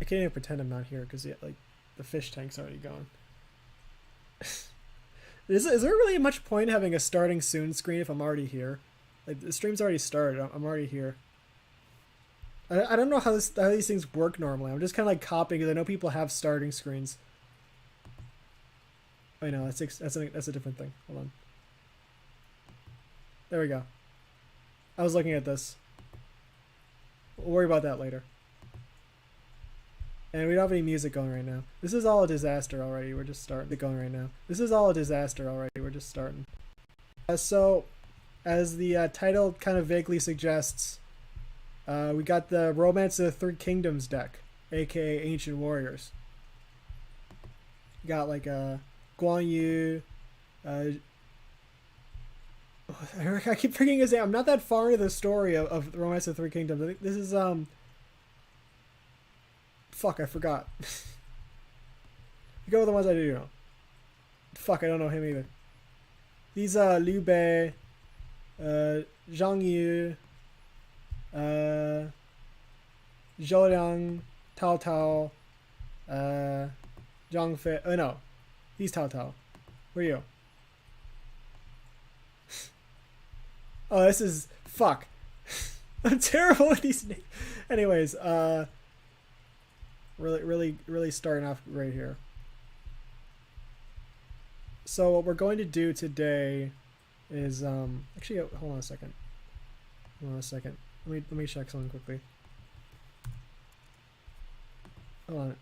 can't even pretend I'm not here because like the fish tank's already gone. Is there really much point having a starting soon screen if I'm already here? Like the stream's already started. I'm already here. I don't know how these things work normally. I'm just kind of like copying because I know people have starting screens. I know that's a different thing. Hold on. There we go. I was looking at this. We'll worry about that later. And we don't have any music going right now. This is all a disaster already. We're just starting it going right now. This is all a disaster already. We're just starting. So, as the title kind of vaguely suggests, we got the Romance of the Three Kingdoms deck, aka Ancient Warriors. We got like Guan Yu. I keep forgetting his name. I'm not that far into the story of the Romance of the Three Kingdoms. I think this is Fuck, I forgot. Go with the ones I do know. Fuck, I don't know him either. These Liu Bei, Zhang Yu, Zhou Liang, Tao Tao, Zhang Fei. Oh no, he's Tao Tao. Where are you? Oh, this is fuck. I'm terrible with these names. Anyways, really starting off right here. So what we're going to do today is actually hold on a second. Let me check something quickly. Hold on.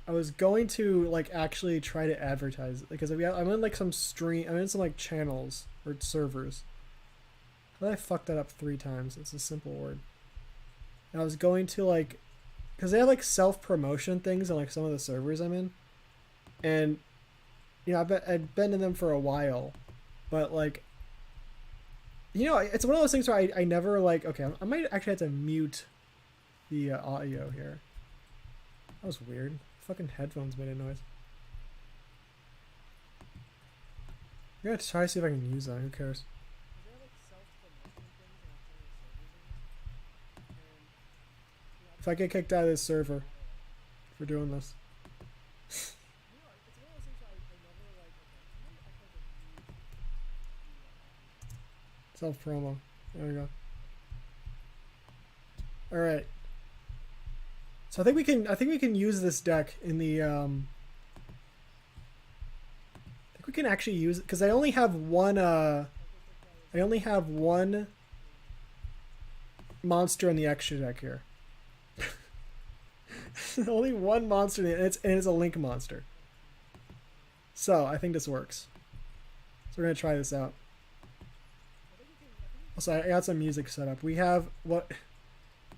I was going to like actually try to advertise because I'm in like some stream. I'm in some like channels or servers. I fucked that up 3 times. It's a simple word. And I was going to like, because they have like self-promotion things on like some of the servers I'm in, and you know I've been in them for a while, but like, you know, it's one of those things where I never like. Okay, I might actually have to mute the audio here. That was weird. Fucking headphones made a noise. I'm gonna try to see if I can use that. Who cares? If I get kicked out of this server for doing this. Self promo. There we go. Alright. So I think we can use this deck in the I think we can actually use it because I only have one monster in the extra deck here. Only one monster, and it's a Link monster. So I think this works. So we're gonna try this out. Also, I got some music set up. We have what?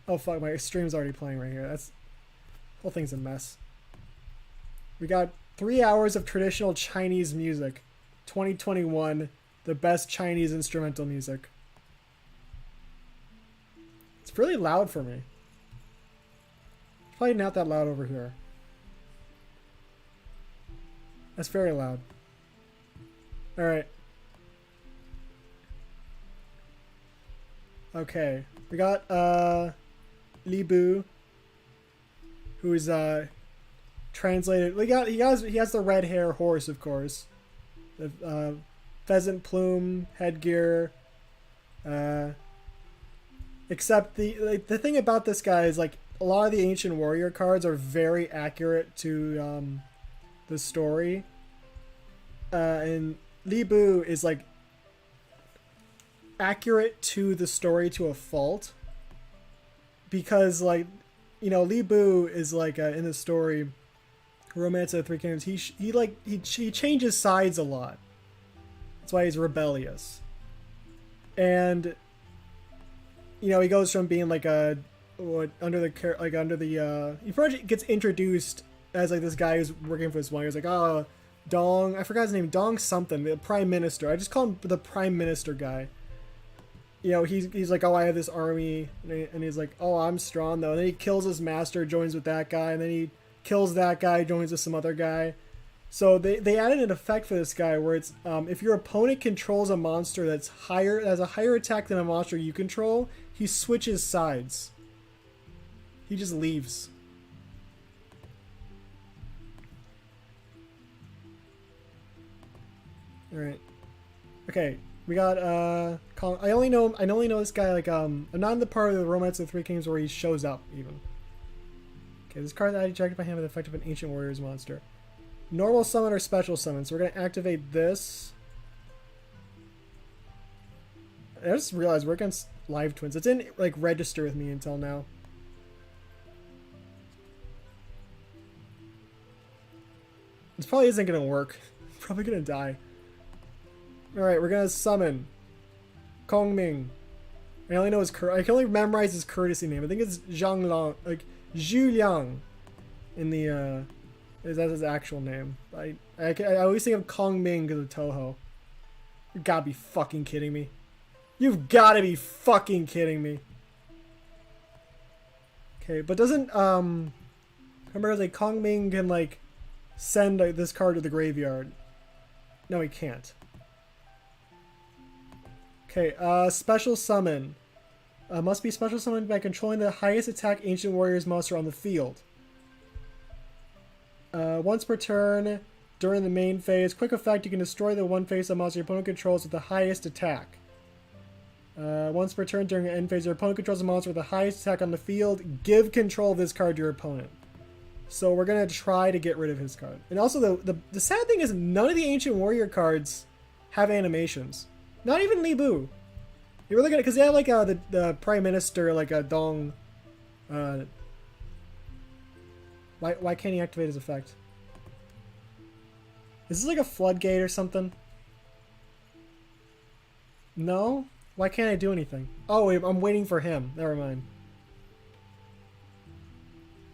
Oh fuck, my stream's already playing right here. That's whole thing's a mess. We got 3 hours of traditional Chinese music. 2021, the best Chinese instrumental music. It's really loud for me. Probably not that loud over here. That's very loud. Alright. Okay. We got Li Bu, who is translated. He has the red hair horse, of course. The pheasant plume headgear. Except the thing about this guy is like a lot of the Ancient Warrior cards are very accurate to the story, and Li Bu is like accurate to the story to a fault, because like, you know, Li Bu is like in the story Romance of the Three Kingdoms, he changes sides a lot. That's why he's rebellious, and you know, he goes from being like a he probably gets introduced as like this guy who's working for this one. He's like, oh, Dong, I forgot his name, Dong something, the prime minister. I just call him the prime minister guy. You know, he's like, oh, I have this army, and he's like, oh, I'm strong though. And then he kills his master, joins with that guy, and then he kills that guy, joins with some other guy. So they added an effect for this guy where it's if your opponent controls a monster that's has a higher attack than a monster you control, he switches sides. He just leaves. All right. Okay. We got I only know this guy like I'm not in the part of the Romance of the Three Kingdoms where he shows up even. Okay, this card that ejected by hand with the effect of an Ancient Warriors monster. Normal summon or special summon. So we're gonna activate this. I just realized we're against Live Twins. It didn't like register with me until now. This probably isn't gonna work. Probably gonna die. Alright, we're gonna summon Kongming. I only know his I can only memorize his courtesy name. I think it's Zhang Long, like Zhu Liang in the is that his actual name. I always think of Kongming because of Toho. You gotta be fucking kidding me. You've gotta be fucking kidding me. Okay, but doesn't remember like Kongming can like send this card to the graveyard. No, he can't. Okay, special summon. Must be special summoned by controlling the highest attack Ancient Warriors monster on the field. Once per turn, during the main phase, quick effect, you can destroy the one face of monster your opponent controls with the highest attack. Once per turn during the end phase, your opponent controls a monster with the highest attack on the field. Give control of this card to your opponent. So we're going to try to get rid of his card. And also, the sad thing is none of the Ancient Warrior cards have animations. Not even Li Bu. You really gonna, because they have like the Prime Minister, like a Dong. Why can't he activate his effect? Is this like a floodgate or something? No? Why can't I do anything? Oh, wait, I'm waiting for him. Never mind.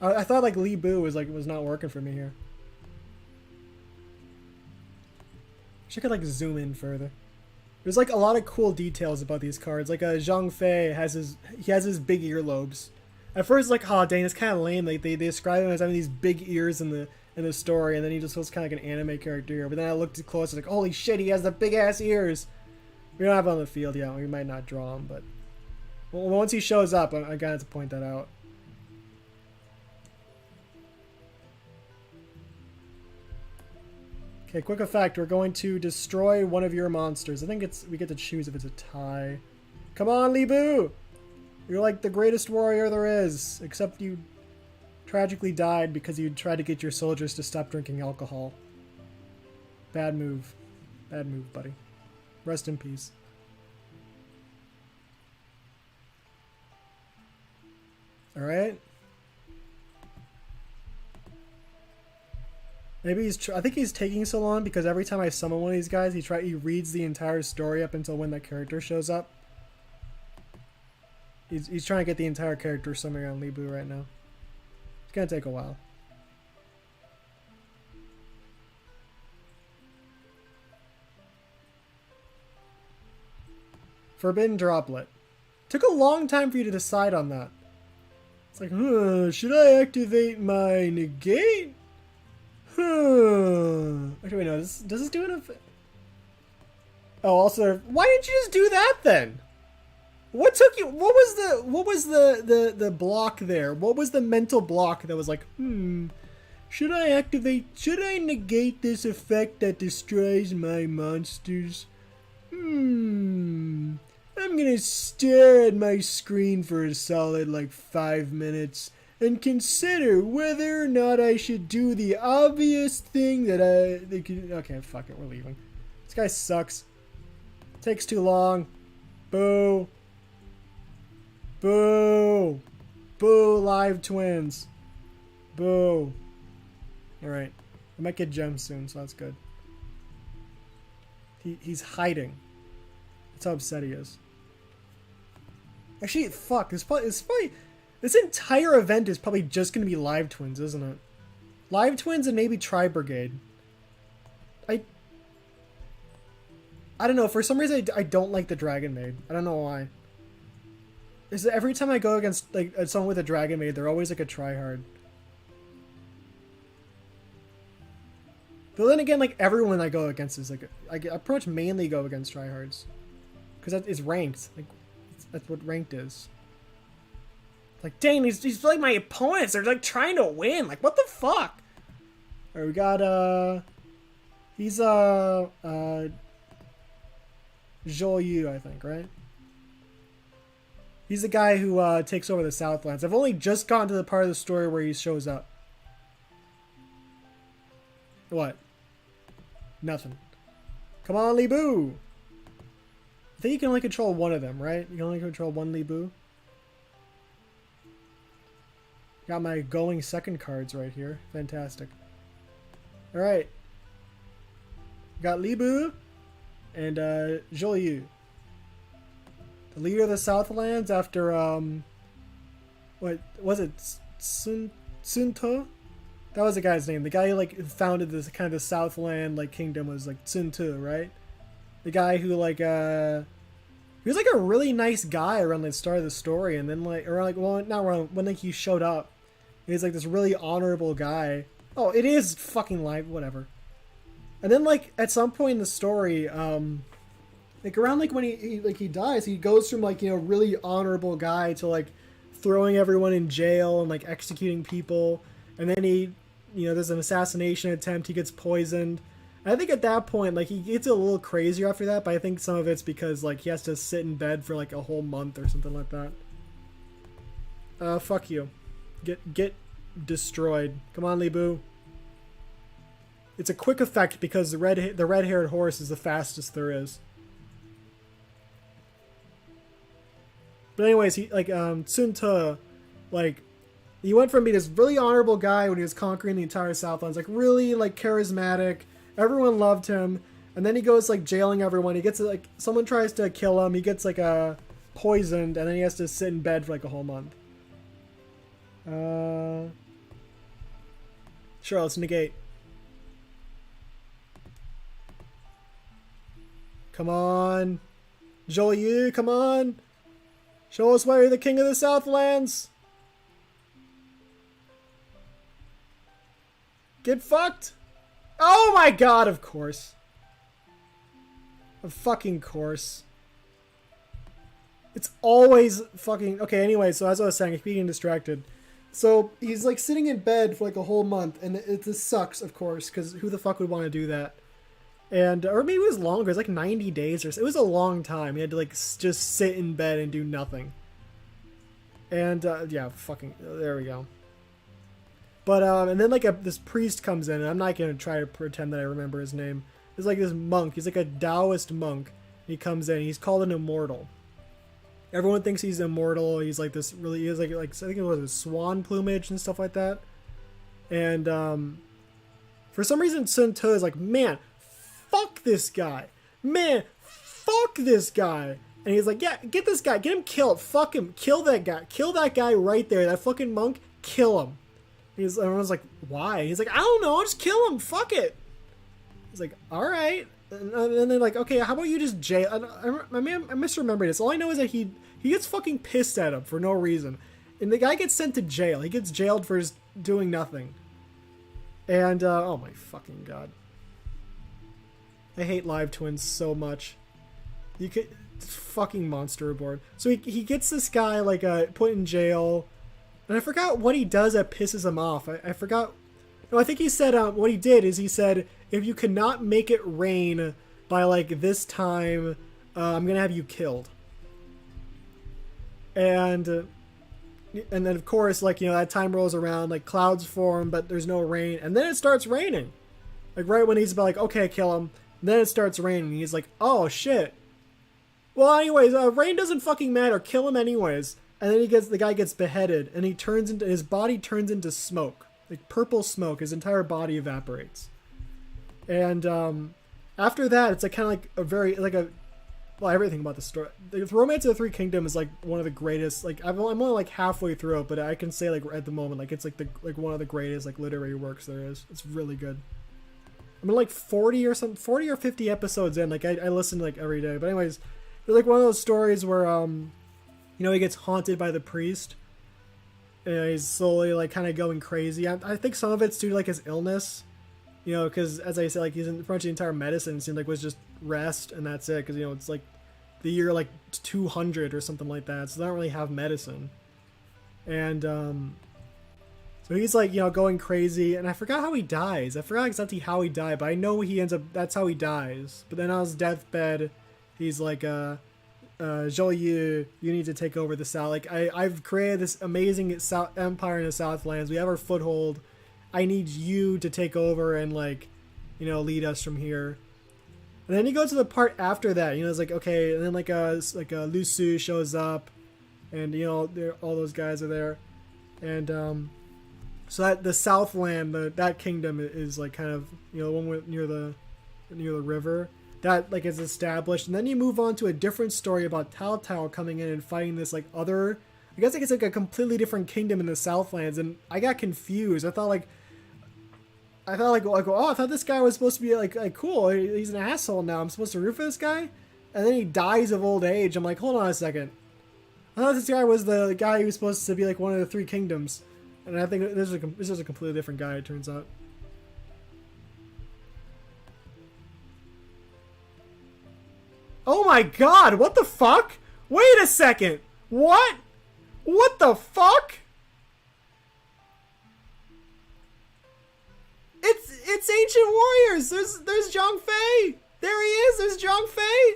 I thought like Li Bu was not working for me here. Wish I could like zoom in further. There's like a lot of cool details about these cards. Like Zhang Fei has his big earlobes. At first, like, oh dang, it's kind of lame. Like they describe him as having these big ears in the story, and then he just looks kind of like an anime character here. But then I looked too close, like, holy shit, he has the big ass ears. We don't have him on the field yet. We might not draw him, but once he shows up, I gotta have to point that out. Okay, quick effect. We're going to destroy one of your monsters. I think we get to choose if it's a tie. Come on, Li Bu! You're like the greatest warrior there is, except you tragically died because you tried to get your soldiers to stop drinking alcohol. Bad move. Bad move, buddy. Rest in peace. Alright. Maybe I think he's taking so long because every time I summon one of these guys, he reads the entire story up until when that character shows up. He's trying to get the entire character summoning on Li Bu right now. It's gonna take a while. Forbidden Droplet. Took a long time for you to decide on that. It's like, should I activate my negate? Actually, wait, no. Does this do enough? Oh, also, why didn't you just do that then? What took you? What was the block there? What was the mental block that was like, should I negate this effect that destroys my monsters? I'm gonna stare at my screen for a solid like 5 minutes and consider whether or not I should do the obvious thing that okay, fuck it, we're leaving. This guy sucks. Takes too long. Boo. Boo. Boo, Live Twins. Boo. Alright. I might get gems soon, so that's good. He's hiding. That's how upset he is. Actually, fuck. This entire event is probably just going to be Live Twins, isn't it? Live Twins and maybe Tri-Brigade. I don't know. For some reason, I don't like the Dragon Maid. I don't know why. Is that every time I go against like someone with a Dragon Maid, they're always like a tryhard. But then again, like everyone I go against is like I pretty much mainly go against tryhards, because that is ranked. Like that's what ranked is. Like dang, he's like my opponents. They're like trying to win. Like what the fuck? All right, we got he's Zhou Yu, I think, right? He's the guy who takes over the Southlands. I've only just gotten to the part of the story where he shows up. What? Nothing. Come on, Li Bu! I think you can only control one of them, right? You can only control one Li Bu. Got my going second cards right here. Fantastic. Alright. Got Li Bu and Zhou Yu. The leader of the Southlands after, what was it? Sun Tu? That was the guy's name. The guy who, like, founded this kind of the Southland, like, kingdom was, like, Sun Tu, right? The guy who, like, he was, like, a really nice guy around the start of the story, and then, like, around, like, well, not around, when, like, he showed up. He's, like, this really honorable guy. Oh, it is fucking live, whatever. And then, like, at some point in the story, like, around, like, when he dies, he goes from, like, you know, really honorable guy to, like, throwing everyone in jail and, like, executing people. And then he, you know, there's an assassination attempt. He gets poisoned. And I think at that point, like, he gets a little crazier after that, but I think some of it's because, like, he has to sit in bed for, like, a whole month or something like that. Fuck you. Get destroyed. Come on, Li Bu. It's a quick effect because the red-haired horse is the fastest there is. But anyways, he, like, Sun Tu, like, he went from being this really honorable guy when he was conquering the entire Southlands, like, really, like, charismatic. Everyone loved him. And then he goes, like, jailing everyone. He gets, like, someone tries to kill him. He gets, like, poisoned, and then he has to sit in bed for, like, a whole month. Sure, let's negate. Come on. Zhou Yu, come on. Show us why you're the king of the Southlands. Get fucked. Oh my god, of course. Of fucking course. It's always fucking... Okay, anyway, so as I was saying, I'm getting distracted. So, he's like sitting in bed for like a whole month, and this sucks, of course, because who the fuck would want to do that? And, or maybe it was longer, it was like 90 days or so. It was a long time. He had to like just sit in bed and do nothing. And, yeah, fucking, there we go. But, and then like this priest comes in, and I'm not going to try to pretend that I remember his name. There's like this monk, he's like a Taoist monk. He comes in, he's called an immortal. Everyone thinks he's immortal. He's like this really, he has like I think it was a swan plumage and stuff like that. And, for some reason, Sun Tu is like, man, fuck this guy. Man, fuck this guy. And he's like, yeah, get this guy. Get him killed. Fuck him. Kill that guy. Kill that guy right there. That fucking monk. Kill him. Everyone's like, why? He's like, I don't know. I'll just kill him. Fuck it. He's like, all right. And then they're like, okay, how about you just jail? I misremembered this. All I know is that he gets fucking pissed at him for no reason. And the guy gets sent to jail. He gets jailed for just doing nothing. And, oh my fucking god. I hate live twins so much. You could... Fucking monster aboard. So he gets this guy, like, put in jail. And I forgot what he does that pisses him off. I forgot... No, I think he said, what he did is he said, if you cannot make it rain by, like, this time, I'm gonna have you killed. And then, of course, like, you know, that time rolls around, like, clouds form, but there's no rain. And then it starts raining. Like, right when he's about, like, okay, kill him. Then it starts raining. He's like, oh, shit. Well, anyways, rain doesn't fucking matter. Kill him anyways. And then the guy gets beheaded, and his body turns into smoke. Like, purple smoke. His entire body evaporates. And, after that, it's like, kind of like a very, like a, well, everything about the story. The Romance of the Three Kingdoms is, like, one of the greatest, like, I'm only, like, halfway through it, but I can say, like, at the moment, like, it's, like, one of the greatest, like, literary works there is. It's really good. I'm in, like, 40 or 50 episodes in. Like, I listen, like, every day. But anyways... It's like one of those stories where, you know, he gets haunted by the priest. And he's slowly, like, kind of going crazy. I think some of it's due to, like, his illness. You know, because, as I said, like, he's in pretty much the entire medicine. It seemed like was just rest, and that's it. Because, you know, it's, like, the year, like, 200 or something like that. So they don't really have medicine. And, so he's, like, you know, going crazy. And I forgot how he dies. I forgot exactly how he died. But I know he ends up, that's how he dies. But then on his deathbed... he's like, Zhou Yu, you need to take over the south. Like, I've created this amazing south empire in the Southlands. We have our foothold. I need you to take over and, like, you know, lead us from here. And then you go to the part after that. You know, it's like, okay, and then like Lu Su shows up, and you know, all those guys are there, and so that the Southland, that kingdom is like kind of, you know, the one near the river that like is established, and then you move on to a different story about Tao Tao coming in and fighting this like other, I guess like it's like a completely different kingdom in the Southlands, and I got confused. I thought like oh, I thought this guy was supposed to be like cool. He's an asshole now. I'm supposed to root for this guy, and then he dies of old age. I'm like, hold on a second. I thought this guy was the guy who was supposed to be like one of the three kingdoms, and I think this is a completely different guy. It turns out. Oh my god! What the fuck? Wait a second. What? What the fuck? It's Ancient Warriors. There's Zhang Fei. There he is. There's Zhang Fei.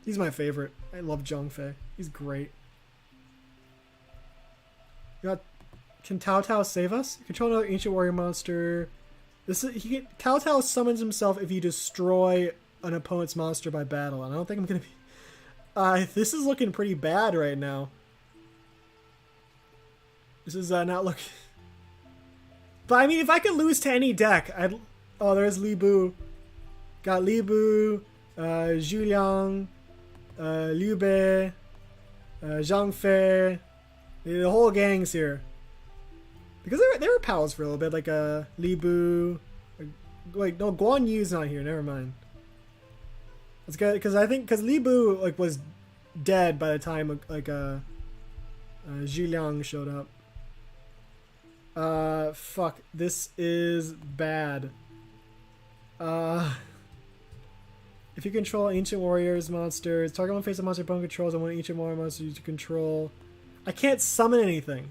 He's my favorite. I love Zhang Fei. He's great. Can Tao Tao save us? Control another Ancient Warrior monster. Tao Tao summons himself if you destroy an opponent's monster by battle. And I don't think I'm gonna be. This is looking pretty bad right now. This is not looking. But I mean, if I could lose to any deck, I'd. Oh, there's Li Bu. Got Li Bu, Zhu Liang, Liu Bei, Zhang Fei. The whole gang's here. Because they were pals for a little bit, like Li Bu. Wait, no, Guan Yu's not here. Never mind. It's good because I think Li Bu like was dead by the time like Zhu Liang showed up. Fuck. This is bad. If you control Ancient Warriors monsters, target one face of monster opponent controls and one Ancient Warrior monster you control. I can't summon anything.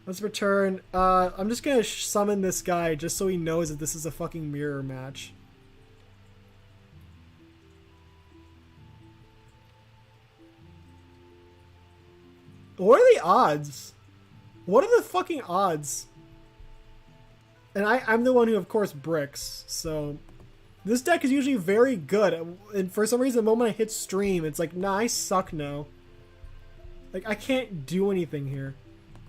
Let's return. I'm just gonna summon this guy just so he knows that this is a fucking mirror match. What are the odds? What are the fucking odds? And I'm the one who, of course, bricks, so... This deck is usually very good, and for some reason, the moment I hit stream, it's like, nah, I suck now. Like, I can't do anything here.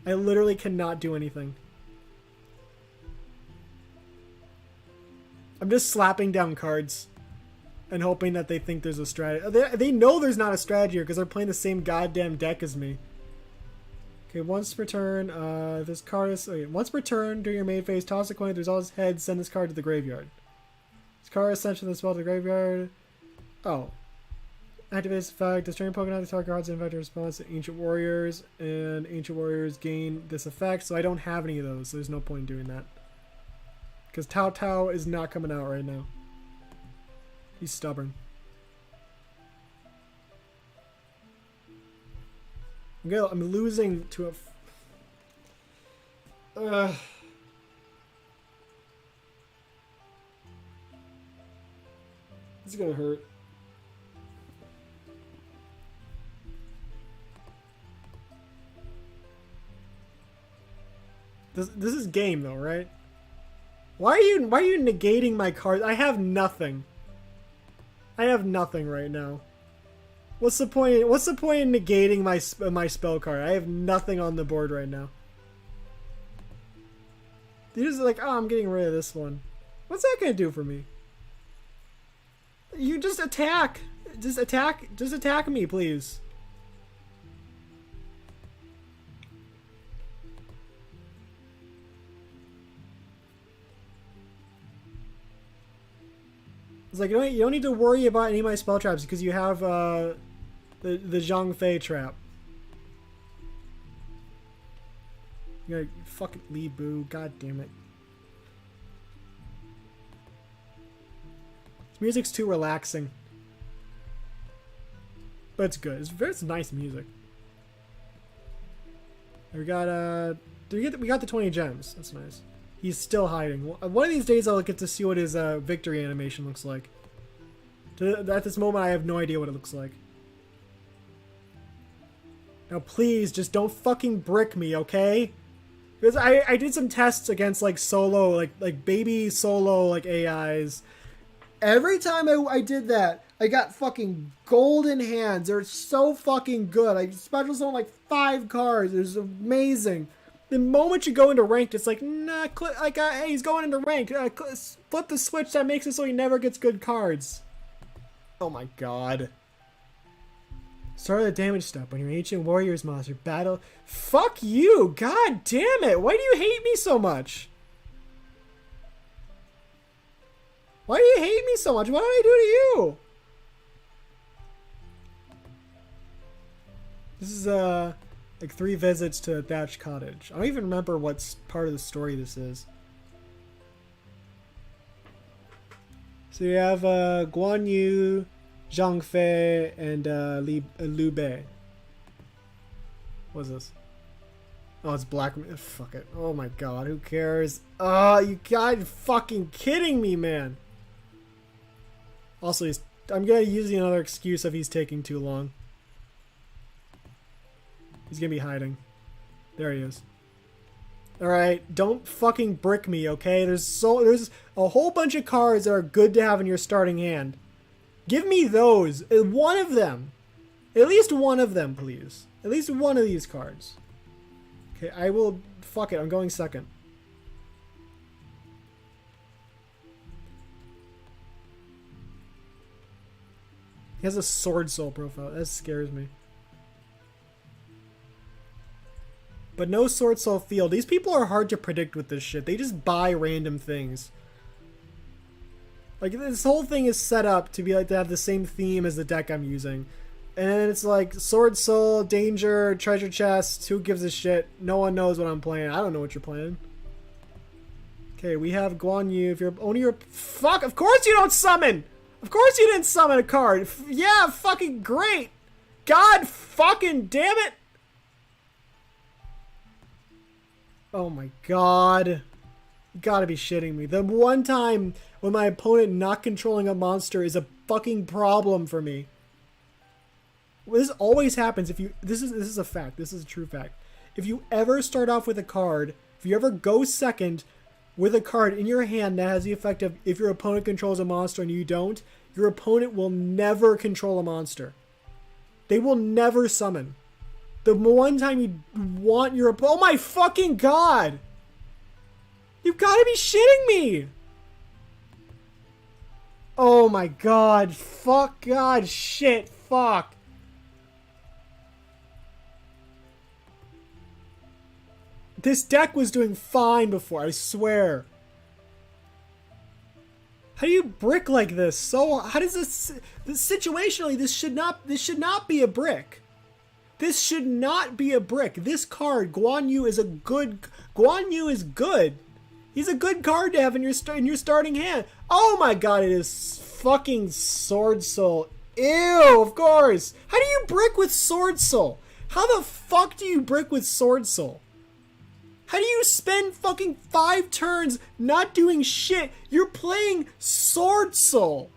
I literally cannot do anything. I'm just slapping down cards and hoping that they think there's a strategy. They know there's not a strategy here because they're playing the same goddamn deck as me. Okay, once per turn, this card is... Okay, once per turn, during your main phase, toss a coin. If there's all his heads, send this card to the graveyard. This card is sent to the spell to the graveyard. Oh. Activate this effect. Destroying Pokemon, the target cards invite a response to Ancient Warriors, and Ancient Warriors gain this effect, so I don't have any of those, so there's no point in doing that. Because Tao Tao is not coming out right now. He's stubborn. I'm losing to a... This is gonna hurt. This is game though, right? Why are you negating my cards? I have nothing. I have nothing right now. What's the point? What's the point in negating my spell card? I have nothing on the board right now. You're just like, oh, I'm getting rid of this one. What's that gonna do for me? You just attack. Just attack me, please. It's like, you don't need to worry about any of my spell traps because you have the Zhang Fei trap. You're fucking Li Bu, god damn it. This music's too relaxing. But it's good. It's nice music. We got we got the 20 gems. That's nice. He's still hiding. One of these days I'll get to see what his victory animation looks like. At this moment, I have no idea what it looks like. Now, please, just don't fucking brick me, okay? Because I did some tests against, like, solo, like baby solo, like, AIs. Every time I did that, I got fucking golden hands. They're so fucking good. I special summon, like, 5 cards. It was amazing. The moment you go into ranked, it's like, nah, hey, he's going into ranked. Flip the switch that makes it so he never gets good cards. Oh my god. Start the damage step when your ancient warriors monster battle. Fuck you! God damn it! Why do you hate me so much? Why do you hate me so much? What did I do to you? This is like 3 visits to a thatched cottage. I don't even remember what part of the story this is. So you have Guan Yu, Zhang Fei, and Liu Bei. What's this? Oh, it's black. Fuck it. Oh my god, who cares? Oh, you guys fucking kidding me, man. Also, I'm gonna use another excuse if he's taking too long. He's gonna be hiding. There he is. Alright, don't fucking brick me, okay? There's a whole bunch of cards that are good to have in your starting hand. Give me those. One of them. At least one of them, please. At least one of these cards. Okay, I will... Fuck it, I'm going second. He has a Sword Soul profile. That scares me. But no Sword Soul Field. These people are hard to predict with this shit. They just buy random things. Like, this whole thing is set up to be like to have the same theme as the deck I'm using. And it's like Sword Soul, Danger, Treasure Chest, who gives a shit? No one knows what I'm playing. I don't know what you're playing. Okay, we have Guan Yu. If you're only your... Fuck, of course you don't summon! Of course you didn't summon a card! Yeah, fucking great! God fucking damn it! Oh my god. You gotta be shitting me. The one time when my opponent not controlling a monster is a fucking problem for me. Well, this always happens if you... This is a fact. This is a true fact. If you ever start off with a card, if you ever go second with a card in your hand that has the effect of if your opponent controls a monster and you don't, your opponent will never control a monster. They will never summon. The one time you want your... Oh my fucking god! You've got to be shitting me! Oh my god. Fuck god. Shit. Fuck. This deck was doing fine before, I swear. How do you brick like this? So how does this situationally this should not be a brick. This should not be a brick. This card, Guan Yu is good. He's a good card to have in your starting hand. Oh my god, it is fucking Sword Soul. Ew, of course. How do you brick with Sword Soul? How the fuck do you brick with Sword Soul? How do you spend fucking 5 turns not doing shit? You're playing Sword Soul.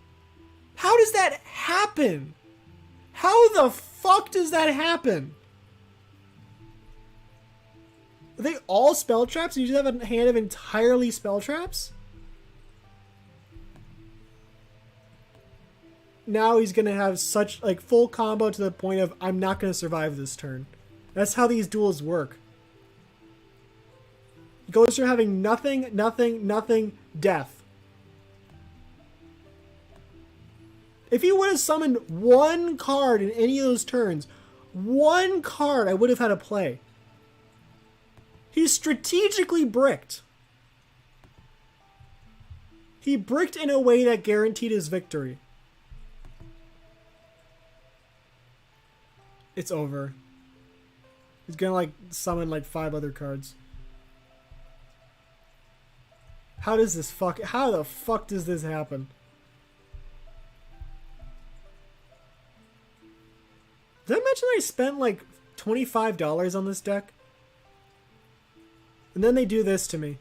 How does that happen? How the fuck does that happen? Are they all spell traps? You just have a hand of entirely spell traps? Now he's gonna have such like full combo to the point of I'm not gonna survive this turn. That's how these duels work. He goes from having nothing, death. If he would have summoned one card in any of those turns, one card I would have had to play. He strategically bricked. He bricked in a way that guaranteed his victory. It's over. He's gonna like summon like 5 other cards. How the fuck does this happen? Did I mention I spent like $25 on this deck? And then they do this to me.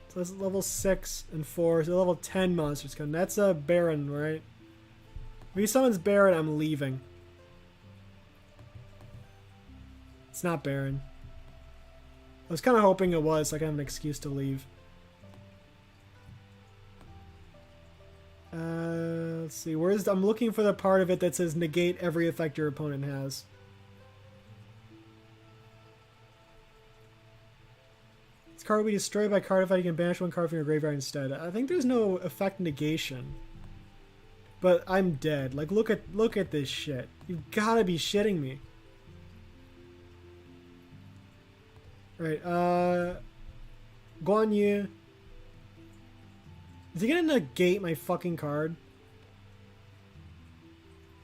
It's So that's level 6 and 4. So level 10 monsters come. That's a Baron, right? If he summons Baron, I'm leaving. It's not Baron. I was kind of hoping it was, so I can have an excuse to leave. Let's see. I'm looking for the part of it that says negate every effect your opponent has. This card will be destroyed by card effect. You can banish one card from your graveyard instead. I think there's no effect negation. But I'm dead. Like, look at this shit. You've gotta be shitting me. Right, Guan Yu. Is he gonna negate my fucking card?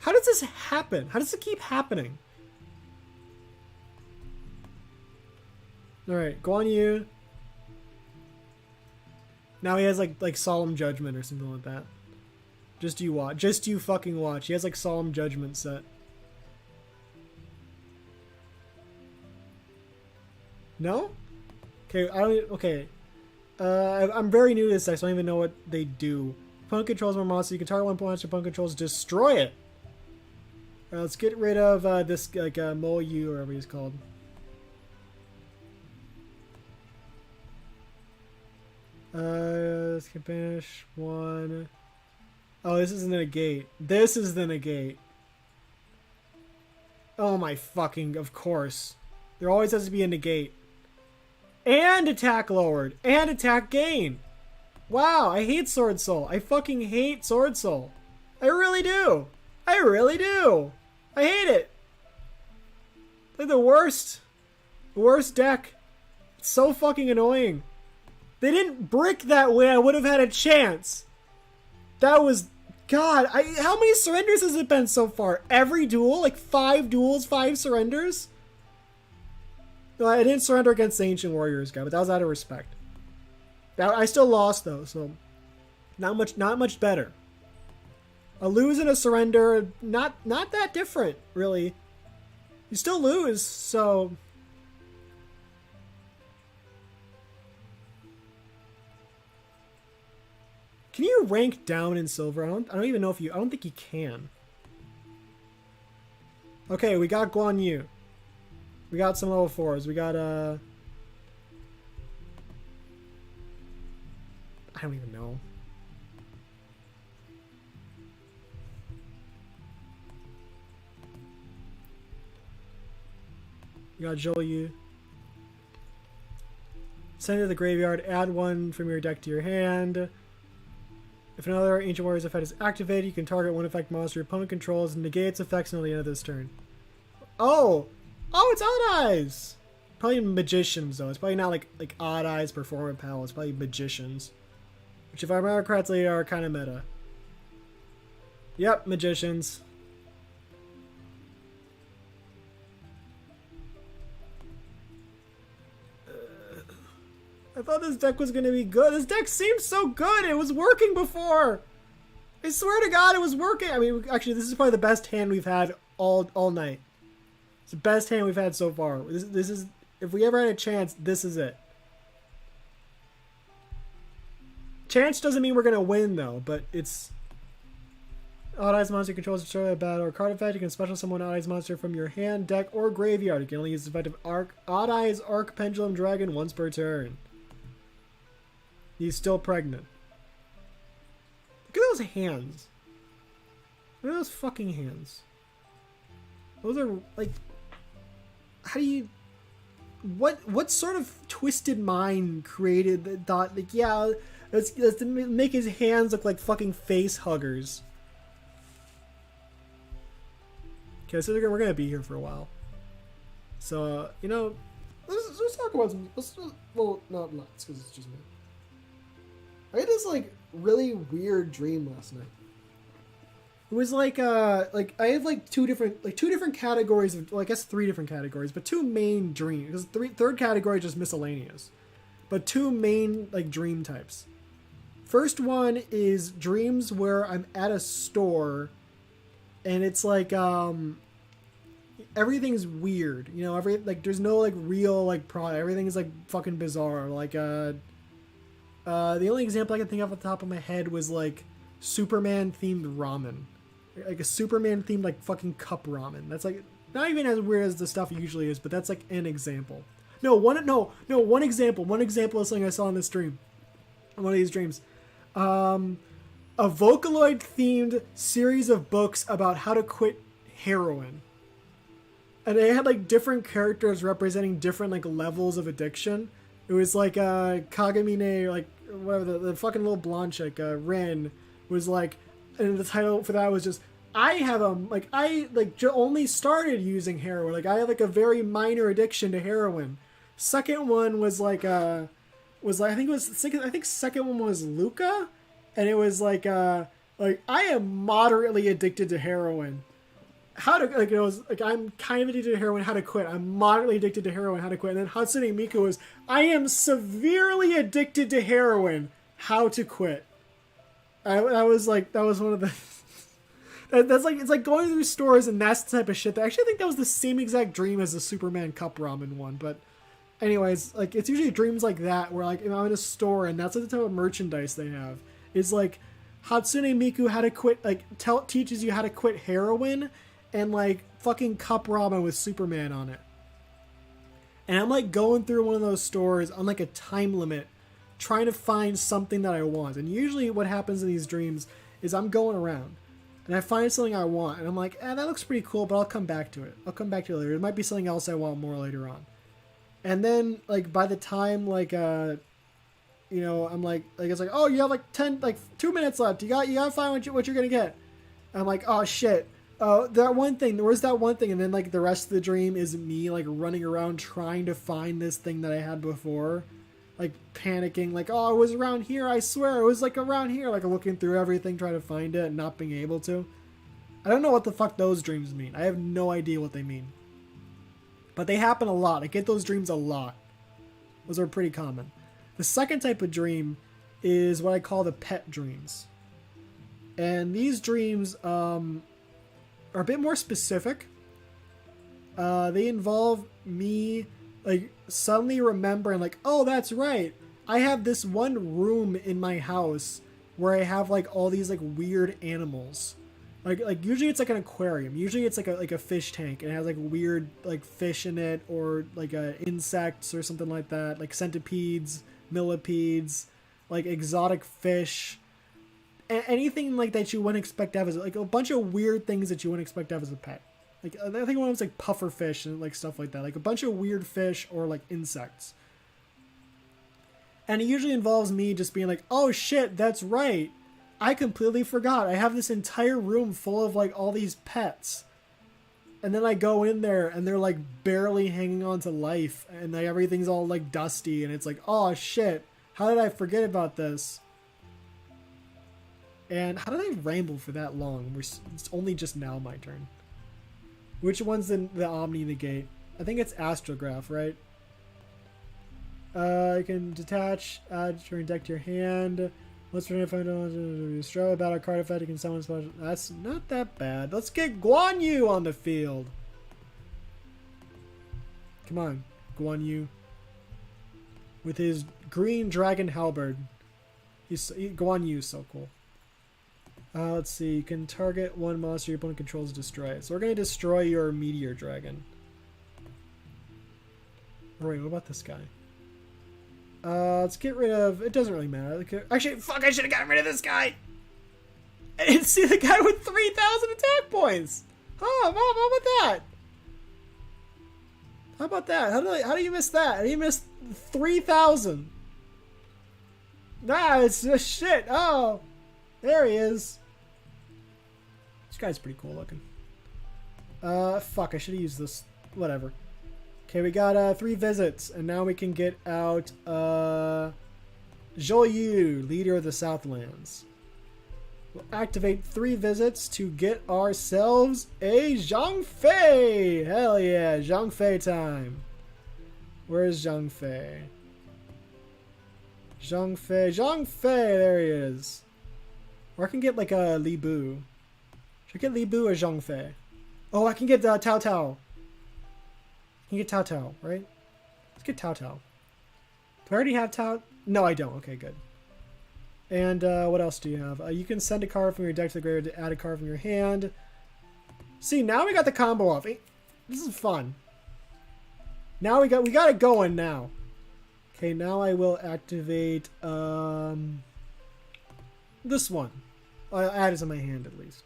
How does this happen? How does it keep happening? Alright, Guan Yu. Now he has like Solemn Judgment or something like that. Just you watch. Just you fucking watch. He has like Solemn Judgment set. No? Okay, okay. I'm very new to this deck, so I don't even know what they do. Opponent controls more monsters. You can target one monster. Opponent controls, destroy it. Alright, let's get rid of this like Mo Yu or whatever he's called. Let's get banish one. Oh, this isn't a negate. This is the negate. Oh my fucking, of course. There always has to be a negate. And attack lowered. And attack gain. Wow, I hate Sword Soul. I fucking hate Sword Soul. I really do. I really do. I hate it. They're the worst. The worst deck. It's so fucking annoying. They didn't brick that way. I would have had a chance. That was... God, how many surrenders has it been so far? Every duel? Like 5 duels, 5 surrenders? No, I didn't surrender against the Ancient Warriors guy, but that was out of respect. I still lost though, so not much better. A lose and a surrender, not that different, really. You still lose, so can you rank down in silver? I don't even know if you. I don't think you can. Okay, we got Guan Yu. We got some level 4s. We got I don't even know. We got Zhou Yu. Send it to the graveyard. Add one from your deck to your hand. If another Ancient Warriors effect is activated, you can target one effect monster your opponent controls and negate its effects until the end of this turn. Oh! Oh, it's Odd Eyes! Probably Magicians, though. It's probably not like Odd Eyes, Performant Pal. It's probably Magicians. Which, if I remember correctly, are kind of meta. Yep, Magicians. I thought this deck was going to be good. This deck seems so good. It was working before. I swear to God, it was working. I mean, actually, this is probably the best hand we've had all night. It's the best hand we've had so far. This is, if we ever had a chance, this is it. Chance doesn't mean we're going to win, though, but it's... Odd Eyes monster controls destroy a battle or card effect. You can special summon Odd Eyes monster from your hand, deck, or graveyard. You can only use the effect of Odd Eyes Arc Pendulum Dragon once per turn. He's still pregnant. Look at those hands. Look at those fucking hands. Those are, like... How do you... What sort of twisted mind created the thought, like, yeah, let's make his hands look like fucking face huggers. Okay, so we're gonna be here for a while. So, you know, let's talk about some... well, not because it's just me. I had this, like, really weird dream last night. It was like I have like two different categories of, well, I guess 3 different categories, but 2 main dreams. Because third category is just miscellaneous, but 2 main like dream types. First one is dreams where I'm at a store, and it's like everything's weird. You know, there's no like real like product. Everything is like fucking bizarre. Like The only example I can think of off the top of my head was like Superman themed ramen, like a Superman themed like fucking cup ramen. That's like not even as weird as the stuff usually is, but that's like an example. One example. One example of something I saw in this dream. One of these dreams. A Vocaloid themed series of books about how to quit heroin. And they had like different characters representing different like levels of addiction. It was like Kagamine, like whatever the fucking little blonde chick, Rin, was like, and the title for that was just I have only started using heroin. Like I have like a very minor addiction to heroin. Second one was like I think second one was Luca, and it was like I am moderately addicted to heroin. How to like it was like I'm kind of addicted to heroin. How to quit? I'm moderately addicted to heroin. How to quit? And then Hatsune Miku was I am severely addicted to heroin. How to quit? I was like that was one of the. That's like it's like going through stores and that's the type of shit. I actually think that was the same exact dream as the Superman cup ramen one. But anyways, like it's usually dreams like that where like if I'm in a store and that's like the type of merchandise they have. Is like Hatsune Miku how to quit like teaches you how to quit heroin. And like fucking cup ramen with Superman on it. And I'm like going through one of those stores on like a time limit trying to find something that I want. And usually what happens in these dreams is I'm going around and I find something I want and I'm like, that looks pretty cool, but I'll come back to it. I'll come back to it later. There might be something else I want more later on. And then like by the time like I'm like it's like, oh, you have like 2 minutes left. You gotta find what you're gonna get. And I'm like, oh shit. That one thing, where's that one thing? And then like the rest of the dream is me like running around trying to find this thing that I had before, like panicking, like, oh, it was around here, I swear it was like around here, like looking through everything trying to find it and not being able to. I don't know what the fuck those dreams mean. I have no idea what they mean, but they happen a lot. I get those dreams a lot. Those are pretty common. The second type of dream is what I call the pet dreams, and these dreams are a bit more specific. They involve me like suddenly remembering like, oh, that's right. I have this one room in my house where I have like all these like weird animals. Like usually it's like an aquarium. Usually it's like a fish tank and it has like weird like fish in it or like insects or something like that. Like centipedes, millipedes, like exotic fish. Anything like that you wouldn't expect to have as like a bunch of weird things that you wouldn't expect to have as a pet. Like I think one was like puffer fish and like stuff like that. Like a bunch of weird fish or like insects. And it usually involves me just being like, oh shit, that's right. I completely forgot. I have this entire room full of like all these pets. And then I go in there and they're like barely hanging on to life and like everything's all like dusty and it's like, oh shit, how did I forget about this? And how did I ramble for that long? It's only just now my turn. Which one's the Omni Negate? I think it's Astrograph, right? You can detach, return deck to your hand. Let's turn if I don't destroy a battle card effect. You can summon special. That's not that bad. Let's get Guan Yu on the field. Come on, Guan Yu. With his green dragon halberd. Guan Yu's so cool. Let's see. You can target one monster your opponent controls to destroy it. So we're going to destroy your meteor dragon. Oh, wait, what about this guy? Let's get rid of... It doesn't really matter. Actually, fuck, I should have gotten rid of this guy! I didn't see the guy with 3,000 attack points! Huh, Mom, how about that? How about that? How do you miss that? How do you miss 3,000? Nah, it's just shit. Oh, there he is. This guy's pretty cool looking. Fuck, I should have used this. Whatever. Okay, we got 3 visits, and now we can get out Zhou, leader of the Southlands. We'll activate 3 visits to get ourselves a Zhang Fei! Hell yeah, Zhang Fei time. Where's Zhang Fei? Zhang Fei, Zhang Fei, there he is. Or I can get like a Li Bu. Should I get Li Bu or Zhang Fei? Oh, I can get Tao Tao. I can get Tao Tao, right? Let's get Tao Tao. Do I already have Tao? No, I don't. Okay, good. And what else do you have? You can send a card from your deck to the graveyard to add a card from your hand. See, now we got the combo off. This is fun. Now we got it going now. Okay, now I will activate this one. I'll add it to my hand at least.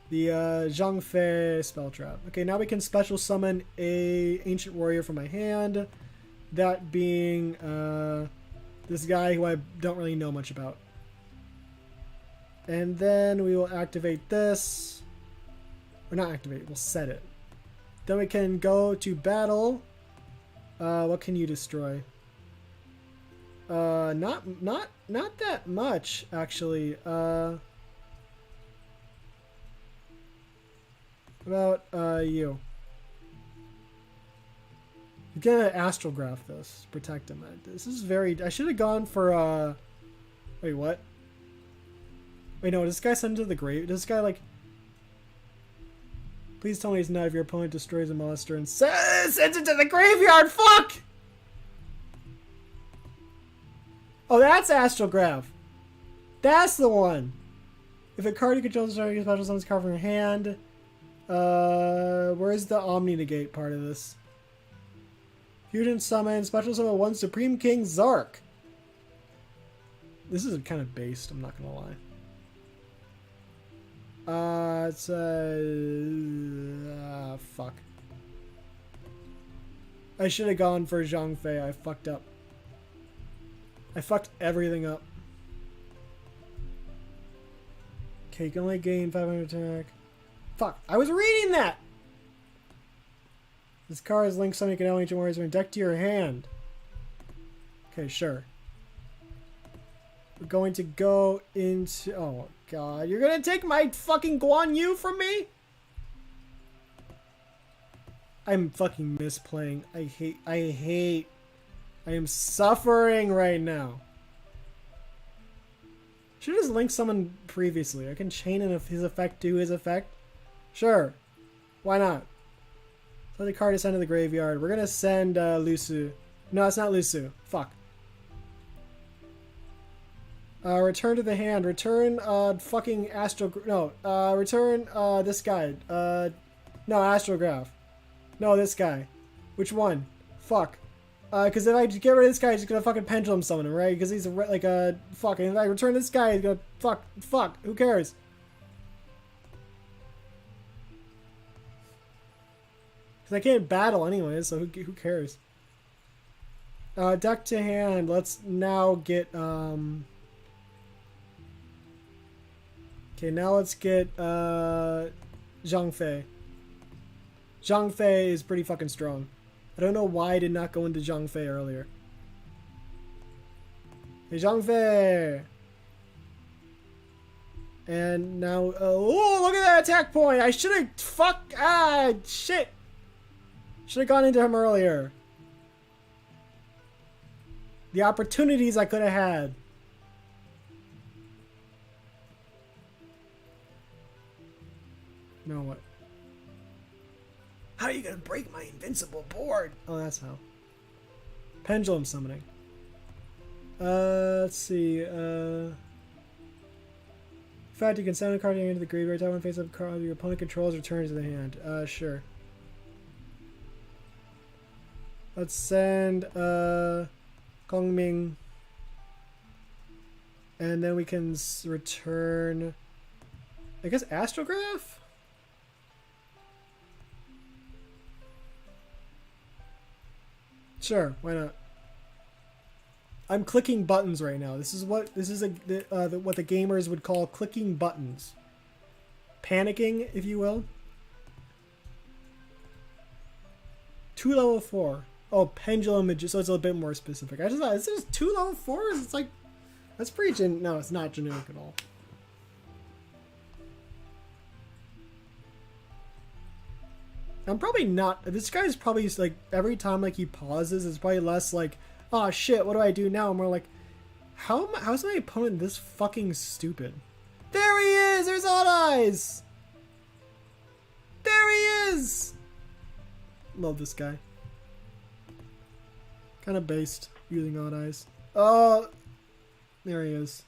The Zhang Fei spell trap. Okay, now we can special summon a ancient warrior from my hand. That being this guy who I don't really know much about. And then we will activate this. Or not activate, we'll set it. Then we can go to battle. What can you destroy? Not that much, actually. About you. You gotta astrograph this. Protect him. This is very... I should have gone for, Wait, what? Wait, no, does this guy send him to the grave? Does this guy, like... Please tell me he's not if your opponent destroys a monster and sends it to the graveyard! Fuck! Oh, that's astrograph. That's the one. If a card you control is starting special summons card from your hand... where's the Omni Negate part of this? Fusion summon, special summon one Supreme King Zark. This is kind of based, I'm not gonna lie. It's fuck. I should have gone for Zhang Fei. I fucked up. I fucked everything up. Okay, you can only gain 500 attack. Fuck, I was reading that! This card is linked, so you can only ancient warriors from your deck to your hand. Okay, sure. We're going to go into... Oh, God. You're going to take my fucking Guan Yu from me? I'm fucking misplaying. I hate... I am suffering right now. Should have just linked someone previously. I can chain in his effect to his effect. Sure. Why not? So the card is sent to the graveyard. We're going to send Lusu. No, it's not Lusu. Fuck. Return to the hand. Return fucking Astro... No. Return this guy. No, Astrograph. No, this guy. Which one? Fuck. Because if I get rid of this guy, he's gonna fucking pendulum summon him, right? Because he's like a... Fuck. And if I return this guy, he's gonna... Fuck. Who cares? Because I can't battle anyway, so who cares? Deck to hand. Let's now get... Okay, now let's get Zhang Fei. Zhang Fei is pretty fucking strong. I don't know why I did not go into Zhang Fei earlier. Hey, Zhang Fei! And now... oh, look at that attack point! I should have... Fuck! Ah, shit! Should have gone into him earlier. The opportunities I could have had. No, what? How are you gonna break my invincible board? Oh, that's how. Pendulum summoning. Let's see. In fact, you can send a card into the graveyard. That one face up card your opponent controls returns to the hand. Sure. Let's send Gongming. And then we can return, I guess, Astrograph? Sure, why not? I'm clicking buttons right now. This is what what the gamers would call clicking buttons. Panicking, if you will. 2 level 4. Oh, pendulum, so it's a bit more specific. I just thought, is this 2 level 4s? It's like, that's pretty no, it's not generic at all. I'm probably not, this guy's probably like, every time like he pauses, it's probably less like, oh shit, what do I do now? And we're like, how's my opponent this fucking stupid? There he is! There's Odd Eyes! There he is! Love this guy. Kind of based, using Odd Eyes. Oh, there he is.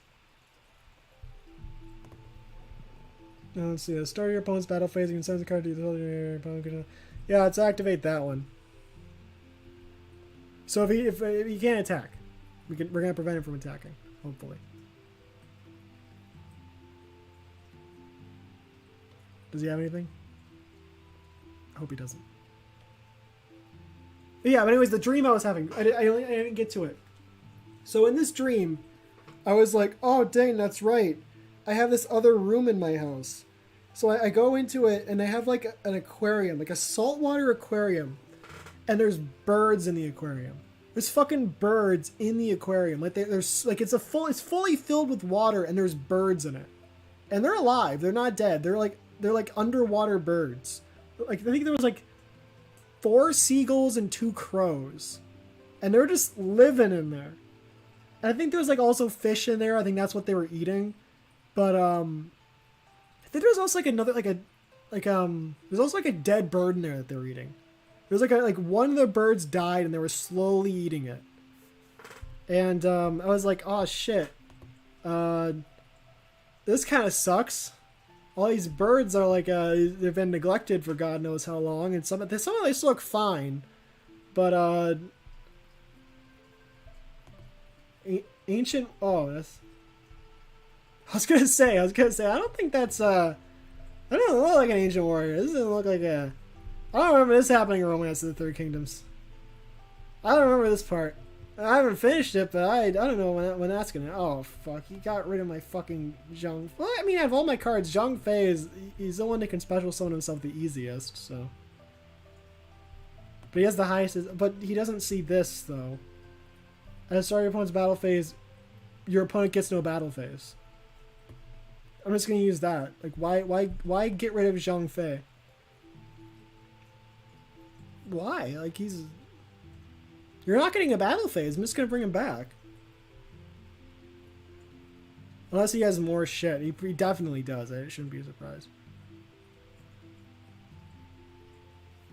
Let's see. Start your opponent's battle phase. You can send the card to your opponent. Yeah, let's activate that one. So if he can't attack, we're gonna prevent him from attacking. Hopefully. Does he have anything? I hope he doesn't. But yeah, but anyways, the dream I was having, I didn't get to it. So in this dream, I was like, oh dang, that's right. I have this other room in my house. So I go into it and they have like an aquarium, like a saltwater aquarium. And there's birds in the aquarium. There's fucking birds in the aquarium. Like there's like it's fully filled with water and there's birds in it. And they're alive. They're not dead. They're like underwater birds. Like I think there was like 4 seagulls and 2 crows. And they're just living in there. And I think there was like also fish in there. I think that's what they were eating. But I think there was also like another there's also like a dead bird in there that they were eating. There's like one of the birds died and they were slowly eating it. And I was like, oh shit. This kind of sucks. All these birds are like they've been neglected for God knows how long, and some of them still look fine, but ancient. Oh, that's. I was gonna say. I don't think that's. I don't look like an ancient warrior. This doesn't look like a. I don't remember this happening in Romance of the Three Kingdoms. I don't remember this part. I haven't finished it, but I don't know when that's gonna. Oh fuck! He got rid of my fucking Zhang. Well, I mean, I have all my cards. Zhang Fei he's the one that can special summon himself the easiest. So, but he has the highest. But he doesn't see this though. At the start of your opponent's battle phase, your opponent gets no battle phase. I'm just gonna use that. Like, why get rid of Zhang Fei? Why? Like he's. You're not getting a battle phase. I'm just going to bring him back. Unless he has more shit. He definitely does. It shouldn't be a surprise.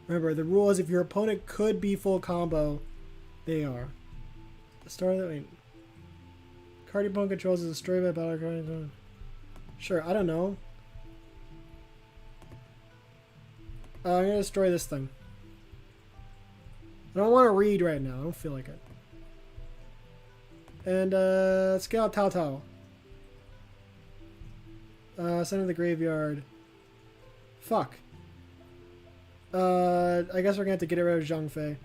Remember, the rule is if your opponent could be full combo, they are. The start of the... Wait. Card your opponent controls is destroyed by battle card. Sure, I don't know. I'm going to destroy this thing. I don't want to read right now. I don't feel like it. And, let's get out Tao Tao. Send to the graveyard. Fuck. I guess we're gonna have to get rid of Zhang Fei.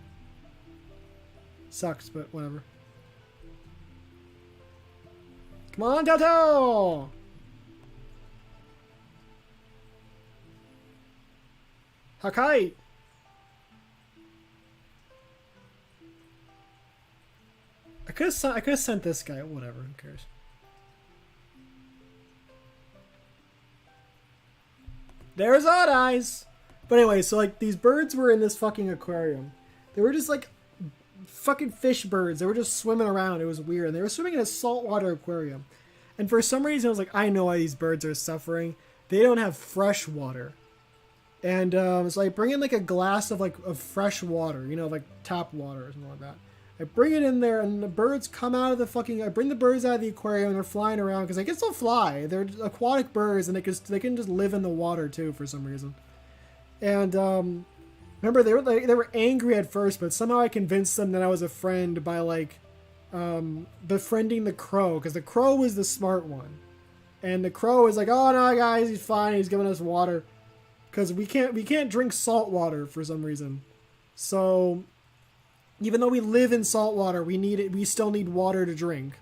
Sucks, but whatever. Come on, Tao Tao! Hakai! I could have sent this guy. Whatever. Who cares? There's Odd Eyes. But anyway, so like these birds were in this fucking aquarium. They were just like fucking fish birds. They were just swimming around. It was weird. They were swimming in a saltwater aquarium. And for some reason, I was like, I know why these birds are suffering. They don't have fresh water. And so I bring in like a glass of fresh water, you know, like tap water or something like that. I bring it in there, and the birds come out of the fucking. I bring the birds out of the aquarium, and they're flying around because they can still fly. They're aquatic birds, and they can just live in the water too for some reason. And remember, they were angry at first, but somehow I convinced them that I was a friend by like befriending the crow, because the crow was the smart one, and the crow is like, "Oh no, guys, he's fine. He's giving us water, because we can't drink salt water for some reason, so." Even though we live in salt water, we still need water to drink.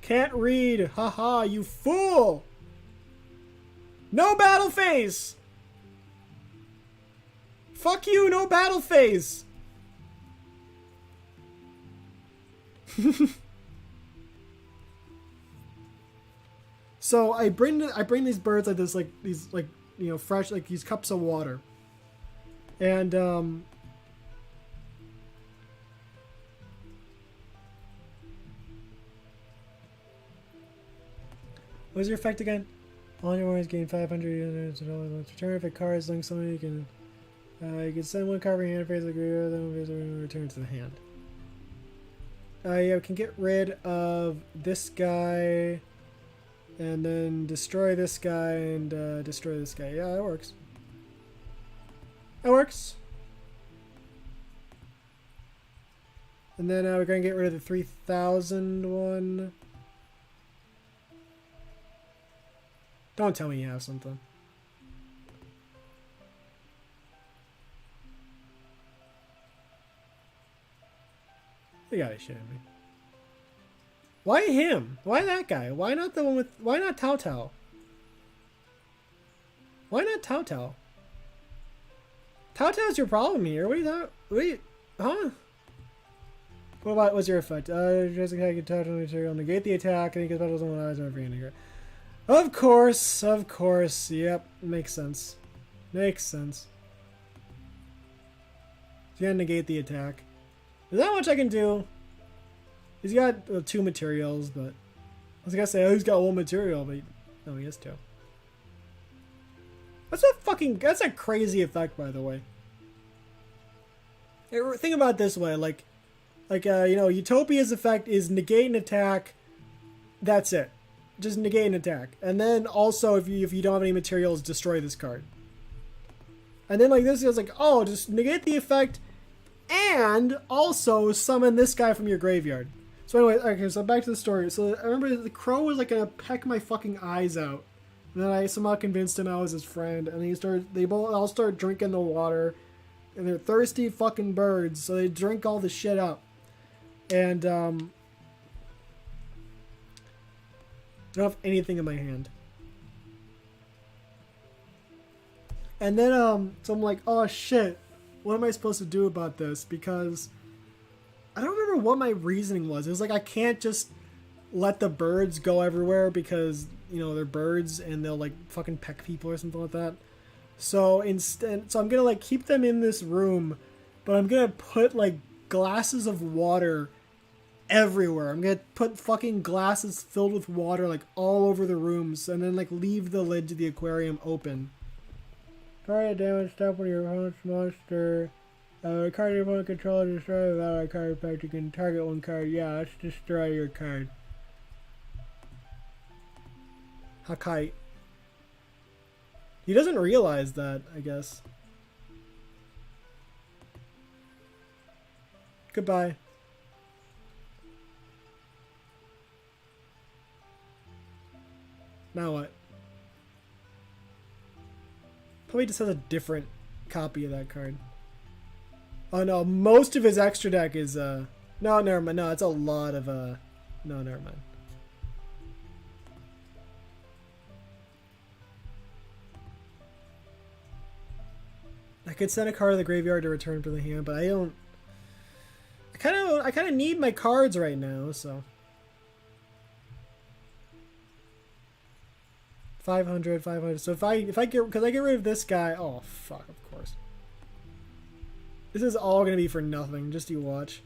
Can't read. Haha, you fool! No battle phase! Fuck you, no battle phase! So I bring these birds like this, these fresh, like these cups of water. And what was your effect again? All your warriors gain 500 units. Return if a card is linked somebody, you can send one card from your hand phase, agree with them, return to the hand. Yeah, we can get rid of this guy. And then destroy this guy and destroy this guy. Yeah, that works. That works. And then we're going to get rid of the 3,000 one. Don't tell me you have something. You gotta shit me. Why him? Why that guy? Why not the one with... Why not Tao Tao? Why not Tao Tao? Tao Tao's your problem here. What are you thought? Wait, huh? What's your effect? Just attack, attack on material, negate the attack, and he gets battles on one eyes and every finger. Of course. Yep, makes sense. Makes sense. So you gotta negate the attack. There's not much I can do. He's got 2 materials, but I was gonna say, oh, he's got 1 material, but no, he has 2. That's a crazy effect, by the way. Think about it this way, like you know, Utopia's effect is negate an attack. That's it. Just negate an attack. And then also, if you don't have any materials, destroy this card. And then like this is like, oh, just negate the effect and also summon this guy from your graveyard. So anyway, okay, so back to the story. So I remember the crow was like gonna peck my fucking eyes out. And then I somehow convinced him I was his friend, and they all start drinking the water. And they're thirsty fucking birds, so they drink all the shit up. And I don't have anything in my hand. And then so I'm like, oh shit, what am I supposed to do about this? Because I don't remember what my reasoning was. It was like, I can't just let the birds go everywhere because, you know, they're birds and they'll like fucking peck people or something like that. So instead, I'm gonna like keep them in this room, but I'm gonna put like glasses of water everywhere. I'm gonna put fucking glasses filled with water like all over the rooms, and then like leave the lid to the aquarium open. Target damage, stop when your opponent's monster. Card your opponent controller to destroy without a card effect. You can target one card. Yeah, let's destroy your card. Hakai. He doesn't realize that, I guess. Goodbye. Now what? Probably just has a different copy of that card. Oh no, most of his extra deck is no, never mind. No, it's a lot of no, never mind. I could send a card to the graveyard to return to the hand, but I don't. I kind of need my cards right now, so. 500. So if I get, because I get rid of this guy, oh fuck, of course. This is all gonna be for nothing. Just you watch.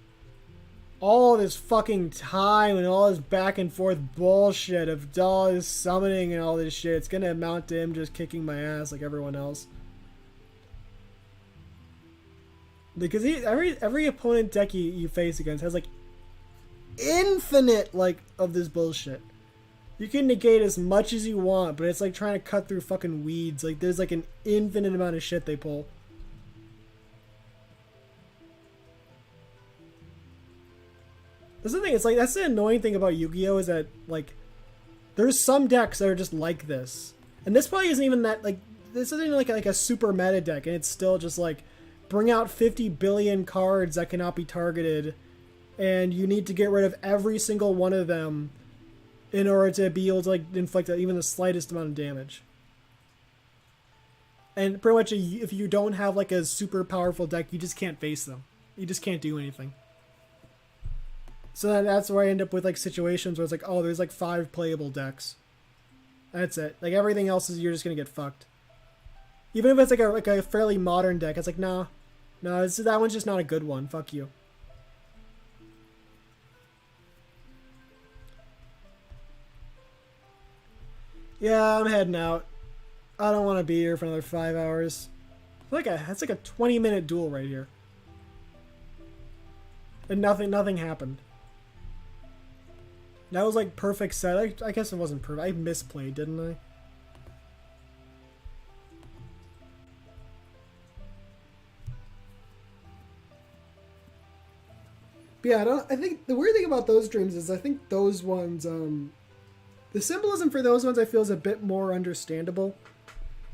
All this fucking time and all this back and forth bullshit of all this summoning and all this shit. It's gonna amount to him just kicking my ass like everyone else. Because every opponent deck you face against has like infinite like of this bullshit. You can negate as much as you want, but it's like trying to cut through fucking weeds. Like there's like an infinite amount of shit they pull. That's the thing. It's like that's the annoying thing about Yu-Gi-Oh is that like there's some decks that are just like this, and this probably isn't even that like this isn't like a super meta deck, and it's still just like. Bring out 50 billion cards that cannot be targeted, and you need to get rid of every single one of them in order to be able to like inflict even the slightest amount of damage. And pretty much if you don't have like a super powerful deck, you just can't face them. You just can't do anything. So then that's where I end up with like situations where it's like, oh, there's like 5 playable decks. That's it. Like everything else is you're just gonna get fucked. Even if it's like a fairly modern deck, it's like, nah. No, that one's just not a good one. Fuck you. Yeah, I'm heading out. I don't want to be here for another 5 hours. That's like a 20-minute duel right here. And nothing happened. That was like perfect set. I guess it wasn't perfect. I misplayed, didn't I? But yeah, I think the weird thing about those dreams is I think those ones, the symbolism for those ones I feel is a bit more understandable.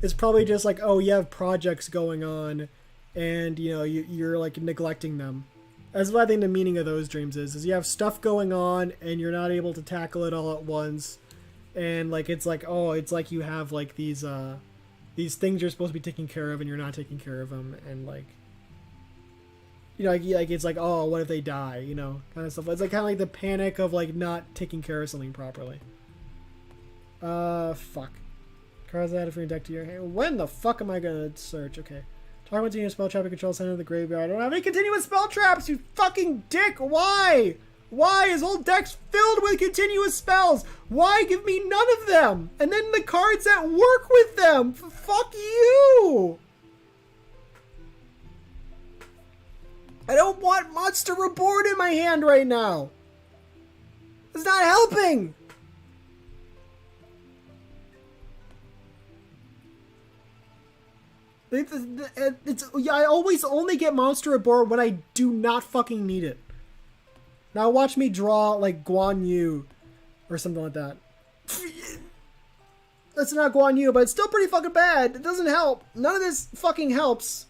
It's probably just like, oh, you have projects going on, and you know you're like neglecting them. That's what I think the meaning of those dreams is you have stuff going on and you're not able to tackle it all at once, and like it's like, oh, it's like you have like these things you're supposed to be taking care of and you're not taking care of them, and like, you know, like it's like, oh, what if they die, you know, kind of stuff. It's like kind of like the panic of like not taking care of something properly. Fuck. Cards added from your deck to your hand. When the fuck am I gonna search? Okay. Talk about continuous spell trap and control center of the graveyard. I don't have any continuous spell traps, you fucking dick! Why? Why is whole deck's filled with continuous spells? Why give me none of them? And then the cards that work with them! Fuck you! I don't want Monster Reborn in my hand right now! It's not helping! I always only get Monster Reborn when I do not fucking need it. Now watch me draw like Guan Yu or something like that. That's not Guan Yu, but it's still pretty fucking bad. It doesn't help. None of this fucking helps.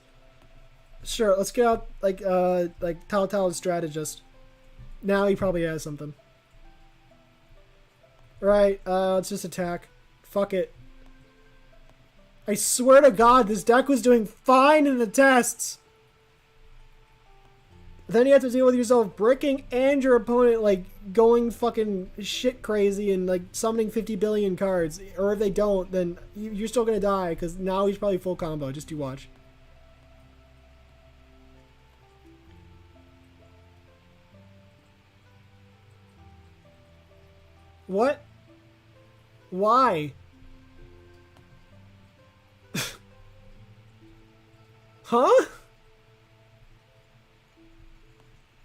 Sure, let's get out like Tal Strategist. Now he probably has something. Right, let's just attack. Fuck it. I swear to God, this deck was doing fine in the tests. Then you have to deal with yourself bricking and your opponent like going fucking shit crazy and like summoning 50 billion cards. Or if they don't, then you're still gonna die because now he's probably full combo. Just you watch. What? Why? Huh?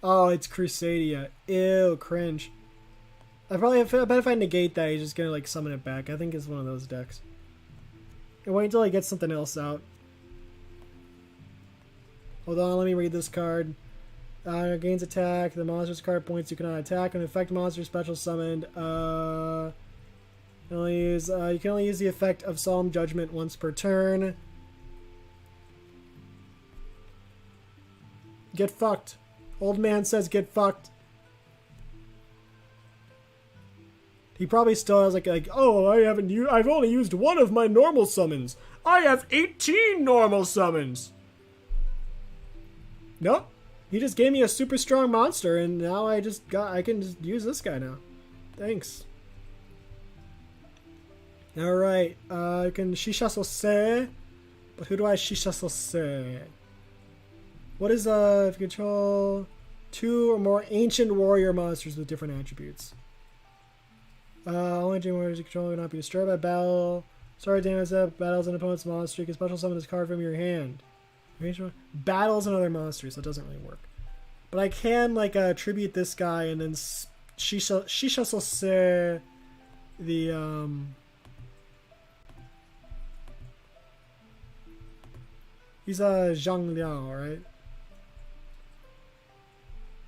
Oh, it's Crusadia. Ew, cringe. I bet if I negate that, he's just gonna like summon it back. I think it's one of those decks. And wait until I get something else out. Hold on, let me read this card. Gains attack. The monster's card points you cannot attack. An effect monster special summoned. You can only use the effect of Solemn Judgment once per turn. Get fucked. Old man says get fucked. He probably still has like oh, I've only used one of my normal summons. I have 18 normal summons. Nope. He just gave me a super strong monster and now I can just use this guy now. Thanks. Alright, I can Shisha-so-se. But who do I Shisha-so-se? What is, if you control 2 or more ancient warrior monsters with different attributes? Only ancient warriors you control will not be destroyed by battle. Sorry, damage that battles an opponent's monster. You can special summon this card from your hand. Battles another monster, so it doesn't really work. But I can, like, tribute this guy and then Shisha-so-se the, he's Zhang Liao, right?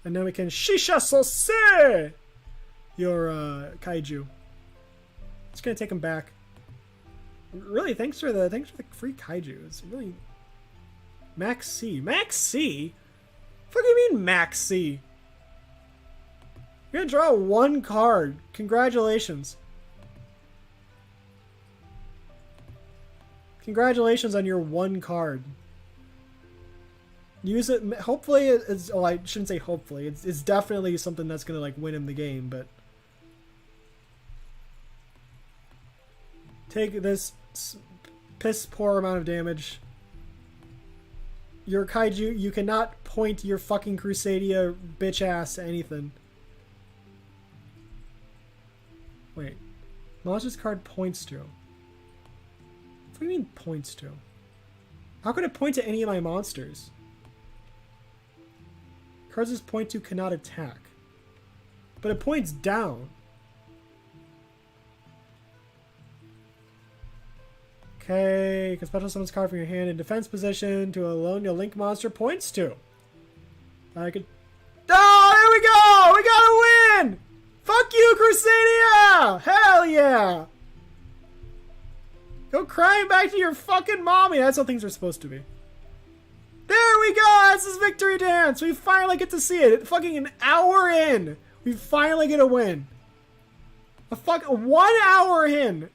And then we can Shisha-so-se your kaiju. Just gonna take him back. Really, thanks for the free kaiju. It's really Max C. Max C? What do you mean Max C? You're gonna draw one card. Congratulations. Congratulations on your one card. Use it. Hopefully, it's. Oh, I shouldn't say hopefully. It's definitely something that's gonna like win him the game. But take this piss poor amount of damage. Your kaiju. You cannot point your fucking Crusadia bitch ass to anything. Wait, monster's card points to. What do you mean points to? How could it point to any of my monsters? Cards this point to cannot attack. But it points down. Okay, you can special summon this card from your hand in defense position to alone your link monster points to. I could. Oh, there we go! We got a win! Fuck you, Crusadia! Hell yeah! Go crying back to your fucking mommy. That's how things are supposed to be. There we go! That's his victory dance! We finally get to see it. Fucking an hour in. We finally get a win. A 1 hour in.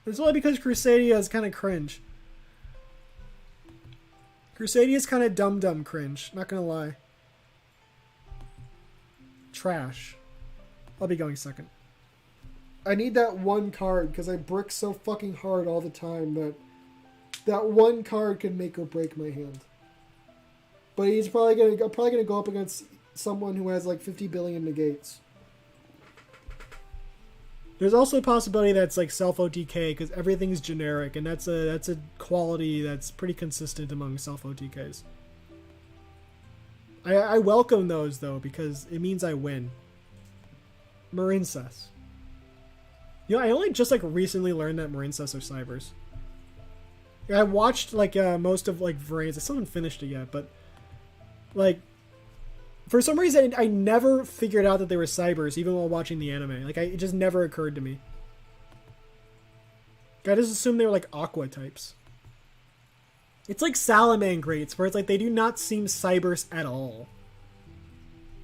It's only because Crusadia is kind of cringe. Crusadia is kind of dumb cringe. Not gonna lie. Trash. I'll be going second. I need that one card because I brick so fucking hard all the time that that one card can make or break my hand. But he's probably gonna go up against someone who has like 50 billion negates. There's also a possibility that's like self-OTK because everything's generic, and that's a quality that's pretty consistent among self-OTKs. I welcome those though because it means I win. Marincess. You know, I only just like recently learned that Marincess are cybers. I watched like most of like Vrains. I still haven't finished it yet, but like for some reason I never figured out that they were cybers even while watching the anime. Like it just never occurred to me. I just assumed they were like aqua types. It's like Salamangrates, where it's like they do not seem cybers at all.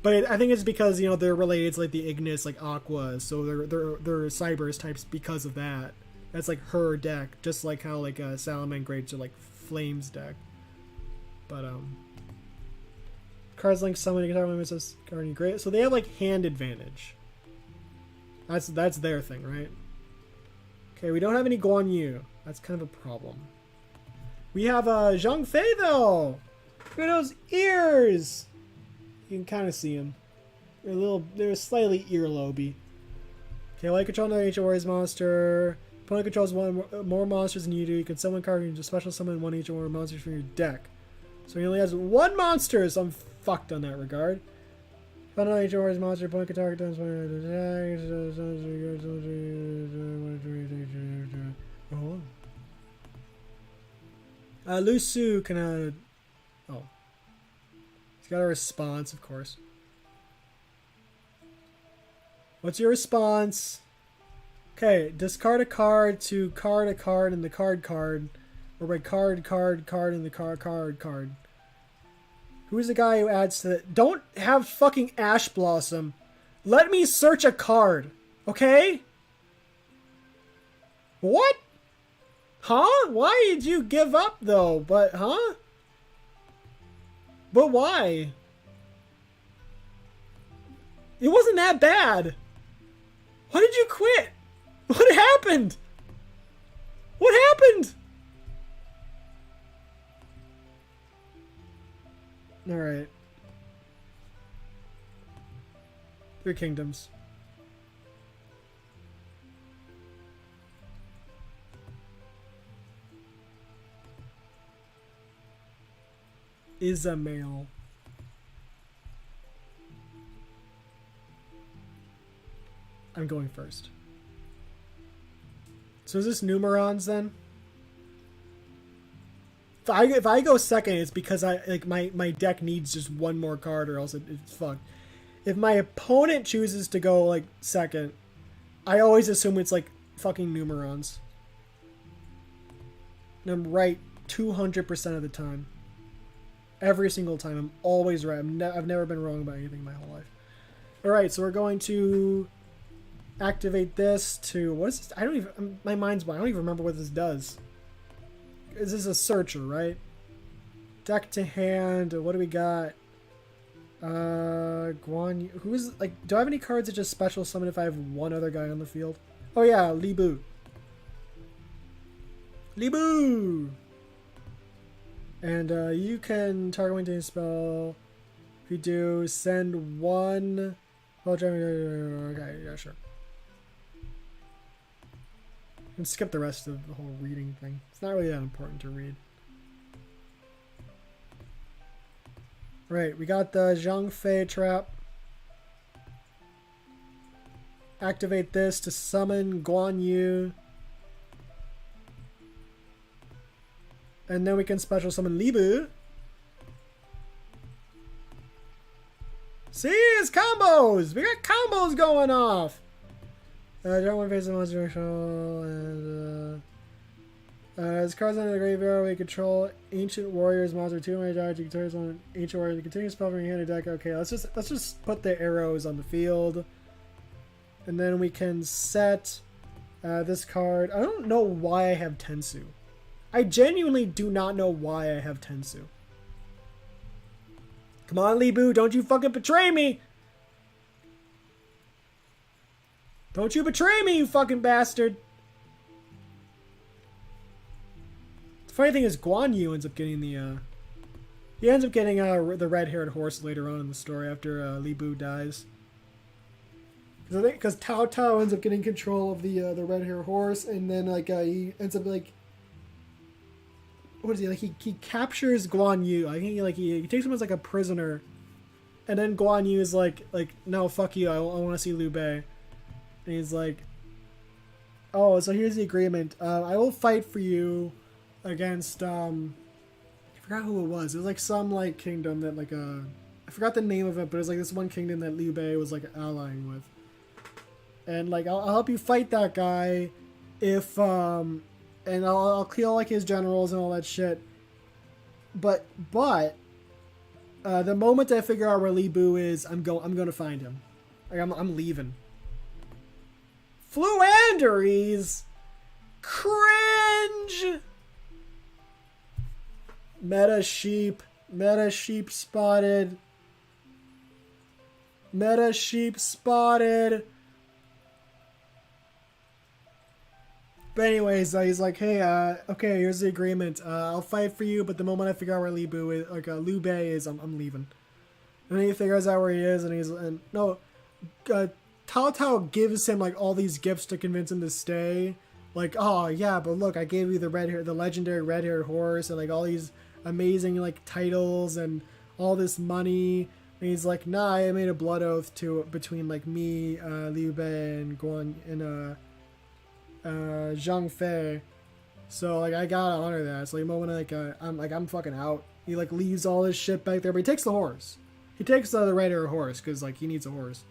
But I think it's because, you know, they're related to like the Ignis, like Aqua, so they're cybers types because of that. That's like her deck, just like how like Salamangrates are like Flames deck. But cards link summon guitar limits says guardian great. So they have like hand advantage. That's their thing, right? Okay, we don't have any Guan Yu. That's kind of a problem. We have Zhang Fei though. Look at those ears. You can kind of see them. They're slightly earloby. Okay, while you control another HOR's monster, opponent controls one more monsters than you do. You can summon a card and just special summon one HOR monsters from your deck. So he only has one monster, so I'm fucked on that regard. Another HOR's monster, opponent can target them. Oh. Lusu can oh. He's got a response, of course. What's your response? Okay, discard a card to card a card in the card, or by card in the card. Who is the guy who adds to that? Don't have fucking Ash Blossom. Let me search a card, okay? What? Huh? Why did you give up though? But huh? But why? It wasn't that bad. Why did you quit? What happened? What happened? Alright. 3 kingdoms. Isamael. I'm going first. So is this Numerons then? If I go second, it's because my deck needs just one more card, or else it's fucked. If my opponent chooses to go like second, I always assume it's like fucking Numerons. And I'm right 200% of the time. Every single time, I'm always right. I've never been wrong about anything my whole life. All right, so we're going to activate this to what is this? I don't even. My mind's blank. I don't even remember what this does. This is a searcher, right? Deck to hand. What do we got? Guan Yu. Who's like? Do I have any cards that just special summon if I have one other guy on the field? Oh yeah, Li Bu. Li Bu. And you can target one to spell. If you do, send one. Oh, okay, yeah, sure. And skip the rest of the whole reading thing. It's not really that important to read. Right, we got the Zhang Fei trap. Activate this to summon Guan Yu. And then we can special summon Libu. See, it's combos! We got combos going off! Draw one face of monster control, and as cards under the graveyard, we control ancient warriors, monster 2 mana charge, you can turn on ancient warrior, you continue spell from your hand or deck. Okay, let's just put the arrows on the field. And then we can set this card. I don't know why I have Tensu. I genuinely do not know why I have Tensu. Come on, Libu, don't you fucking betray me! Don't you betray me, you fucking bastard! The funny thing is, Guan Yu ends up getting the, he ends up getting, the red-haired horse later on in the story after, Libu dies. Because Tao Tao ends up getting control of the red-haired horse, and then, like, he ends up, like... What is he, like, he captures Guan Yu. I think, he takes him as, like, a prisoner. And then Guan Yu is like, no, fuck you, I want to see Liu Bei. And he's like, oh, so here's the agreement. I will fight for you against, I forgot who it was. It was, like, some, like, kingdom that, like, I forgot the name of it, but it was, like, this one kingdom that Liu Bei was, like, allying with. And, like, I'll help you fight that guy if, and I'll kill, like, his generals and all that shit. But, the moment I figure out where Libu is, I'm gonna find him. Like, I'm leaving. Fluanderies! Cringe! Meta sheep spotted. Meta sheep spotted. But anyways, he's like, hey, okay, here's the agreement. I'll fight for you, but the moment I figure out where Liu Bei is, I'm leaving. And then he figures out where he is, and Tao Tao gives him, like, all these gifts to convince him to stay. Like, oh, yeah, but look, I gave you the legendary red-haired horse, and, like, all these amazing, like, titles, and all this money. And he's like, nah, I made a blood oath between, like, me, Liu Bei, and Zhang Fei, so, like, I gotta honor that. So, like, the moment, I'm fucking out. He, like, leaves all his shit back there, but he takes the horse. He takes the red-haired horse because, like, he needs a horse.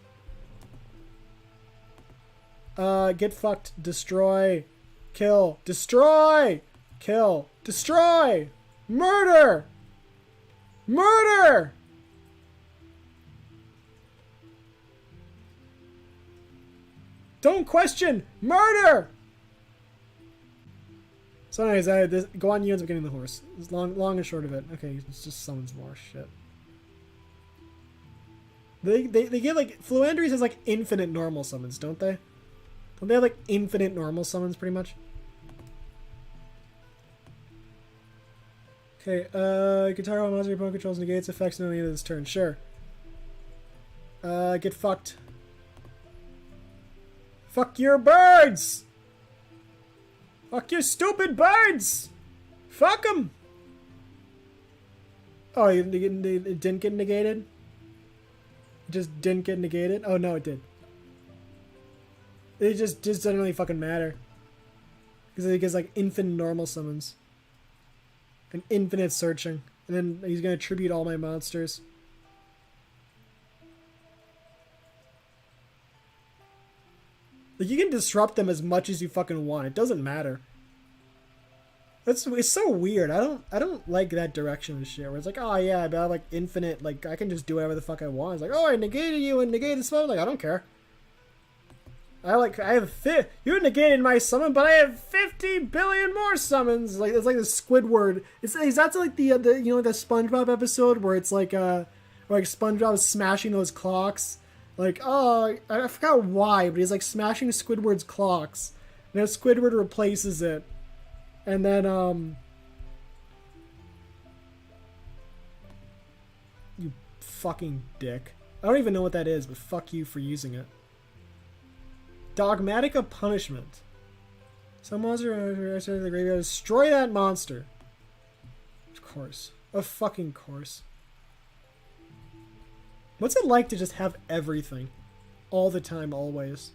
Get fucked, destroy, kill, destroy, kill, destroy, murder, murder. Don't question, murder. So anyways, Guan Yu ends up getting the horse. It's long and short of it. Okay, it's just summons more shit. They get, like, Fluanderies has, like, infinite normal summons, don't they? Don't they have, like, infinite normal summons, pretty much? Okay, you can target all monster your opponent controls negates effects until the end of this turn. Sure. Get fucked. Fuck your birds! Fuck your stupid birds! Fuck them! Oh, it didn't get negated? It just didn't get negated? Oh, no, it did. It just doesn't really fucking matter. Because it gets, like, infinite normal summons. And infinite searching. And then he's gonna tribute all my monsters. Like, you can disrupt them as much as you fucking want. It doesn't matter. It's so weird. I don't like that direction of shit where it's like, oh yeah, but I have, like, infinite, like, I can just do whatever the fuck I want. It's like, oh, I negated you and negated the spell. Like, I don't care. You negated my summon, but I have 50 billion more summons. Like, it's like the Squidward. That's like the you know, the SpongeBob episode where it's like SpongeBob is smashing those clocks. Like, oh, I forgot why, but he's, like, smashing Squidward's clocks. And then Squidward replaces it. And then, you fucking dick. I don't even know what that is, but fuck you for using it. Dogmatic of Punishment. Some monster outside of the graveyard. Destroy that monster. Of course. Of fucking course. What's it like to just have everything? All the time, always.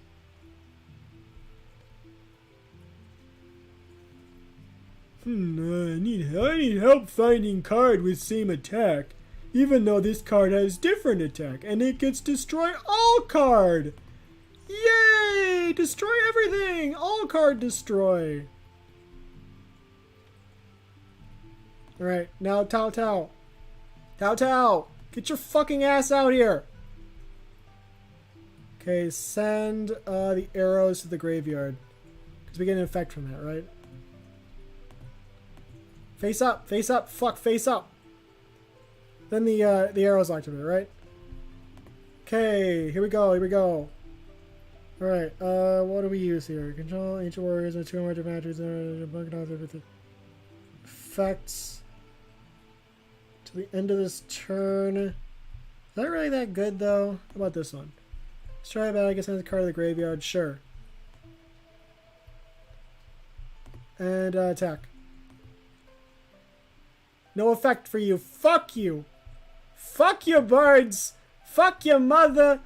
I need help finding card with same attack. Even though this card has different attack, and it gets destroy all card. Yay! Destroy everything! All card destroy. Alright, now Tao Tao. Tao Tao! Get your fucking ass out here! Okay, send the arrows to the graveyard. Because we get an effect from that, right? Face up! Face up! Fuck, face up! Then the arrows activate, right? Okay, here we go, here we go. Alright, what do we use here? Control ancient warriors with 2 more matches, effects to the end of this turn. Is that really that good though? How about this one? Let's try about, I guess, send the card to the graveyard, sure. And attack. No effect for you. Fuck you. Fuck you, birds. Fuck your mother.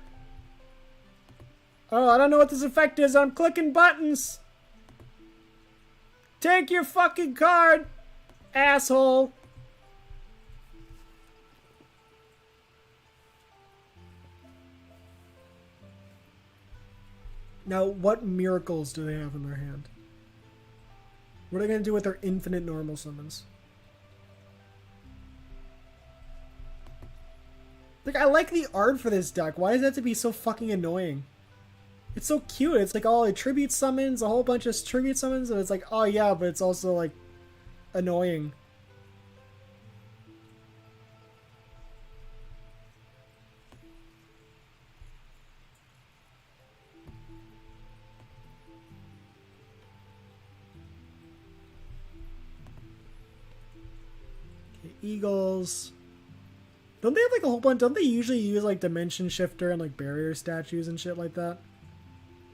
Oh, I don't know what this effect is. I'm clicking buttons. Take your fucking card, asshole. Now, what miracles do they have in their hand? What are they going to do with their infinite normal summons? Like, I like the art for this deck. Why does it have to be so fucking annoying? It's so cute. It's like all the tribute summons, a whole bunch of tribute summons, and it's like, oh yeah, but it's also like annoying. Okay, Eagles. Don't they have like a whole bunch? Don't they usually use like Dimension Shifter and like barrier statues and shit like that?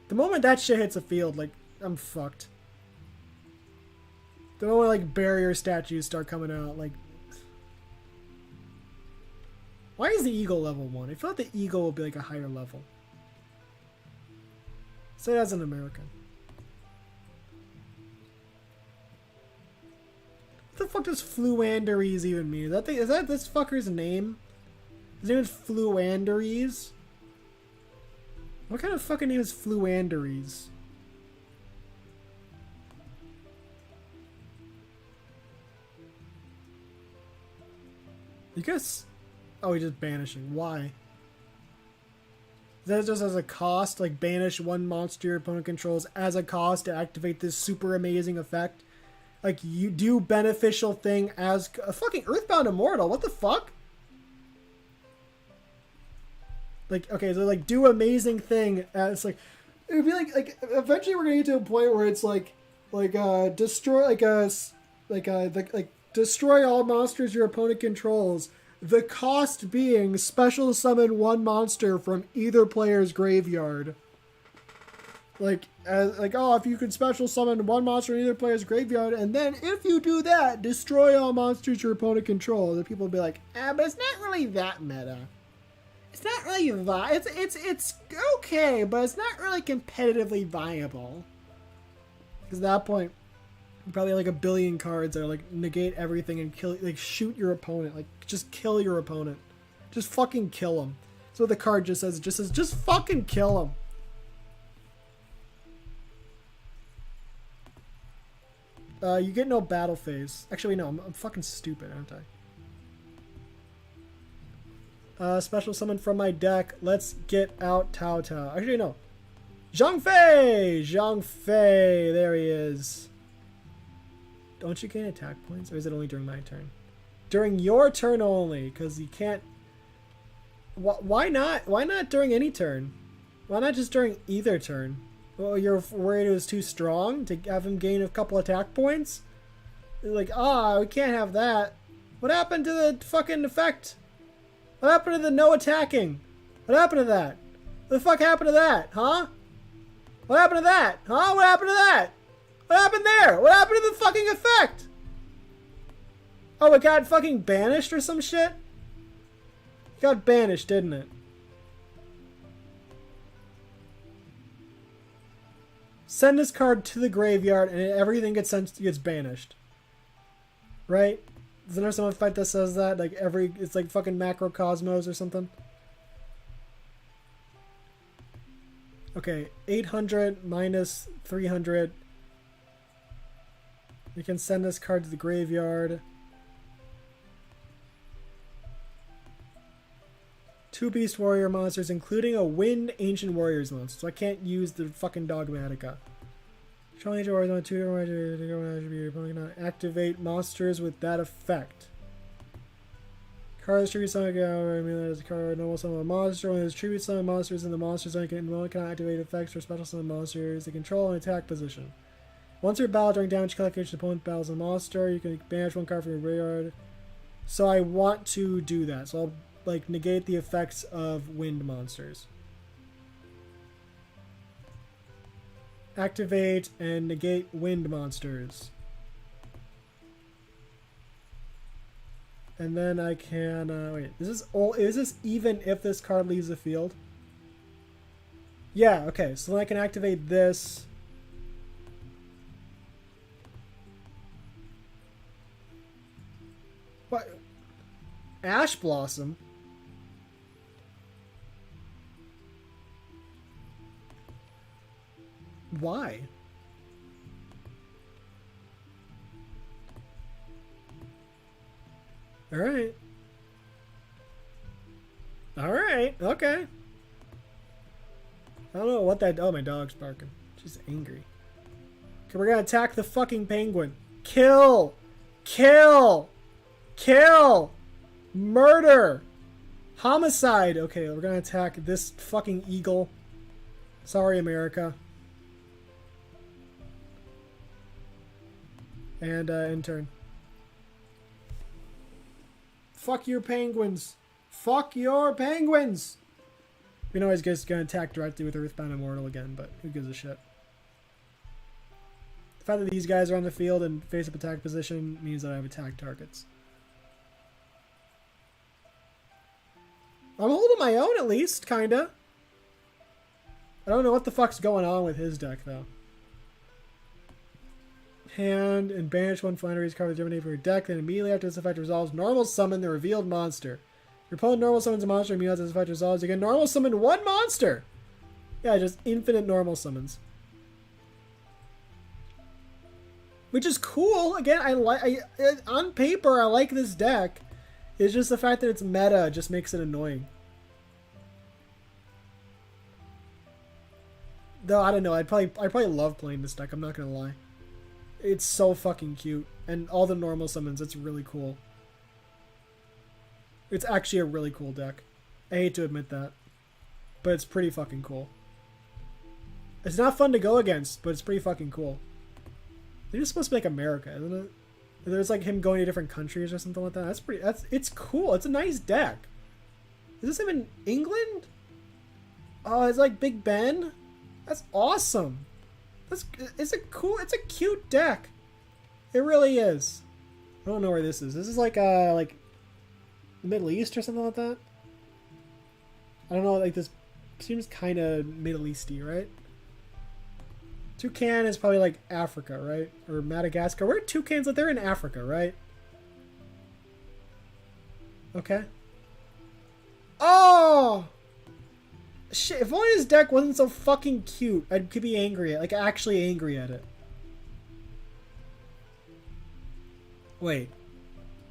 The moment that shit hits the field, like, I'm fucked. The moment like barrier statues start coming out, like, why is the eagle level 1? I feel like the eagle will be like a higher level. Say that as an American. What the fuck does Fluanderies even mean? Is that this fucker's name? His name is Fluanderies? What kind of fucking name is Fluanderies? You guess... Oh, he's just banishing. Why? Is that just as a cost? Like, banish one monster your opponent controls as a cost to activate this super amazing effect? Like, you do beneficial thing as a fucking Earthbound Immortal. What the fuck? Like, okay, so like do amazing thing as like, it would be like eventually we're gonna get to a point where it's destroy destroy all monsters your opponent controls. The cost being special summon one monster from either player's graveyard. If you could special summon one monster in either player's graveyard, and then if you do that, destroy all monsters your opponent controls. And people will be like, but it's not really that meta. It's not really it's okay, but it's not really competitively viable. Because at that point, probably like a billion cards that are like negate everything and kill, like shoot your opponent, like just kill your opponent, just fucking kill him. So the card just says, just fucking kill him. You get no battle phase. Actually, no, I'm fucking stupid, aren't I? Special summon from my deck. Let's get out Tao Tao. Actually, no. Zhang Fei! Zhang Fei! There he is. Don't you gain attack points? Or is it only during my turn? During your turn only, because you can't... Why not? Why not during any turn? Why not just during either turn? Well, you're worried it was too strong to have him gain a couple attack points? You're like, we can't have that. What happened to the fucking effect? What happened to the no attacking? What happened to that? What the fuck happened to that, huh? What happened to that? Huh? What happened to that? What happened there? What happened to the fucking effect? Oh, it got fucking banished or some shit? It got banished, didn't it? Send this card to the graveyard and everything gets banished. right? Isn't there some effect that says that? Like it's like fucking macrocosmos or something. Okay, 800 minus 300. You can send this card to the graveyard. 2 Beast Warrior monsters, including a Wind Ancient Warriors monster. So I can't use the fucking Dogmatica. Control Ancient Warriors on 2 activate monsters with that effect. Cards tribute summon as a card, normal summon a monster. When there's tribute summon monsters in the monster zone, one can activate effects for special summon monsters. They control and attack position. Once your battle during damage calculation, opponent battles a monster. You can banish 1 card from your graveyard. So I want to do that. So I'll like negate the effects of wind monsters. Activate and negate wind monsters. And then I can wait. Is this even if this card leaves the field? Yeah. Okay. So then I can activate this. What? Ash Blossom. Why? Alright. Alright, okay. I don't know what that... Oh, my dog's barking. She's angry. Okay, we're gonna attack the fucking penguin. Kill! Kill! Kill! Murder! Homicide! Okay, we're gonna attack this fucking eagle. Sorry, America. And, intern. Fuck your penguins. Fuck your penguins. We know he's just gonna attack directly with Earthbound Immortal again, but who gives a shit? The fact that these guys are on the field and face-up attack position means that I have attack targets. I'm holding my own at least, kinda. I don't know what the fuck's going on with his deck though. Hand and banish 1 Flannery's card with Germinate from your deck, then immediately after this effect resolves, normal summon the revealed monster. Your opponent normal summons a monster, immediately after this effect resolves, you can normal summon 1 monster! Yeah, just infinite normal summons. Which is cool. Again, on paper, I like this deck. It's just the fact that it's meta just makes it annoying. Though, I don't know, I'd probably love playing this deck, I'm not gonna lie. It's so fucking cute. And all the normal summons, it's really cool. It's actually a really cool deck. I hate to admit that. But it's pretty fucking cool. It's not fun to go against, but it's pretty fucking cool. They're just supposed to be like America, isn't it? There's like him going to different countries or something like that. It's cool. It's a nice deck. Is this even England? Oh, it's like Big Ben? That's awesome. It's a cute deck. It really is. I don't know where this is. This is like the Middle East or something like that. I don't know, like this seems kind of Middle Easty, right? Toucan is probably like Africa, right? Or Madagascar. Where are toucans? They're in Africa, right? Okay. Oh! Shit, if only his deck wasn't so fucking cute, I could be angry at, like, actually angry at it. Wait.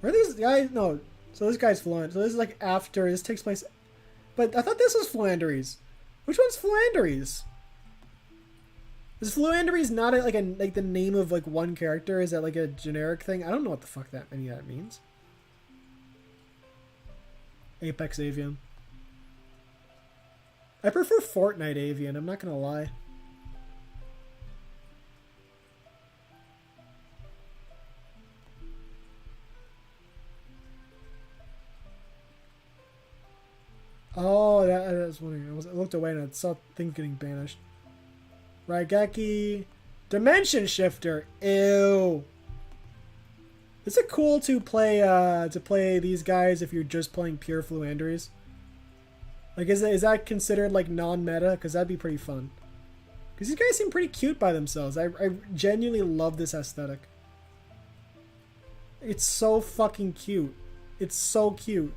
Where are these guys? No. So this guy's Flanders. So this is like after, this takes place... But I thought this was Flanders. Which one's Flanders? Is Flanders not like the name of like one character? Is that like a generic thing? I don't know what the fuck any of that means. Apex Avian. I prefer Fortnite Avian, I'm not gonna lie. Oh, that was wondering. I looked away and I saw things getting banished. Raigeki. Dimension Shifter. Ew. Is it cool to play these guys if you're just playing pure Fluanderies? Like, is that considered like non-meta? Because that'd be pretty fun. Because these guys seem pretty cute by themselves. I genuinely love this aesthetic. It's so fucking cute. It's so cute.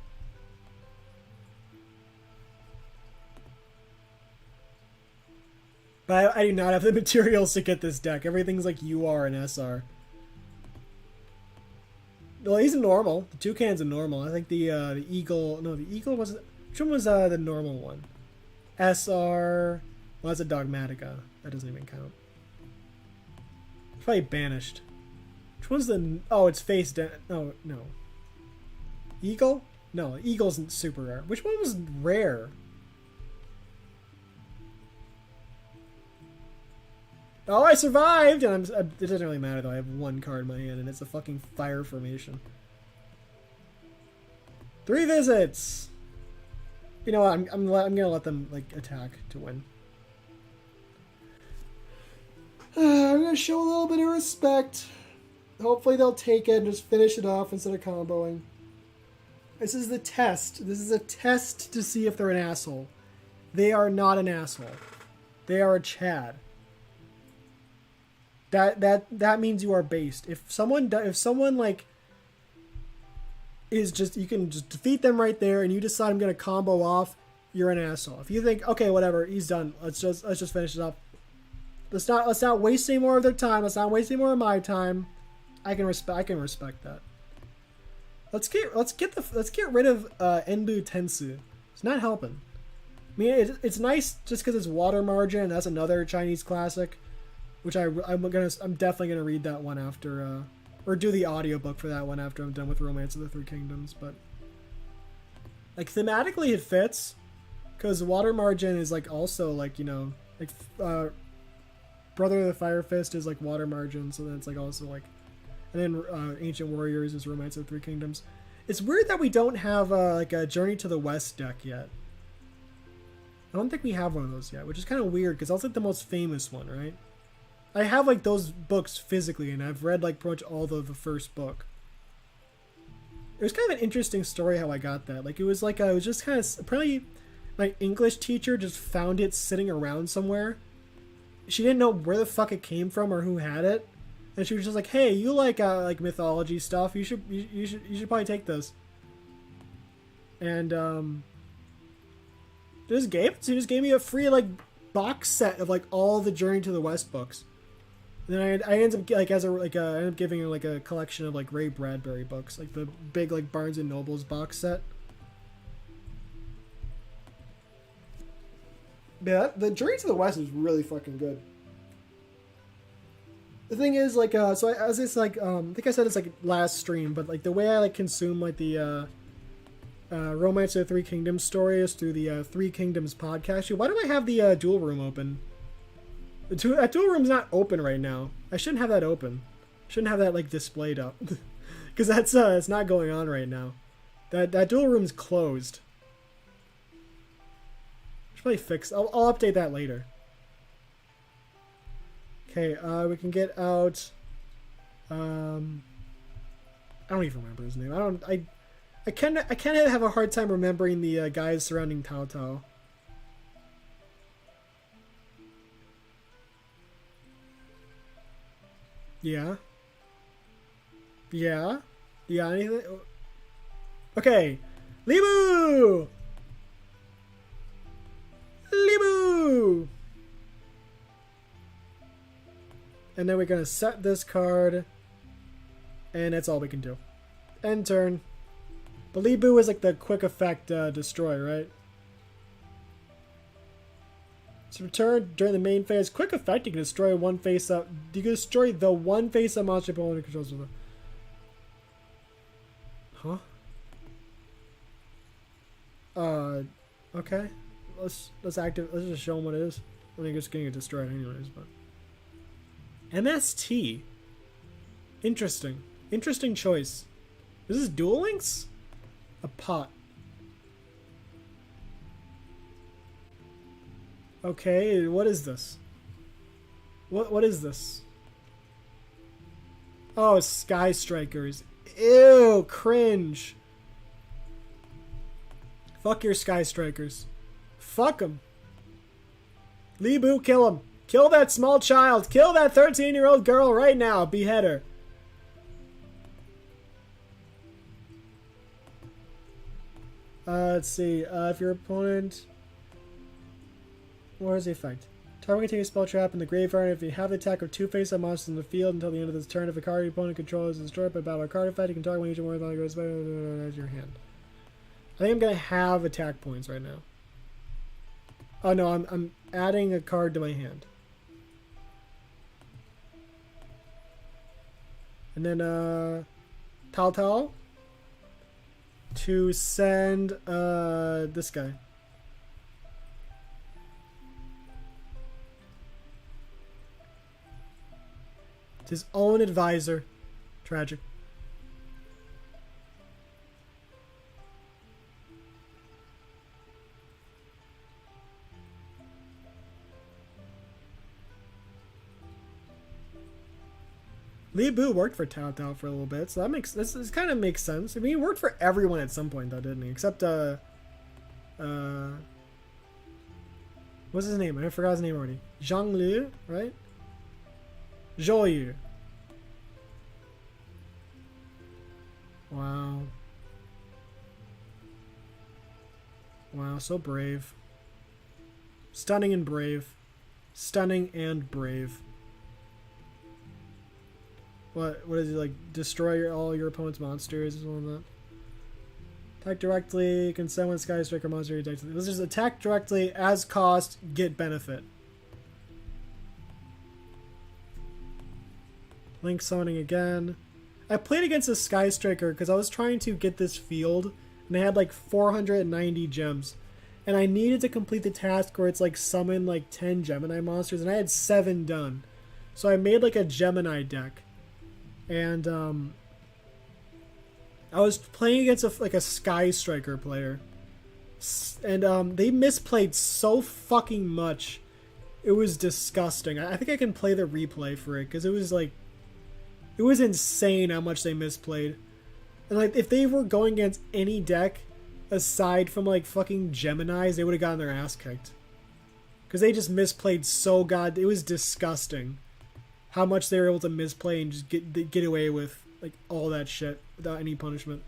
But I do not have the materials to get this deck. Everything's like UR and SR. Well, he's a normal. The toucan's a normal. I think the eagle. No, the eagle was. Which one was the normal one? SR. Well, that's a Dogmatica. That doesn't even count. It's probably banished. Which one's the? Oh, it's face down. No, no. Eagle? No, eagle's super rare. Which one was rare? Oh, I survived! And it doesn't really matter though. I have one card in my hand, and it's a fucking fire formation. 3 visits. You know what? I'm gonna let them like attack to win. I'm gonna show a little bit of respect. Hopefully they'll take it and just finish it off instead of comboing. This is the test. This is a test to see if they're an asshole. They are not an asshole. They are a Chad. That means you are based. If someone like is just, you can just defeat them right there, and you decide I'm gonna combo off, you're an asshole. If you think, okay, whatever, he's done, let's just finish it up. Let's not waste any more of their time. Let's not waste any more of my time. I can respect that. Let's get rid of Enbu Tensu. It's not helping. I mean, it's nice just because it's Water Margin. That's another Chinese classic, which I'm definitely gonna read that one after, or do the audiobook for that one after I'm done with Romance of the Three Kingdoms. But like thematically, it fits because Water Margin is like also like, you know, like Brother of the Fire Fist is like Water Margin, so then it's like also like, and then Ancient Warriors is Romance of the Three Kingdoms. It's weird that we don't have like a Journey to the West deck yet. I don't think we have one of those yet, which is kind of weird because that's like the most famous one, right? I have like those books physically, and I've read like pretty much all of the first book. It was kind of an interesting story how I got that. Like it was like I was just kind of, apparently my English teacher just found it sitting around somewhere. She didn't know where the fuck it came from or who had it, and she was just like, "Hey, you like mythology stuff? You should probably take this." And she just gave me a free like box set of like all the Journey to the West books. And then I ended up like I ended up giving her like a collection of like Ray Bradbury books, like the big like Barnes and Nobles box set. Yeah, the Journey to the West is really fucking good. The thing is, like, so I was just like, I think I said it's like last stream, but like the way I like consume like the Romance of the Three Kingdoms story is through the Three Kingdoms podcast. Why do I have the duel room open? That duel room's not open right now. I shouldn't have that open. Shouldn't have that like displayed up, because that's it's not going on right now. That duel room's closed. Should probably fix. I'll update that later. Okay, we can get out. I don't even remember his name. I kind of have a hard time remembering the guys surrounding Tao Tao. Yeah. Yeah. Yeah. Anything? Okay. Libu. Libu. And then we're gonna set this card, and that's all we can do. End turn. But Libu is like the quick effect destroy, right? So return during the main phase. Quick effect, you can destroy one face up. You can destroy the one face up monster opponent controls. Huh? Okay. Let's just show them what it is. I think it's getting it destroyed anyways, but MST. Interesting. Interesting choice. Is this Duel Links? A pot. Okay, what is this? What is this? Oh, Sky Strikers. Ew, cringe. Fuck your Sky Strikers. Fuck them. Libu, kill him. Kill that small child. Kill that 13-year-old girl right now. Behead her. Let's see. If your opponent... What is the effect? Target can take a spell trap in the graveyard. If you have the attack of 2 face-up monsters in the field until the end of this turn, if a card your opponent controls is destroyed by battle or card effect, you can target one each one goes by your hand. I think I'm gonna have attack points right now. Oh no, I'm adding a card to my hand. And then Tal to send this guy. It's his own advisor. Tragic. Lee Boo worked for Tao Tao for a little bit, so that makes this kind of makes sense. I mean, he worked for everyone at some point, though, didn't he? Except what's his name? I forgot his name already. Zhang Liu, right? Zhou Yu. Wow. Wow, so brave. Stunning and brave. Stunning and brave. What is it like? Destroy all your opponent's monsters or something like that. Attack directly. Can send one Sky Striker monster you attack. Let's just attack directly as cost, get benefit. Link summoning again. I played against a Sky Striker because I was trying to get this field and they had like 490 gems. And I needed to complete the task where it's like summon like 10 Gemini monsters and I had 7 done. So I made like a Gemini deck. And I was playing against a Sky Striker player. And they misplayed so fucking much. It was disgusting. I think I can play the replay for it because it was like... It was insane how much they misplayed. And like, if they were going against any deck aside from like fucking Geminis, they would have gotten their ass kicked. Because they just misplayed so it was disgusting how much they were able to misplay and just get away with like all that shit without any punishment.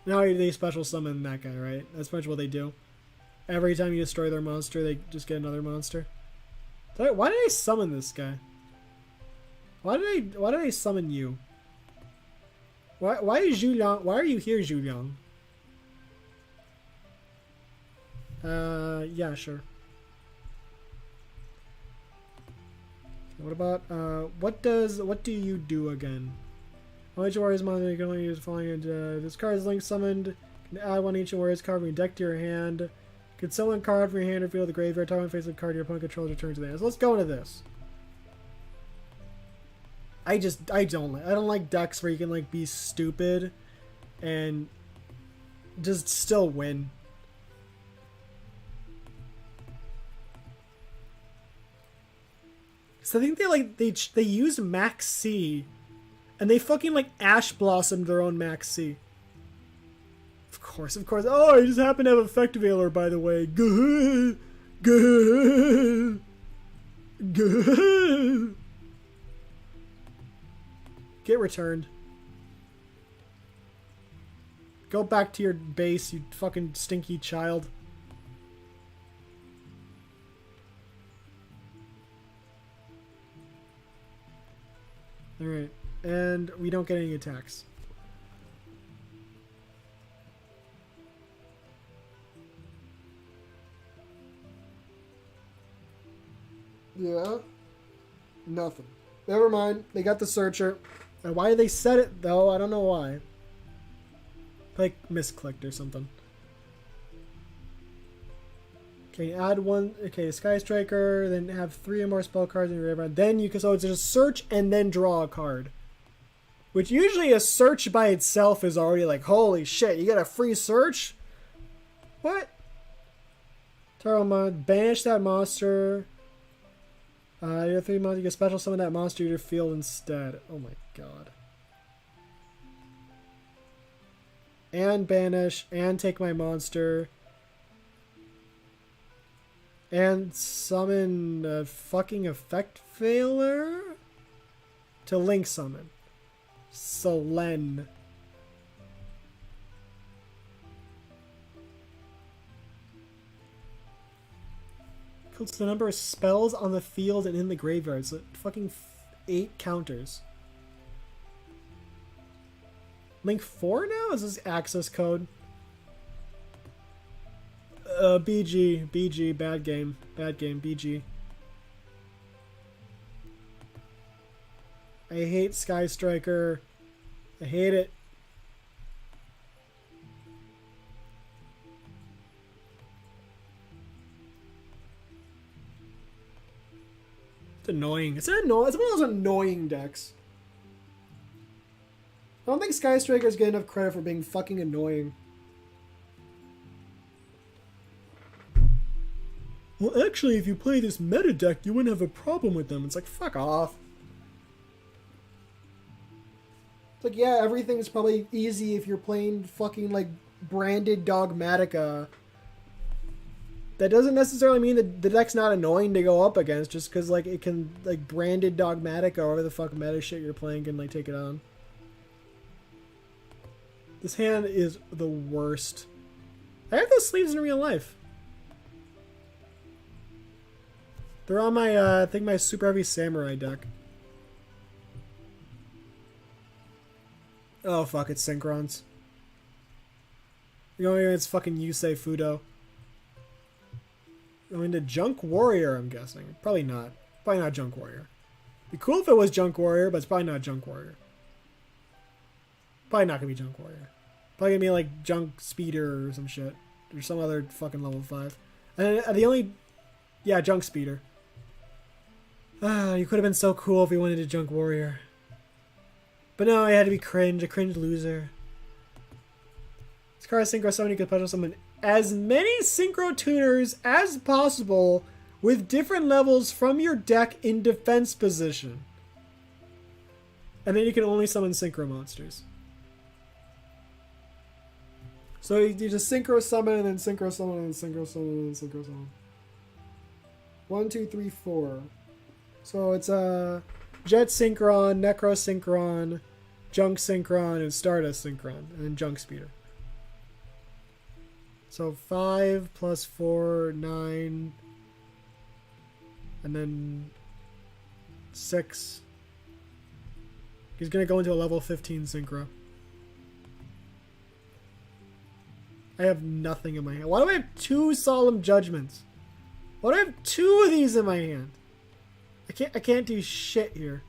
Now they special summon that guy, right? That's pretty much what they do. Every time you destroy their monster, they just get another monster. Why did I summon this guy? Why did I summon you? Why is Zhu Liang? Why are you here, Zhu Liang? Yeah, sure. What about what do you do again? Each warrior's monster you can only use following into this card is link summoned. You can add one each warrior's card from your deck to your hand. You can summon a card from your hand or field of the graveyard. Target face of the card your opponent controls return to the hand. So let's go into this. I don't like decks where you can like be stupid and just still win. So I think they used Max C, and they fucking like Ash Blossomed their own Max C. Of course. Oh, I just happen to have Effect Veiler, by the way. Good. Get returned. Go back to your base, you fucking stinky child. Alright, and we don't get any attacks. Yeah. Nothing. Never mind. They got the searcher. And why they said it, though, I don't know why. Like, misclicked or something. Okay, add one. Okay, Sky Striker, then have 3 or more spell cards in your graveyard. Then you can, so it's just search and then draw a card. Which usually a search by itself is already like, holy shit, you got a free search? What? Banish that monster. You have 3 monsters, you can special summon that monster to your field instead. Oh my god. And banish, and take my monster. And summon a fucking Effect Veiler? To link summon. Solen. Equals to the number of spells on the field and in the graveyard. So fucking 8 counters. Link 4 now? Is this access code? BG, bad game, BG. I hate Sky Striker. I hate it. It's annoying. It's one of those annoying decks. I don't think Sky Striker's get enough credit for being fucking annoying. Well, actually, if you play this meta deck, you wouldn't have a problem with them. It's like, fuck off. It's like, yeah, everything's probably easy if you're playing fucking, like, branded Dogmatica. That doesn't necessarily mean that the deck's not annoying to go up against, just because, like, it can, like, branded Dogmatica or whatever the fuck meta shit you're playing can, like, take it on. This hand is the worst. I have those sleeves in real life. They're on my, I think my Super Heavy Samurai deck. Oh, fuck, it's Synchrons. You're going against fucking Yusei Fudo. Going to Junk Warrior, I'm guessing. Probably not. Probably not Junk Warrior. Be cool if it was Junk Warrior, but it's probably not Junk Warrior. Probably not gonna be Junk Warrior. Probably gonna be like Junk Speeder or some shit. Or some other fucking level 5. And the only... Yeah, Junk Speeder. Ah, you could have been so cool if you went into Junk Warrior. But no, I had to be cringe. A cringe loser. This card is Synchro Summon. You can special summon as many Synchro Tuners as possible with different levels from your deck in defense position. And then you can only summon Synchro monsters. So you just Synchro Summon and then Synchro Summon and then Synchro Summon and then Synchro Summon. 1, 2, 3, 4. So it's Jet Synchron, Necro Synchron, Junk Synchron, and Stardust Synchron, and then Junk Speeder. So 5 plus 4, 9, and then 6. He's gonna go into a level 15 Synchro. I have nothing in my hand. Why do I have 2 Solemn Judgments? Why do I have 2 of these in my hand? I can't do shit here.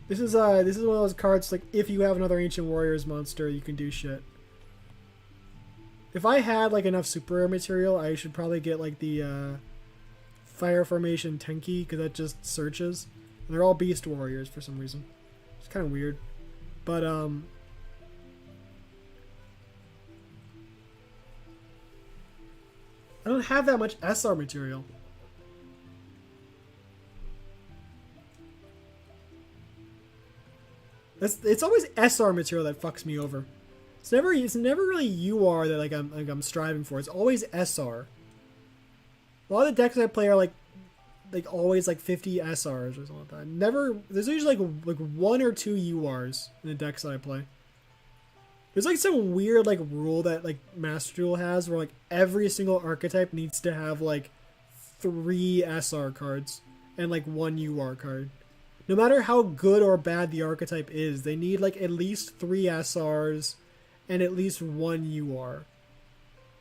This is one of those cards like if you have another Ancient Warriors monster, you can do shit. If I had like enough super rare material, I should probably get like the Fire Formation Tenki, because that just searches. And they're all Beast Warriors for some reason. It's kind of weird. But I don't have that much SR material. It's always SR material that fucks me over. It's never really UR that I'm striving for. It's always SR. A lot of the decks I play are like always like 50 SRs or something like that. Never. There's usually like 1 or 2 URs in the decks that I play. There's like some weird like rule that like Master Duel has where like every single archetype needs to have like 3 SR cards and like 1 UR card. No matter how good or bad the archetype is, they need like at least 3 SRs and at least 1 UR.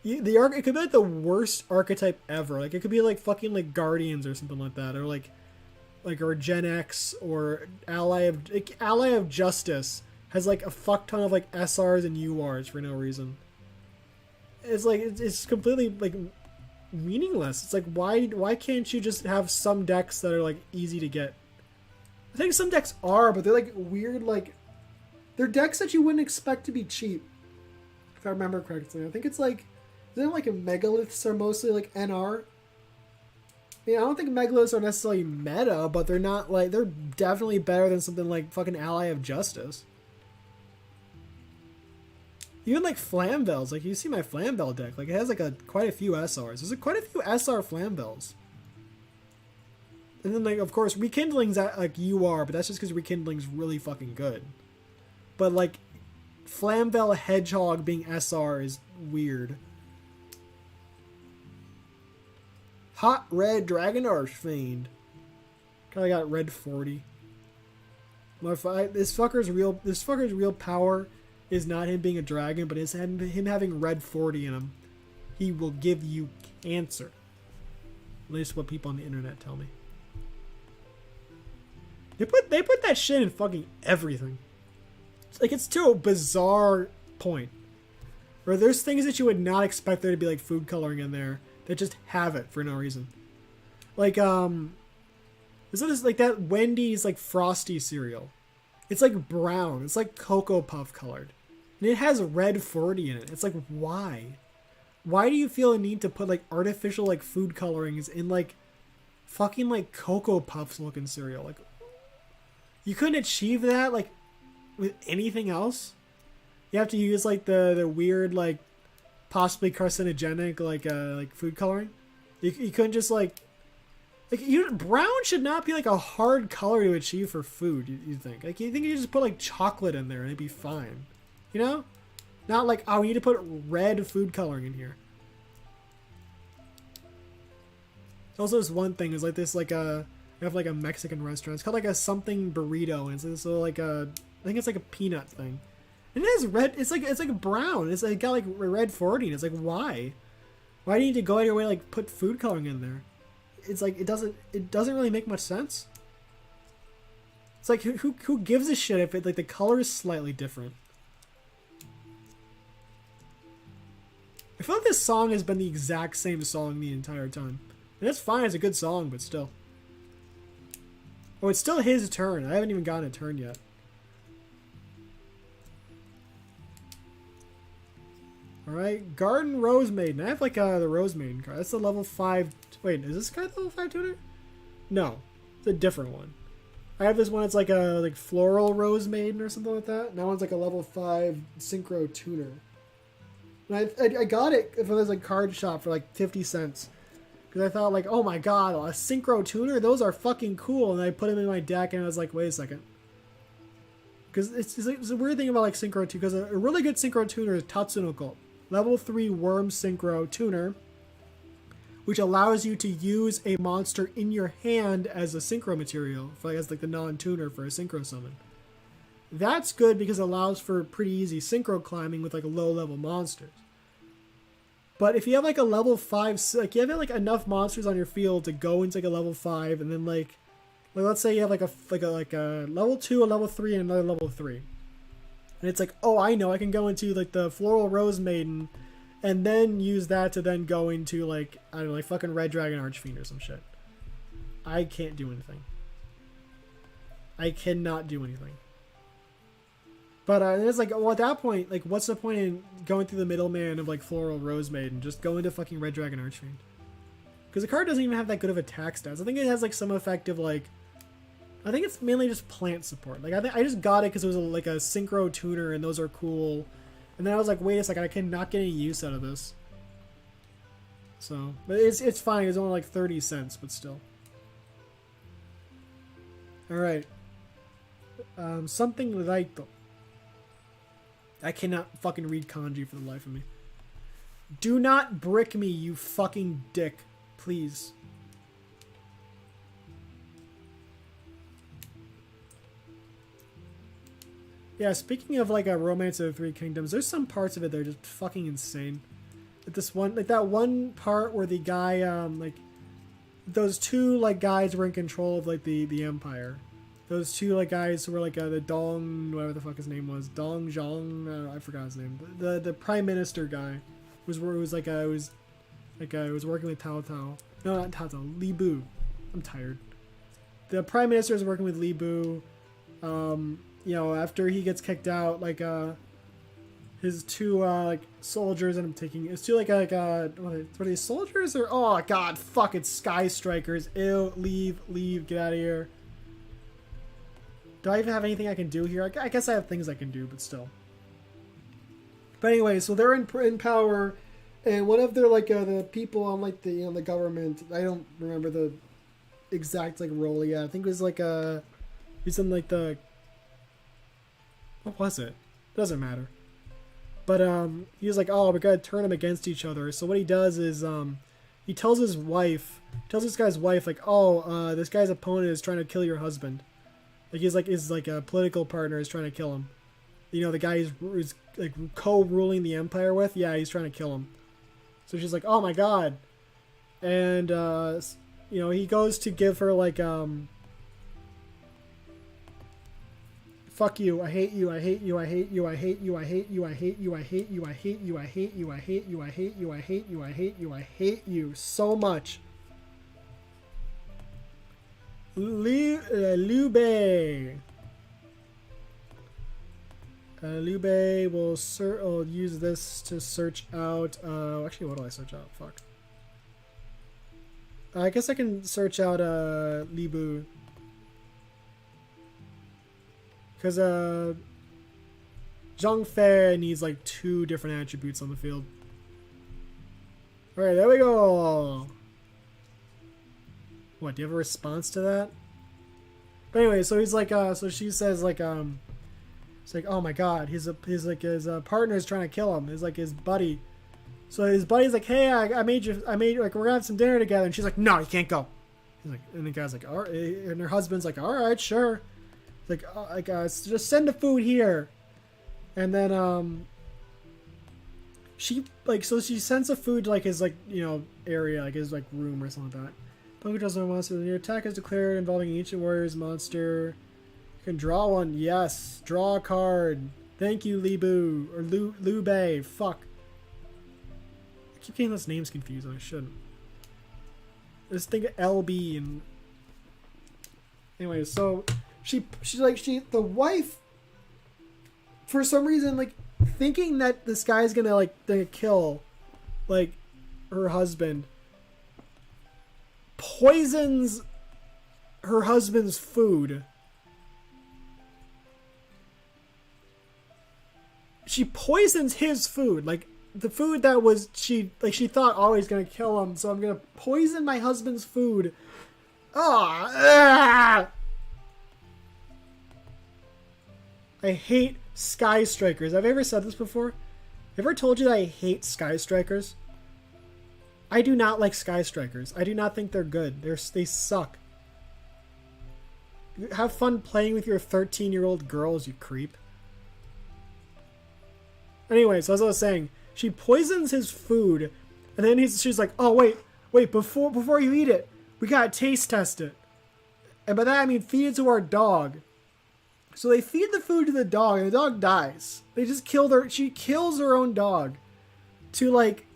It could be like the worst archetype ever. Like it could be like fucking like Guardians or something like that, or or Gen X or Ally of Justice has like a fuck ton of like SRs and URs for no reason. It's like it's completely like meaningless. It's like why can't you just have some decks that are like easy to get? I think some decks are, but they're like weird, like they're decks that you wouldn't expect to be cheap. If I remember correctly, I think it's like, isn't it like Megaliths are mostly like NR? I mean, I don't think Megaliths are necessarily meta, but they're not like, they're definitely better than something like fucking Ally of Justice. Even like Flamvels, like you see my Flamvel deck, like it has like quite a few SRs. There's like quite a few SR Flamvels. And then like of course Rekindling's at like UR, but that's just because Rekindling's really fucking good. But like Flamvel Hedgehog being SR is weird. Hot red dragon archfiend. Kinda got red 40. This fucker's real power is not him being a dragon, but it's him having red 40 in him. He will give you cancer. At least what people on the internet tell me. They put that shit in fucking everything. It's to a bizarre point. Where there's things that you would not expect there to be like food coloring in there that just have it for no reason. Like isn't this like that Wendy's like Frosty cereal? It's like brown. It's like Cocoa Puff colored. And it has red 40 in it. It's like, why? Why do you feel a need to put like artificial like food colorings in like fucking like Cocoa Puffs looking cereal? Like, you couldn't achieve that like with anything else? You have to use like the weird like possibly carcinogenic like food coloring. You couldn't just like brown should not be like a hard color to achieve for food. You think you just put like chocolate in there and it'd be fine, you know? Not like, oh, we need to put red food coloring in here. Also, this one thing is like this like we have like a Mexican restaurant. It's called like a something burrito, and it's this little like I think it's like a peanut thing. And it has red. It's like brown. It's like got like red 40. And it's like, why? Why do you need to go out of your way like put food coloring in there? It's like it doesn't really make much sense. It's like who gives a shit if it like the color is slightly different? I feel like this song has been the exact same song the entire time. And that's fine, it's a good song, but still. Oh, it's still his turn. I haven't even gotten a turn yet. Alright, Garden Rose Maiden. I have like the Rose Maiden card. That's the level 5. Wait, is this guy the level 5 tuner? No, it's a different one. I have this one, it's like a like Floral Rose Maiden or something like that. And that one's like a level 5 Synchro tuner. And I got it from this like card shop for like 50 cents. Because I thought like, oh my god, a Synchro tuner? Those are fucking cool. And I put them in my deck and I was like, wait a second. Because it's a weird thing about like Synchro 2. Because a really good Synchro tuner is Tatsunoko. Level 3 Worm Synchro tuner. Which allows you to use a monster in your hand as a Synchro material. As like the non-tuner for a Synchro summon. That's good because it allows for pretty easy synchro climbing with like low level monsters. But if you have like a level 5, like you have like enough monsters on your field to go into like a level 5, and then like let's say you have like a level 2, a level 3, and another level 3, and it's like, oh, I know, I can go into like the Floral Rose Maiden, and then use that to then go into like, I don't know, like fucking Red Dragon Archfiend or some shit. I can't do anything. I cannot do anything. But it's like, well, at that point, like, what's the point in going through the middleman of like Floral Rose Maiden? Just go into fucking Red Dragon Archfiend. Because the card doesn't even have that good of attack stats. I think it has like some effective like, I think it's mainly just plant support. Like I just got it because it was like a Synchro tuner and those are cool. And then I was like, wait a second, I cannot get any use out of this. So, but it's fine. It's only like 30 cents, but still. All right. Something Raito. I cannot fucking read kanji for the life of me. Do not brick me, you fucking dick. Please. Yeah, speaking of like a Romance of the Three Kingdoms, there's some parts of it that are just fucking insane. Like this one, like that one part where the guy, like those two like guys were in control of like the empire. Those two like guys who were like the Dong, whatever the fuck his name was, Dong Zhang, I forgot his name. The prime minister guy was working with Tao Tao. No, not Tao Tao. Li Bu. I'm tired. The prime minister is working with Li Bu. You know, after he gets kicked out, like his two like soldiers end up taking his two like what are they, soldiers or, oh god, fuck, it's Sky Strikers. Ew, leave, get out of here. Do I even have anything I can do here? I guess I have things I can do, but still. But anyway, so they're in power, and one of their like the people on like the the government. I don't remember the exact like role yet. I think it was like he's in like the, what was it? Doesn't matter. But he was like, oh, we gotta turn them against each other. So what he does is he tells his wife, tells this guy's wife, like, oh, this guy's opponent is trying to kill your husband. Like, he's like a political partner is trying to kill him. You know, the guy who's like co-ruling the empire with, yeah, he's trying to kill him. So she's like, oh my god. And, you know, he goes to give her, like, fuck you, I hate you, I hate you, I hate you, I hate you, I hate you, I hate you, I hate you, I hate you, I hate you, I hate you, I hate you, I hate you, I hate you, I hate you so much. Lube. Lube will use this to search out. Actually, what do I search out? Fuck. I guess I can search out Libu. Because Zhang Fei needs like 2 different attributes on the field. Alright, there we go. What, do you have a response to that? But anyway, so he's like, so she says like, it's like, oh my god, his partner's trying to kill him. He's like his buddy. So his buddy's like, hey, I made like, we're gonna have some dinner together. And she's like, no, you can't go. He's like, and the guy's like, all right. And her husband's like, all right, sure. Like, just send the food here. And then, she, like, so she sends the food to, like, his, like, you know, area, like, his, like, room or something like that. Bunker doesn't have monsters. Your attack is declared involving an ancient warrior's monster. You can draw one. Yes. Draw a card. Thank you, Libu. Or Lube. Fuck. I keep getting those names confused, and I shouldn't. Just think of LB and... Anyway, so... the wife, for some reason, like, thinking that this guy's gonna kill, like, her husband, poisons her husband's food. She poisons his food, like, the food that was, she thought, oh, he's gonna kill him, so I'm gonna poison my husband's food. Ah! I hate Sky Strikers. Have I ever said this before? Have I ever told you that I hate Sky Strikers? I do not like Sky Strikers. I do not think they're good. They suck. Have fun playing with your 13-year-old girls, you creep. Anyway, so as I was saying, she poisons his food, and then she's like, oh, wait, before you eat it, we gotta taste test it. And by that I mean feed it to our dog. So they feed the food to the dog, and the dog dies. They just she kills her own dog to, like,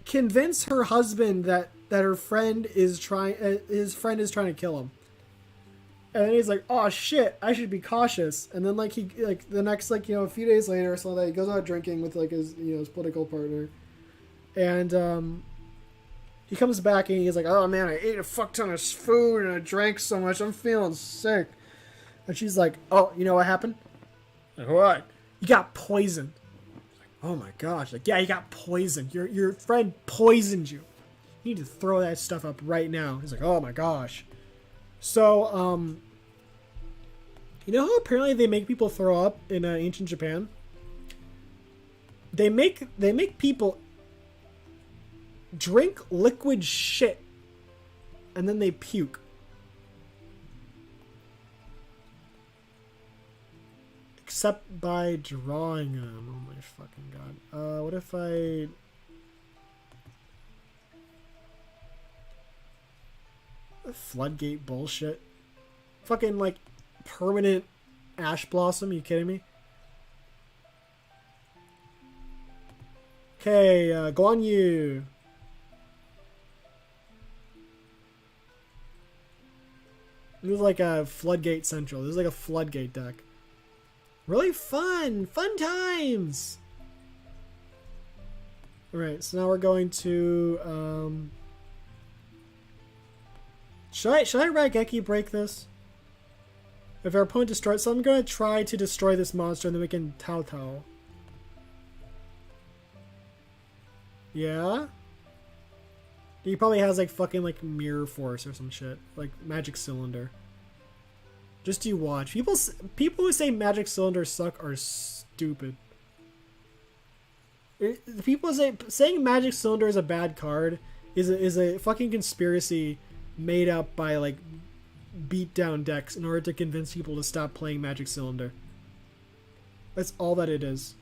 convince her husband that her friend is his friend is trying to kill him. And then he's like, oh shit, I should be cautious. And then, like, he, like, the next, like, you know, a few days later or so, that he goes out drinking with, like, his, you know, his political partner. And, he comes back and he's like, oh man, I ate a fuck ton of food and I drank so much, I'm feeling sick. And she's like, oh, you know what happened? Like, what? You got poisoned. Like, oh my gosh. Like, yeah, you got poisoned. Your friend poisoned you. You need to throw that stuff up right now. He's like, oh my gosh. So, you know how apparently they make people throw up in ancient Japan? They make people drink liquid shit and then they puke. Except by drawing them. Oh my fucking god. What if I... Floodgate bullshit. Fucking, like, permanent ash blossom. You kidding me? Okay, Guan Yu. This is like a Floodgate Central. This is like a Floodgate deck. Really fun! Fun times! Alright, so now we're going to, Should I Raigeki break this? If our opponent destroys... So I'm going to try to destroy this monster and then we can Tao Tao. Yeah? He probably has, like, fucking, like, Mirror Force or some shit. Like, Magic Cylinder. Just you watch. People who say Magic Cylinders suck are stupid. People saying Magic Cylinder is a bad card is a fucking conspiracy made up by like beat down decks in order to convince people to stop playing Magic Cylinder. That's all that it is.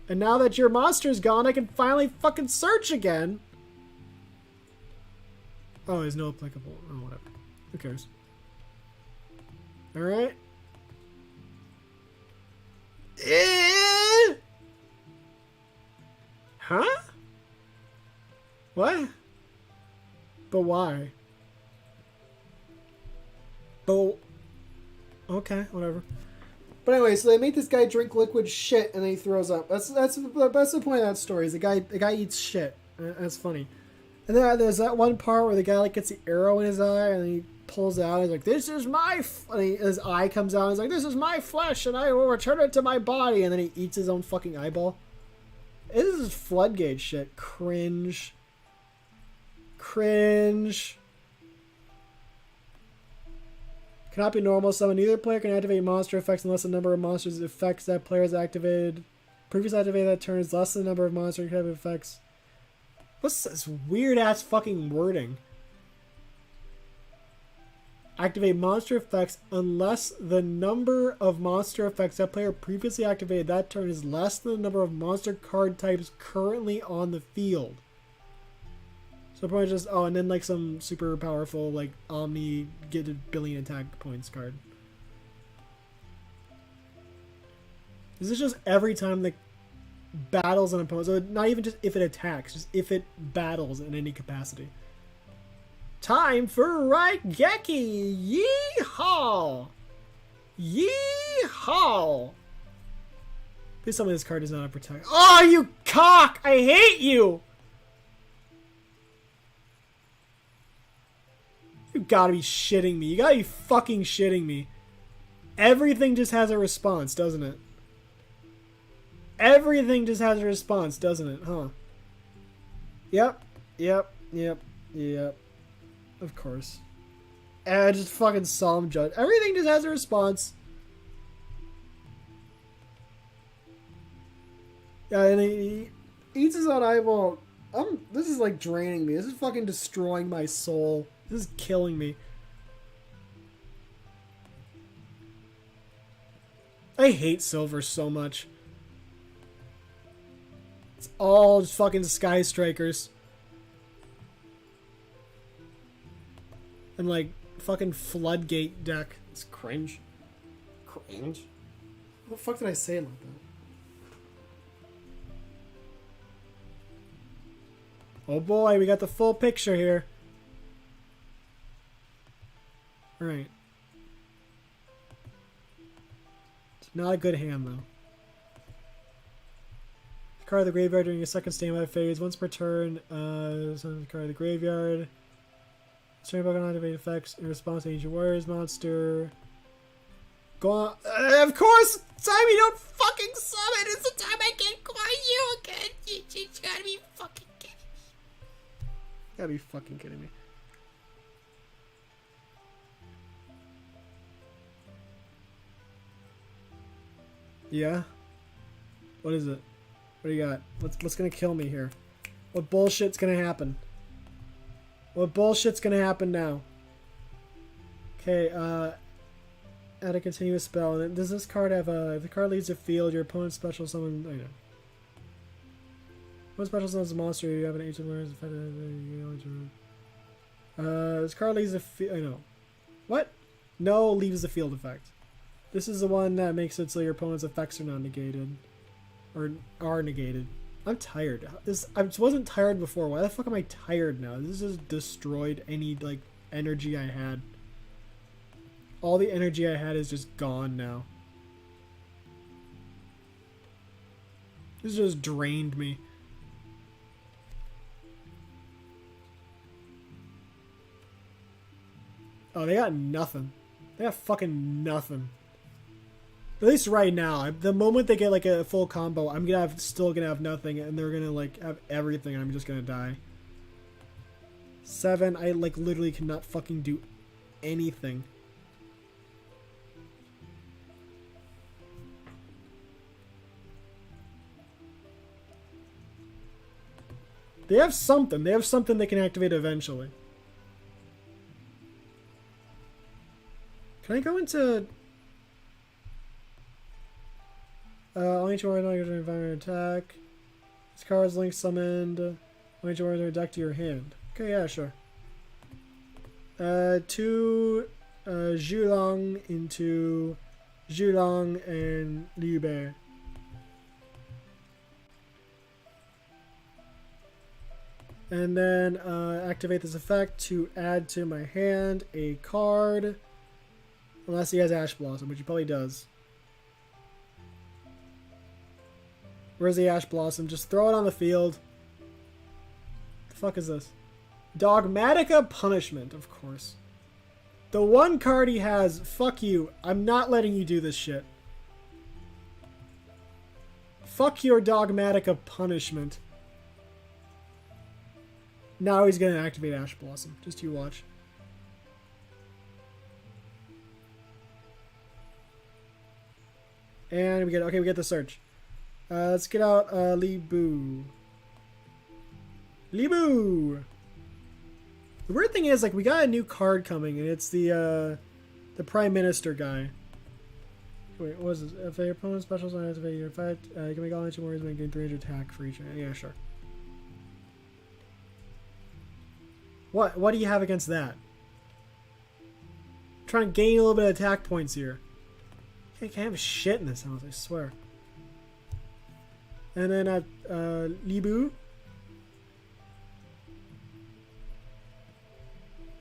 And now that your monster's gone, I can finally fucking search again. Oh, there's no applicable. Oh, whatever. Who cares? Alright. Huh? What? But why? But okay, whatever. But anyway, so they make this guy drink liquid shit and then he throws up. That's the point of that story. Is the guy eats shit. That's funny. And then there's that one part where the guy like gets the arrow in his eye and he pulls out. And he's like, "This is my," and his eye comes out. And he's like, "This is my flesh, and I will return it to my body." And then he eats his own fucking eyeball. This is floodgate shit. Cringe. Cringe. Cannot be normal summon. Neither player can activate monster effects unless the number of monsters effects that player has activated previously activated that turn is less than the number of monster effects. What's this weird ass fucking wording? Activate monster effects unless the number of monster effects that player previously activated that turn is less than the number of monster card types currently on the field. So probably just, oh, and then like some super powerful like Omni get a billion attack points card. This is just every time the battles an opponent. So not even just if it attacks, just if it battles in any capacity. Time for Raigeki! Yeehaw! Yeehaw! Please tell me this card does not have protect. Oh, you cock! I hate you! You gotta be shitting me. You gotta be fucking shitting me. Everything just has a response, doesn't it? Everything just has a response, doesn't it? Huh? Yep. Yep. Yep. Yep. Of course. Just fucking solemn judge. Everything just has a response. Yeah, and he eats his own eyeball. This is like draining me. This is fucking destroying my soul. This is killing me. I hate silver so much. It's all just fucking Sky Strikers. And like fucking Floodgate deck. It's cringe. Cringe? What the fuck did I say like that? Oh boy, we got the full picture here. Alright. It's not a good hand, though. Card of the graveyard during your second standby phase. Once per turn, summon the card of the graveyard. Turn back on activate effects in response to Ancient Warriors monster. Go on. Of course! Time you don't fucking summon! It's the time I can't call you again! You gotta be fucking kidding me. Gotta be fucking kidding me. Yeah? What is it? What do you got? What's gonna kill me here? What bullshit's gonna happen? What bullshit's gonna happen now? Okay, add a continuous spell. And does this card have a... If the card leaves the field, your opponent's special summon... I know. When special summons a monster, you have an ancient learner's effect. This card leaves the field... I know. What? No, leaves the field effect. This is the one that makes it so your opponent's effects are not negated. Or are negated. I'm tired. I wasn't tired before. Why the fuck am I tired now? This just destroyed any, like, energy I had. All the energy I had is just gone now. This just drained me. Oh, they got nothing. They got fucking nothing. At least right now. The moment they get like a full combo, I'm still gonna have nothing, and they're gonna like have everything, and I'm just gonna die. 7, I like literally cannot fucking do anything. They have something. They have something they can activate eventually. Can I go into... only two words on environment attack. This card's link summoned. Only two words are deck to your hand. Okay, yeah, sure. 2 Zhulong into Zhulong and Liu Bei. And then activate this effect to add to my hand a card. Unless he has Ash Blossom, which he probably does. Where's the Ash Blossom? Just throw it on the field. The fuck is this? Dogmatica Punishment, of course. The one card he has, fuck you. I'm not letting you do this shit. Fuck your Dogmatica Punishment. Now he's gonna activate Ash Blossom. Just you watch. And we get the search. Let's get out Li Bu. Li Bu! The weird thing is, like, we got a new card coming, and it's the Prime Minister guy. Wait, what is this? If your opponent's special sign activate your fight, you can make all action warriors making 300 attack for each. Yeah, sure. What do you have against that? I'm trying to gain a little bit of attack points here. I can't have shit in this house, I swear. And then at Li Bu.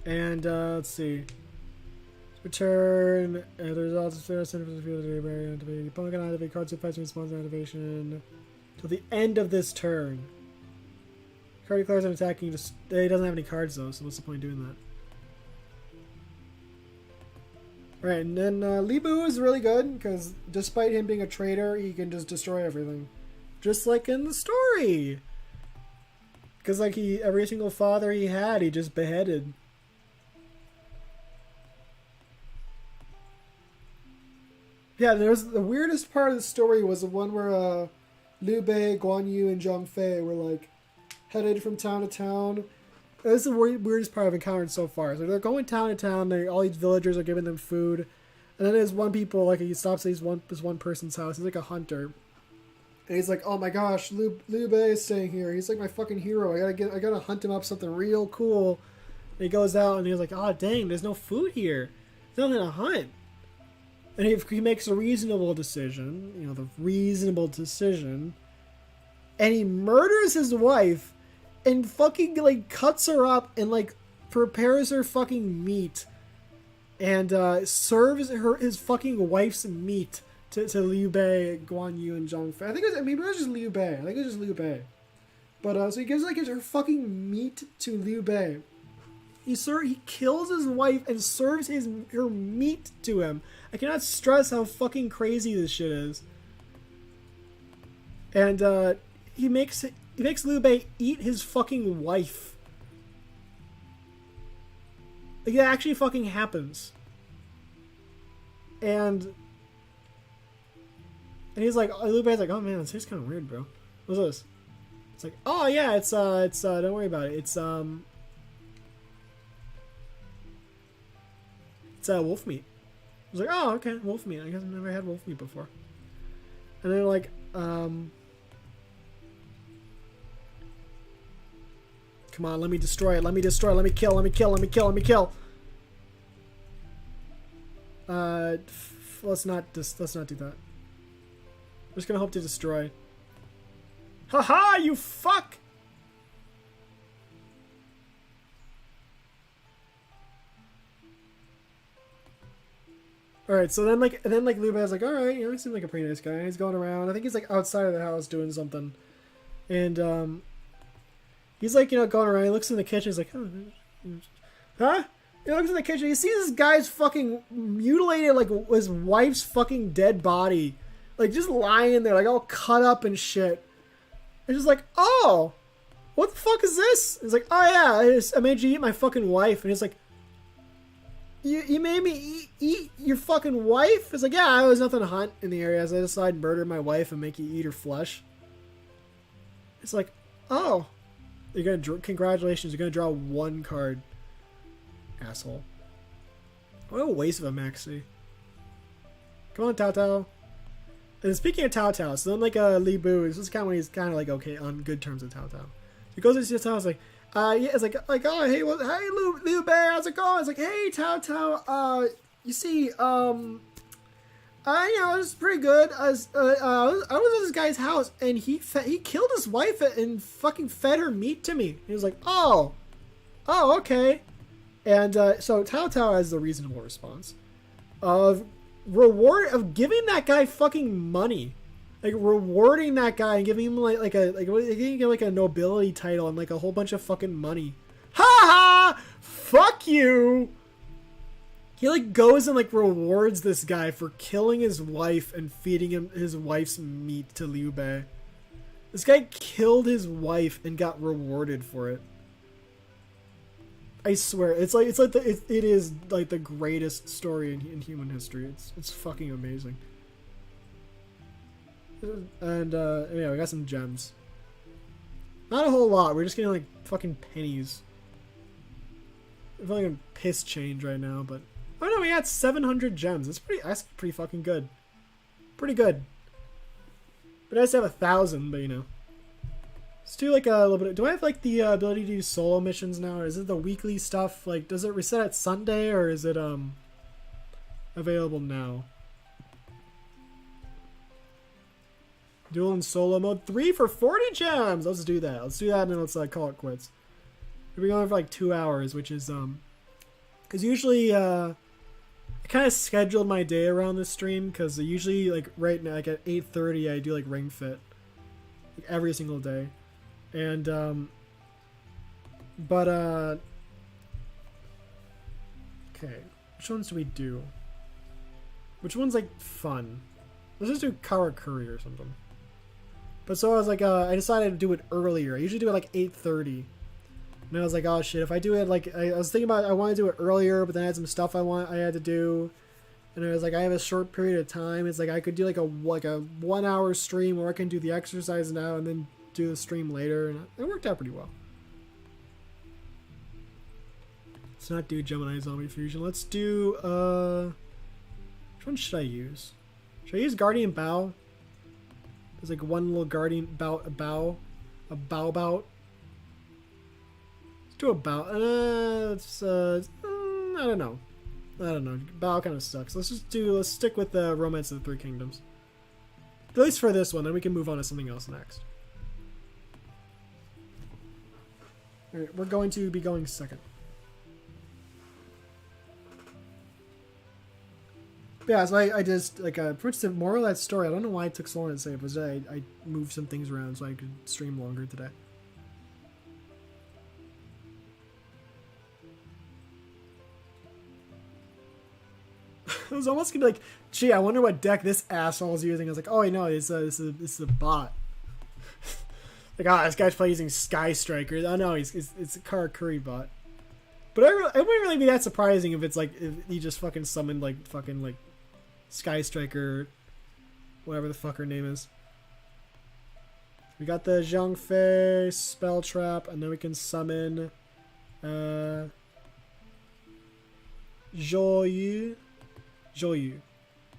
And let's see. Return. The results of fair center for the field of the barrier activate. The opponent can activate cards that fights in response to activation till the end of this turn. Card declares an attack. He doesn't have any cards though, so what's the point of doing that? Right, and then Li Bu is really good because despite him being a traitor, he can just destroy everything, just like in the story. Because like every single father he had, he just beheaded. Yeah, there's the weirdest part of the story was the one where Liu Bei, Guan Yu, and Zhang Fei were like headed from town to town. This is the weirdest part I've encountered so far. So they're going town to town. All these villagers are giving them food, and then there's one people like he stops at this one person's house. He's like a hunter, and he's like, "Oh my gosh, Liu Bei is staying here. He's like my fucking hero. I gotta hunt him up something real cool." And he goes out and he's like, "Oh dang, there's no food here. There's nothing to hunt." And he makes a reasonable decision, you know, the reasonable decision, and he murders his wife. And fucking, like, cuts her up and, like, prepares her fucking meat. And, serves his fucking wife's meat to Liu Bei, Guan Yu, and Zhang Fei. I think maybe it was just Liu Bei. I think it was just Liu Bei. But, so he gives her fucking meat to Liu Bei. He kills his wife and serves her meat to him. I cannot stress how fucking crazy this shit is. And, he makes Liu Bei eat his fucking wife. Like, that actually fucking happens. And he's like, Liu Bei's like, oh man, this tastes kind of weird, bro. What's this? It's like, oh yeah, it's don't worry about it. It's wolf meat. I was like, oh, okay, wolf meat. I guess I've never had wolf meat before. And they're like, come on, let me destroy it. Let me destroy it. Let me kill. Let me kill. Let me kill. Let me kill. Let's not do that. I'm just gonna hope to destroy. Haha, you fuck! Alright, so then Liu Bei's like, alright, you know, he seems like a pretty nice guy. And he's going around. I think he's like outside of the house doing something. And he's like, you know, going around. He looks in the kitchen. He's like, oh, huh? He looks in the kitchen. He sees this guy's fucking mutilated, like, his wife's fucking dead body. Like, just lying there, like, all cut up and shit. And just like, oh, what the fuck is this? He's like, oh yeah, I made you eat my fucking wife. And he's like, you made me eat your fucking wife? It's like, yeah, there was nothing to hunt in the area, so I decided to murder my wife and make you eat her flesh. It's like, oh, You're gonna congratulations. You're gonna draw one card, asshole. What a waste of a maxi. Come on, Tao Tao. And speaking of Tao Tao, so then like Li Bu, this is kind of when he's kind of like okay on good terms with Tao Tao. He goes to see Tao, it's like, yeah, it's like oh hey, well, hey Liu Bei, how's it going? It's like, hey Tao Tao, you see, it was pretty good. I was at this guy's house, and he killed his wife and fucking fed her meat to me. He was like, oh, okay. And so Tao Tao has the reasonable response of giving that guy fucking money, like rewarding that guy and giving him like a nobility title and like a whole bunch of fucking money. Ha ha! Fuck you! He like goes and like rewards this guy for killing his wife and feeding him his wife's meat to Liu Bei. This guy killed his wife and got rewarded for it. I swear, it is like the greatest story in human history. It's fucking amazing. And anyway, we got some gems. Not a whole lot. We're just getting like fucking pennies. I'm feeling like a piss change right now, but oh no, we got 700 gems. That's pretty fucking good. Pretty good. But I just have 1,000, but you know. Let's do like a little bit. Do I have like the ability to do solo missions now? Or is it the weekly stuff? Like, does it reset at Sunday or is it available now? Duel in solo mode 3 for 40 gems. Let's do that. Let's do that and then let's call it quits. We've been going for like 2 hours, which is because usually I kind of scheduled my day around this stream because usually like right now like at 8:30 I do like Ring Fit like, every single day. And, okay. Which ones do we do? Which one's, like, fun? Let's just do Karakuri or something. But so I was like, I decided to do it earlier. I usually do it, like, 8:30. And I was like, oh, shit, if I do it, like, I was thinking about I want to do it earlier, but then I had some stuff I had to do. And I was like, I have a short period of time. It's like, I could do, like a 1 hour stream where I can do the exercise now and then do the stream later, and it worked out pretty well. Let's not do Gemini Zombie Fusion. Let's do which one should I use? Should I use Guardian Bow? There's like one little Guardian bow. Let's do a Bow. I don't know. Bow kind of sucks. Let's stick with the Romance of the Three Kingdoms. At least for this one, then we can move on to something else next. Alright, we're going to be going second. Yeah, so I just, like, pretty much the moral of that story, I don't know why it took so long to say it, but I moved some things around so I could stream longer today. It was almost gonna be like, gee, I wonder what deck this asshole is using. I was like, oh, I know, it's a bot. Like, this guy's probably using Sky Striker. Oh no, it's a Karakuri bot. But it wouldn't really be that surprising if it's like if he just fucking summoned like Sky Striker, whatever the fuck her name is. We got the Zhang Fei spell trap, and then we can summon Zhou Yu.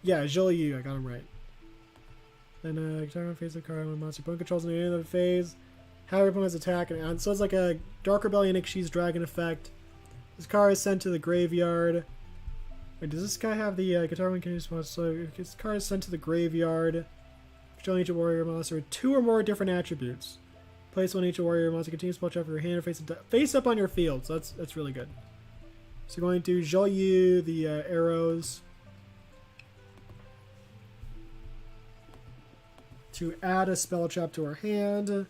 Yeah, Zhou Yu. I got him right. Then guitar phase of card when monster opponent controls in the end of the phase. How your opponent's attack and so it's like a Dark Rebellion Ixchi's Dragon effect. This card is sent to the graveyard. Wait, does this guy have the guitar when can use spell? So this card is sent to the graveyard. Control each warrior monster with 2 or more different attributes. Place one each warrior monster continues spell trap for your hand or face up on your field. So that's really good. So going to Zhou Yu, the arrows. To add a spell trap to our hand.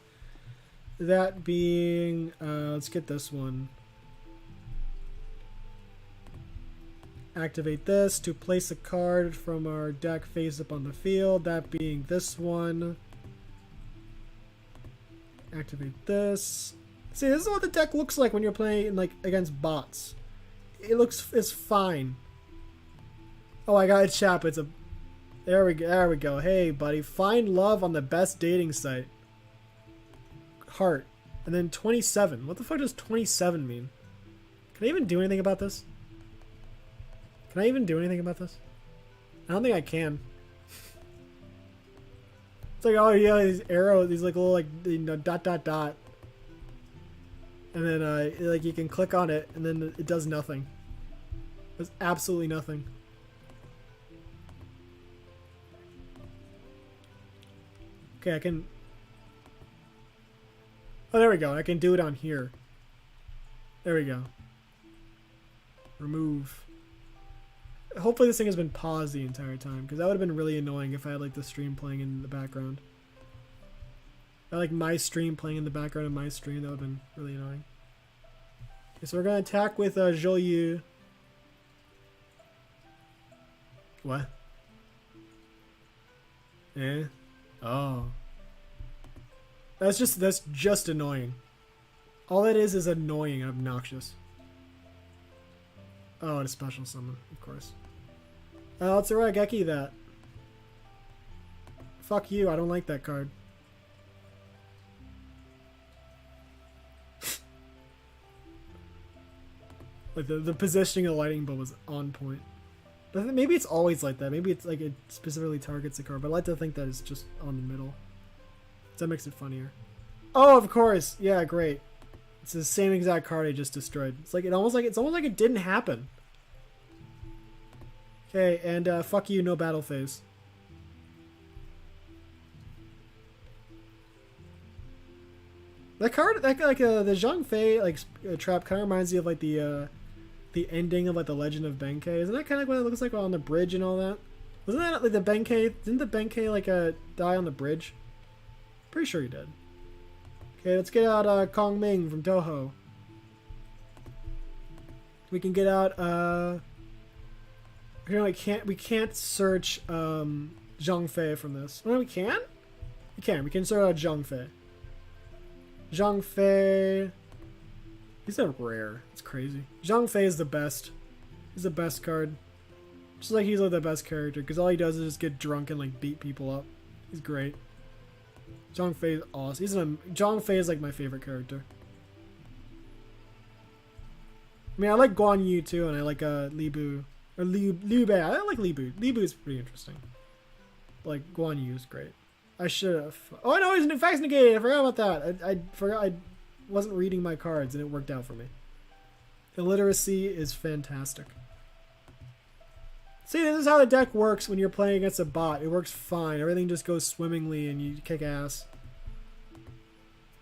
That being, let's get this one. Activate this to place a card from our deck face up on the field. That being this one. Activate this. See, this is what the deck looks like when you're playing like against bots. It's fine. Oh, I got a chap. There we go. Hey, buddy. Find love on the best dating site. Heart. And then 27. What the fuck does 27 mean? Can I even do anything about this? Can I even do anything about this? I don't think I can. It's like, oh yeah, these arrows, these like little like, you know, dot dot dot. And then like you can click on it and then it does nothing. It does absolutely nothing. Okay, I can... Oh, there we go. I can do it on here. There we go. Remove. Hopefully this thing has been paused the entire time, because that would have been really annoying if I had like the stream playing in the background. I like my stream playing in the background of my stream. That would have been really annoying. Okay, so we're going to attack with Zhou. What? Eh? Oh. That's just annoying. All that is annoying and obnoxious. Oh, and a special summon, of course. Let's Rageki that. Fuck you, I don't like that card. Like the positioning of the lightning bolt was on point. But maybe it's always like that. Maybe it's like it specifically targets the card, but I like to think that it's just on the middle. That makes it funnier. Oh, of course. Yeah, great. It's the same exact card I just destroyed. It's almost like it didn't happen. Okay, and fuck you, no battle phase. That card, the Zhang Fei trap kind of reminds me of like the ending of like the Legend of Benkei. Isn't that kind of what it looks like on the bridge and all that? Wasn't that like the Benkei? Didn't the Benkei like die on the bridge? Pretty sure he did. Okay, let's get out Kong Ming from Toho. We can get out you know, we can't search Zhang Fei from this. No, we can? We can. We can search out Zhang Fei. Zhang Fei. He's a rare. It's crazy. Zhang Fei is the best. He's the best card. Just like he's like the best character, because all he does is just get drunk and like beat people up. He's great. Zhang Fei is awesome. Zhang Fei is like my favorite character. I mean, I like Guan Yu too, and I like Li Bu. Or Liu Bei. I like Li Bu. Li Bu is pretty interesting. But, like, Guan Yu is great. I should have... Oh, no, he's in fact negated. I forgot about that. I forgot. I wasn't reading my cards, and it worked out for me. Illiteracy is fantastic. See, this is how the deck works when you're playing against a bot. It works fine. Everything just goes swimmingly, and you kick ass.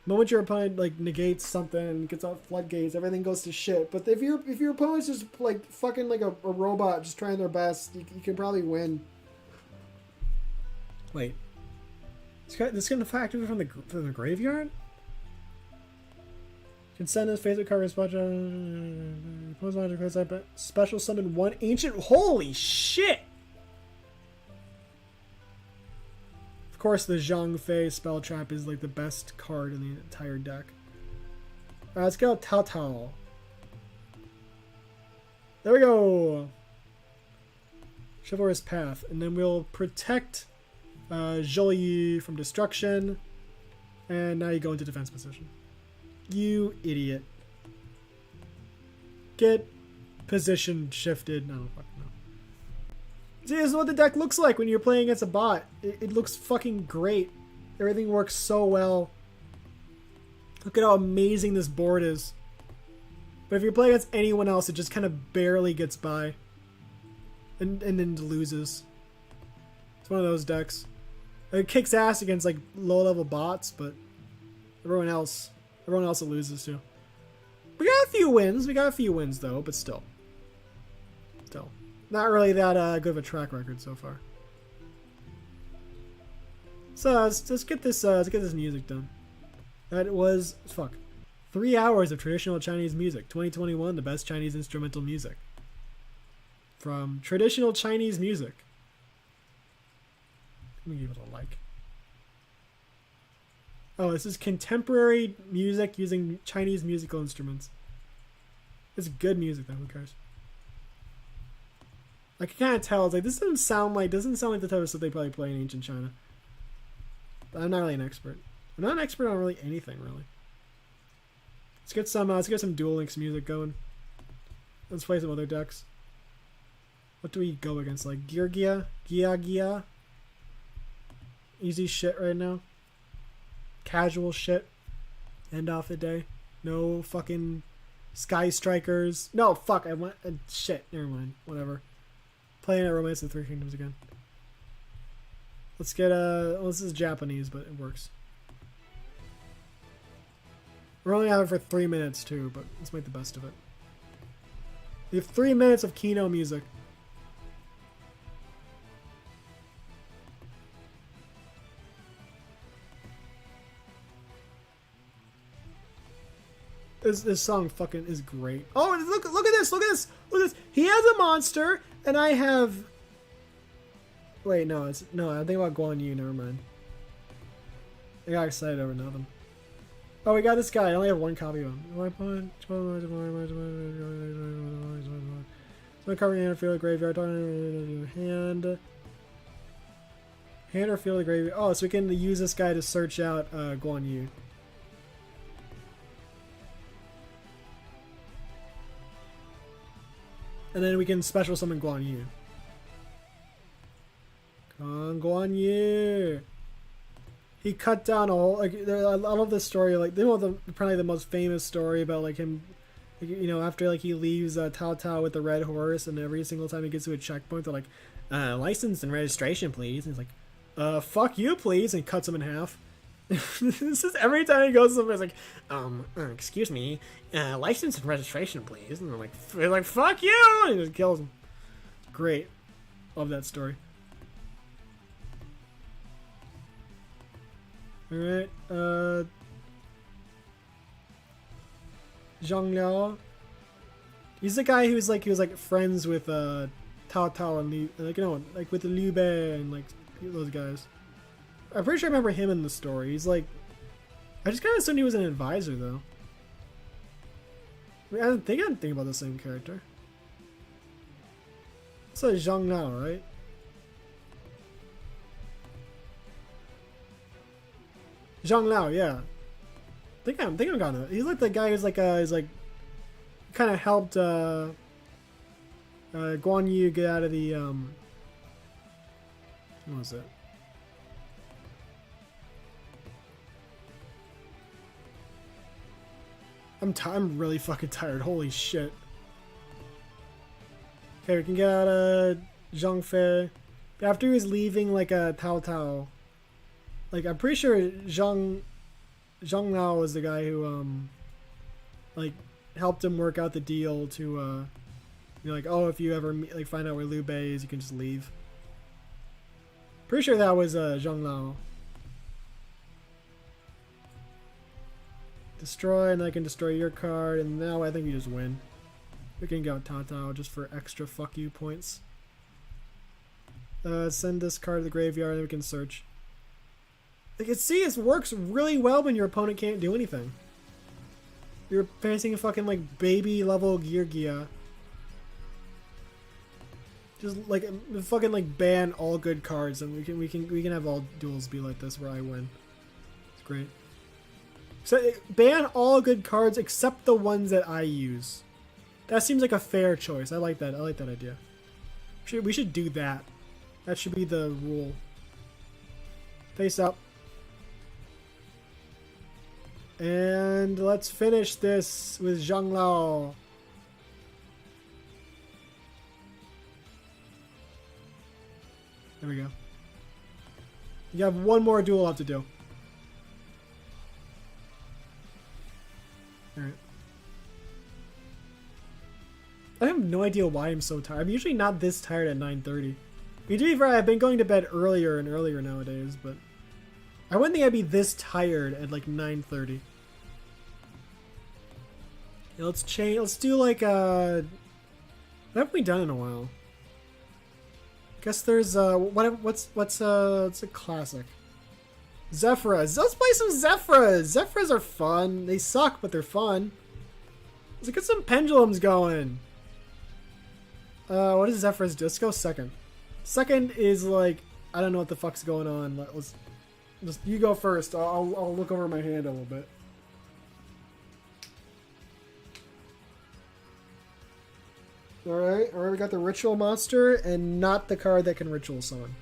The moment your opponent like negates something and gets out floodgates, everything goes to shit. But if your opponent's just like fucking like a robot just trying their best, you can probably win. Wait, this gonna activate from the graveyard? Can send his favorite card special summon one ancient. Holy shit! Of course, the Zhang Fei spell trap is like the best card in the entire deck. Alright, let's go Tao Tao. There we go. Chivalrous Path, and then we'll protect Zhou Yi from destruction, and now you go into defense position. You idiot. Get position shifted. No, fuck no. See, this is what the deck looks like when you're playing against a bot. It looks fucking great. Everything works so well. Look at how amazing this board is. But if you're playing against anyone else, it just kind of barely gets by. And then loses. It's one of those decks. It kicks ass against like low-level bots, but everyone else it loses to. We got a few wins though, but still. Not really that good of a track record so far. So let's get this music done. That was 3 hours of traditional Chinese music. 2021, the best Chinese instrumental music. From traditional Chinese music. Let me give it a like. Oh, this is contemporary music using Chinese musical instruments. It's good music though, who cares? I can kind of tell. It's like this doesn't sound like the type of stuff they probably play in ancient China. But I'm not really an expert. I'm not an expert on really anything, really. Let's get some Duel Links music going. Let's play some other decks. What do we go against? Like Gia? Easy shit right now. Casual shit. End off the day. No fucking Sky Strikers. No, fuck. I went. Shit. Never mind. Whatever. Playing at Romance of the Three Kingdoms again. Let's get well, this is Japanese, but it works. We're only having it for 3 minutes too, but let's make the best of it. We have 3 minutes of Kino music. This song fucking is great. Oh, look at this. He has a monster, and I have. Wait, no, I'm thinking about Guan Yu. Never mind. I got excited over nothing. Oh, we got this guy. I only have one copy of him. So covering hand, field, graveyard, hand or field, the graveyard. Oh, so we can use this guy to search out Guan Yu. And then we can special summon Guan Yu. Guan Yu. He cut down a whole. Like, I love this story. Like, they know probably the most famous story about like him. You know, after like he leaves Tao Tao with the red horse, and every single time he gets to a checkpoint, they're like, "License and registration, please." And he's like, "Fuck you, please," and he cuts him in half. This is every time he goes somewhere, it's like, excuse me, license and registration, please. And they're like, fuck you! And he just kills him. Great. Love that story. Alright, Zhang Liao. He's the guy he was like friends with, Tao Tao and Liu, like, you know, like with the Liu Bei and like those guys. I'm pretty sure I remember him in the story. He's like, I just kind of assumed he was an advisor though. I mean, I didn't think about the same character. It's like Zhang Liao, right? Zhang Liao, yeah. I think I'm gonna. He's like the guy who's like kind of helped Guan Yu get out of the what was it? I'm really fucking tired. Holy shit. Okay, we can get out of Zhang Fei. After he was leaving like a Tao Tao. Like, I'm pretty sure Zhang Liao was the guy who like helped him work out the deal to you know, like, oh, if you ever like find out where Liu Bei is, you can just leave. Pretty sure that was Zhang Liao. Destroy, and I can destroy your card, and now I think we just win. We can go Tao Tao just for extra fuck you points. Send this card to the graveyard, and we can search. Like, it works really well when your opponent can't do anything. You're facing a fucking like baby level Gia. Just like fucking like ban all good cards, and we can have all duels be like this where I win. It's great. So ban all good cards except the ones that I use. That seems like a fair choice. I like that. I like that idea. We should do that. That should be the rule. Face up. And let's finish this with Zhang Liao. There we go. You have one more duel left to do. Alright. I have no idea why I'm so tired. I'm usually not this tired at 9:30. To be fair, I've been going to bed earlier and earlier nowadays, but I wouldn't think I'd be this tired at like 9:30. Yeah, let's change. Let's do like what haven't we done in a while? I guess there's what's a classic? Zephyras. Let's play some Zephyras. Zephyras are fun. They suck, but they're fun. Let's get some pendulums going. What does Zephyras do? Let's go second. Second is like, I don't know what the fuck's going on. Let's just, you go first. I'll look over my hand a little bit. Alright, we got the ritual monster and not the card that can ritual summon.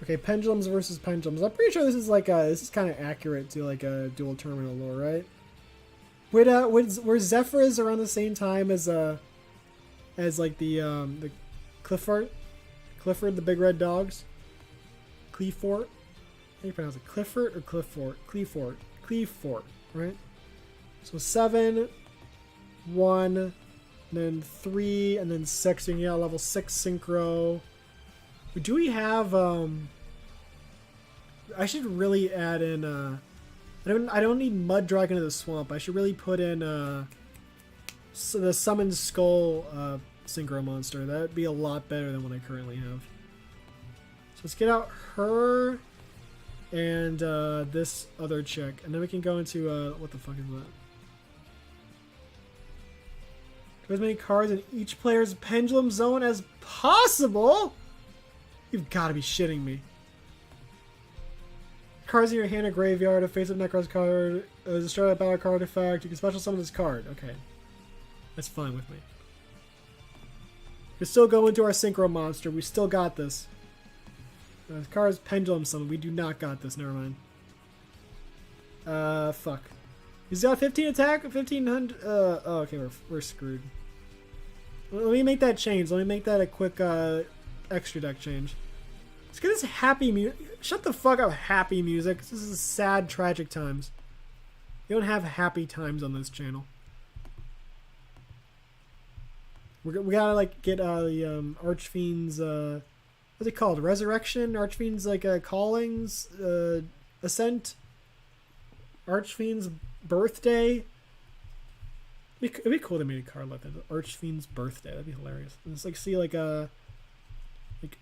Okay, pendulums versus pendulums. I'm pretty sure this is like this is kind of accurate to like a dual terminal lore, right? Were Zephyrs around the same time as like the Clifford the big red dogs? Cleefort? How do you pronounce it? Clifford or Cliffort? Cleefort, right? So 7, 1, and then 3, and then 6. And you got level 6 synchro. Do we have I should really add in I don't need Mud Dragon of the Swamp. I should really put in so the Summoned Skull synchro monster. That'd be a lot better than what I currently have. So let's get out her and this other chick, and then we can go into what the fuck is that? Put as many cards in each player's pendulum zone as possible. You've got to be shitting me. Cards in your hand or graveyard, a face-up Necros card, is a straight-up battle card effect. You can special summon this card. Okay. That's fine with me. We're still going to our synchro monster. We still got this. This card is pendulum summon. We do not got this. Never mind. Fuck. He's got 15 attack, 1500. Oh, okay, we're screwed. Let me make that change. Let me make that a quick extra deck change. Let's get this happy music. Shut the fuck up, happy music. This is sad, tragic times. You don't have happy times on this channel. We gotta like get the Archfiend's what's it called? Resurrection? Archfiend's like callings, ascent. Archfiend's birthday. It'd be cool to make a card like that. Archfiend's birthday. That'd be hilarious. And just like see like a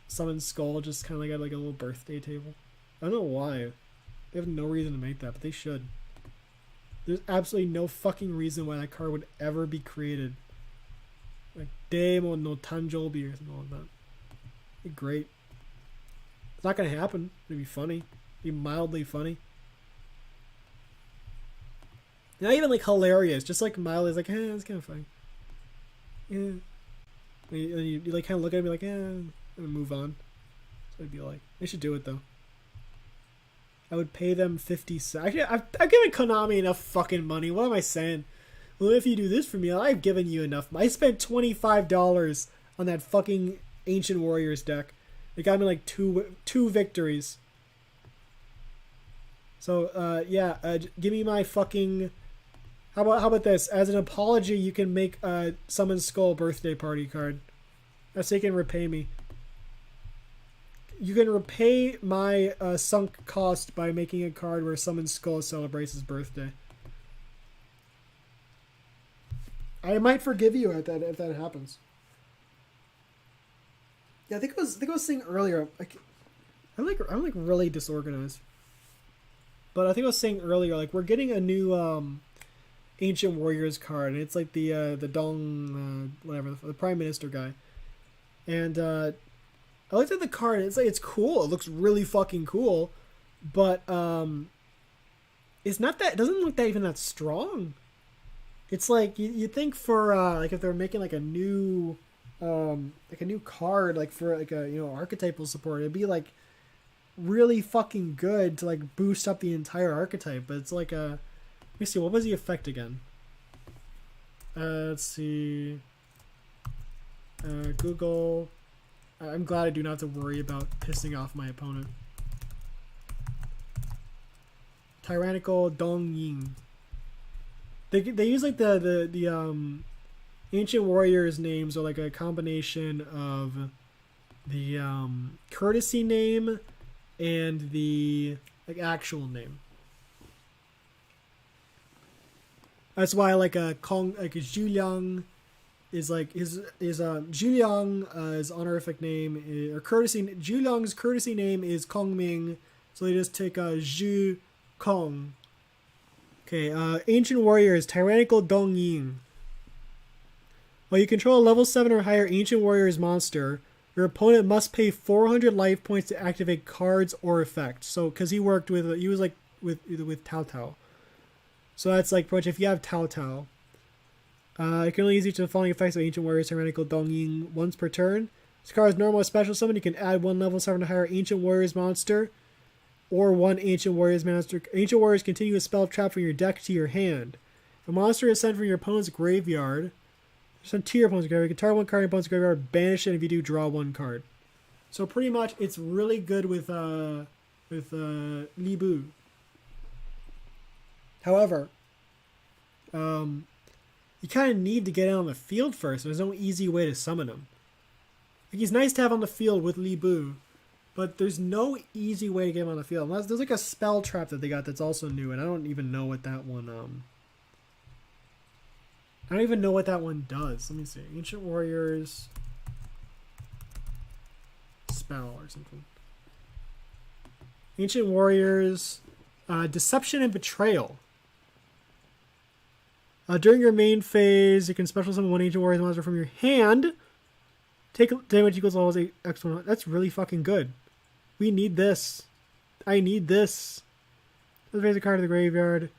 Summoned Skull just kind of got like a little birthday table. I don't know why. They have no reason to make that, but they should. There's absolutely no fucking reason why that card would ever be created. Like Demo no Tanjobi or something like that. It'd be great. It's not gonna happen. It'd be funny. It'd be mildly funny. Not even like hilarious, just like mildly. It's like, it's kind of funny. Yeah. You like kind of look at me like, and move on. So I'd be like, they should do it though. I would pay them 50 cents. Actually, I've given Konami enough fucking money. What am I saying? Well, if you do this for me, I've given you enough. I spent $25 on that fucking Ancient Warriors deck. It got me like two victories. So yeah, give me my fucking. How about this? As an apology, you can make a Summoned Skull birthday party card. That's so you can repay me. You can repay my sunk cost by making a card where Summoned Skull celebrates his birthday. I might forgive you if that happens. Yeah, I think I was saying earlier. I'm like really disorganized. But I think I was saying earlier, like we're getting a new Ancient Warriors card, and it's like the Dong whatever, the Prime Minister guy. And I looked at the card, and it's cool. It looks really fucking cool, but it's not that. It doesn't look that even that strong. It's like you think for like if they're making like a new card like for like a archetypal support, it'd be like really fucking good to like boost up the entire archetype. But it's like let me see, what was the effect again? Let's see. Google. I'm glad I do not have to worry about pissing off my opponent. Tyrannical Dongying. They use like the Ancient Warriors names are like a combination of the courtesy name and the like actual name. That's why like a Zhuliang is like his Zhuliang his honorific name or courtesy. Zhuliang's courtesy name is Kongming, so they just take Zhu Kong. Okay, Ancient Warriors, Tyrannical Dongying. While you control a level 7 or higher Ancient Warriors monster, your opponent must pay 400 life points to activate cards or effects. So, because he was like with Tao Tao. So that's like, pretty much if you have Tao Tao, You can only use each of the following effects of Ancient Warriors Hermetical Dongying once per turn. This card is normal or special summon. You can add 1 level 7 to higher Ancient Warriors monster or 1 Ancient Warriors monster. Ancient Warriors continue a spell trap from your deck to your hand. If a monster is sent from your opponent's graveyard, sent to your opponent's graveyard, you can target 1 card in your opponent's graveyard, banish it if you do, draw 1 card. So pretty much, it's really good with Li Bu. However, you kind of need to get out on the field first. There's no easy way to summon him. Like, he's nice to have on the field with Li Bu, but there's no easy way to get him on the field. Unless there's like a spell trap that they got that's also new, and I don't even know what that one. I don't even know what that one does. Let me see. Ancient Warriors spell or something. Ancient Warriors Deception and Betrayal. During your main phase, you can special summon 1 Ancient Warriors monster from your hand. Take damage equals levels 8 x1. That's really fucking good. We need this. I need this. Let's raise a card to the graveyard.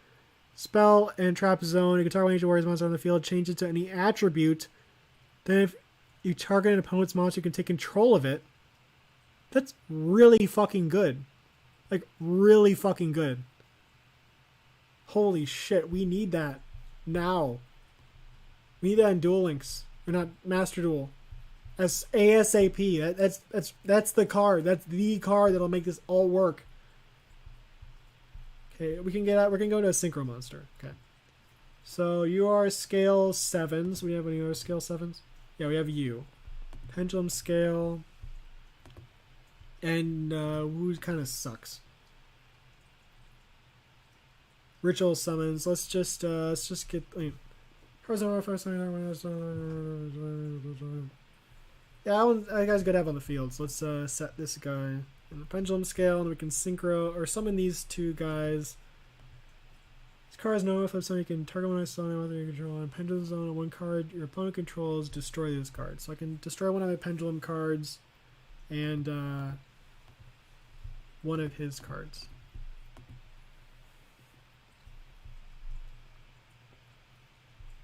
Spell and trap zone. You can target 1 Ancient Warriors monster on the field. Change it to any attribute. Then if you target an opponent's monster, you can take control of it. That's really fucking good. Like, really fucking good. Holy shit, we need that. Now. We need that in Duel Links. Or not Master Duel. That's ASAP. That's the card. That's the card that'll make this all work. Okay, we can go into a synchro monster. Okay. So you are scale 7s. We have any other scale 7s? Yeah, we have you. Pendulum scale. And Wu kind of sucks. Ritual summons. Let's just get. Yeah, that guy's good to have on the field. So let's set this guy in the pendulum scale, and we can synchro or summon these 2 guys. This card has no effect, so you can target one I summon whether you control on pendulum zone on 1 card your opponent controls. Destroy this card. So I can destroy one of my pendulum cards, and one of his cards.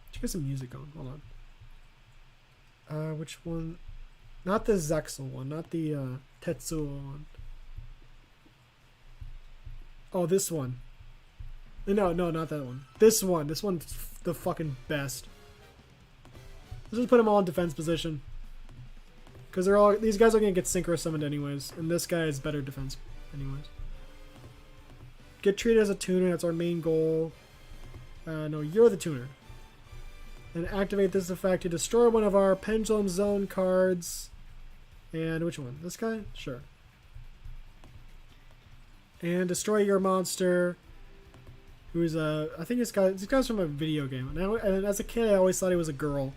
Let's get some music going. Hold on. Which one? Not the Zexel one. Not the Tetsuo one. Oh, this one. No, not that one. This one. This one's the fucking best. Let's just put them all in defense position. Because these guys are going to get synchro summoned anyways. And this guy is better defense anyways. Get treated as a tuner. That's our main goal. No, you're the tuner. And activate this effect to destroy one of our Pendulum Zone cards. And which one? This guy? Sure. And destroy your monster. Who's I think this guy's from a video game. And as a kid, I always thought he was a girl.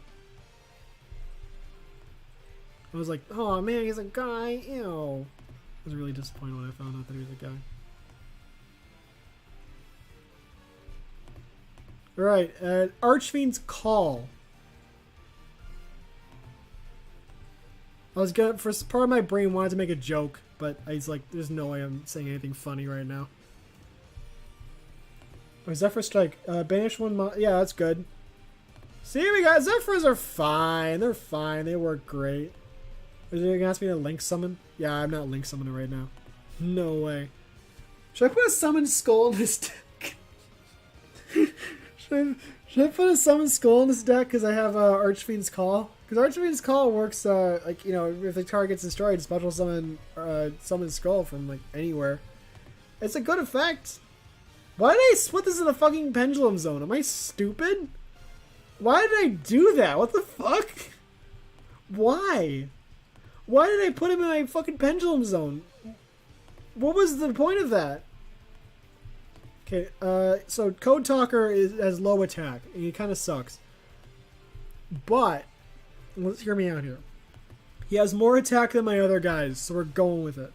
I was like, oh man, he's a guy. Ew. I was really disappointed when I found out that he was a guy. Alright, Archfiend's Call. I was gonna, for part of my brain wanted to make a joke, but I was like, there's no way I'm saying anything funny right now. Oh, Zephyr Strike. Banish 1 yeah, that's good. See, we got Zephyrs are fine. They're fine. They work great. Are you gonna ask me to link summon? Yeah, I'm not link summoning right now. No way. Should I put a summon skull in this deck? Should I put a summon skull in this deck because I have Archfiend's Call? Because Archfiend's Call works, like, you know, if the card gets destroyed, special summon skull from, like, anywhere. It's a good effect. Why did I put this in the fucking Pendulum Zone? Am I stupid? Why did I do that? What the fuck? Why? Why did I put him in my fucking Pendulum Zone? What was the point of that? Okay, so Code Talker has low attack, and he kind of sucks. But, let's hear me out here. He has more attack than my other guys, so we're going with it.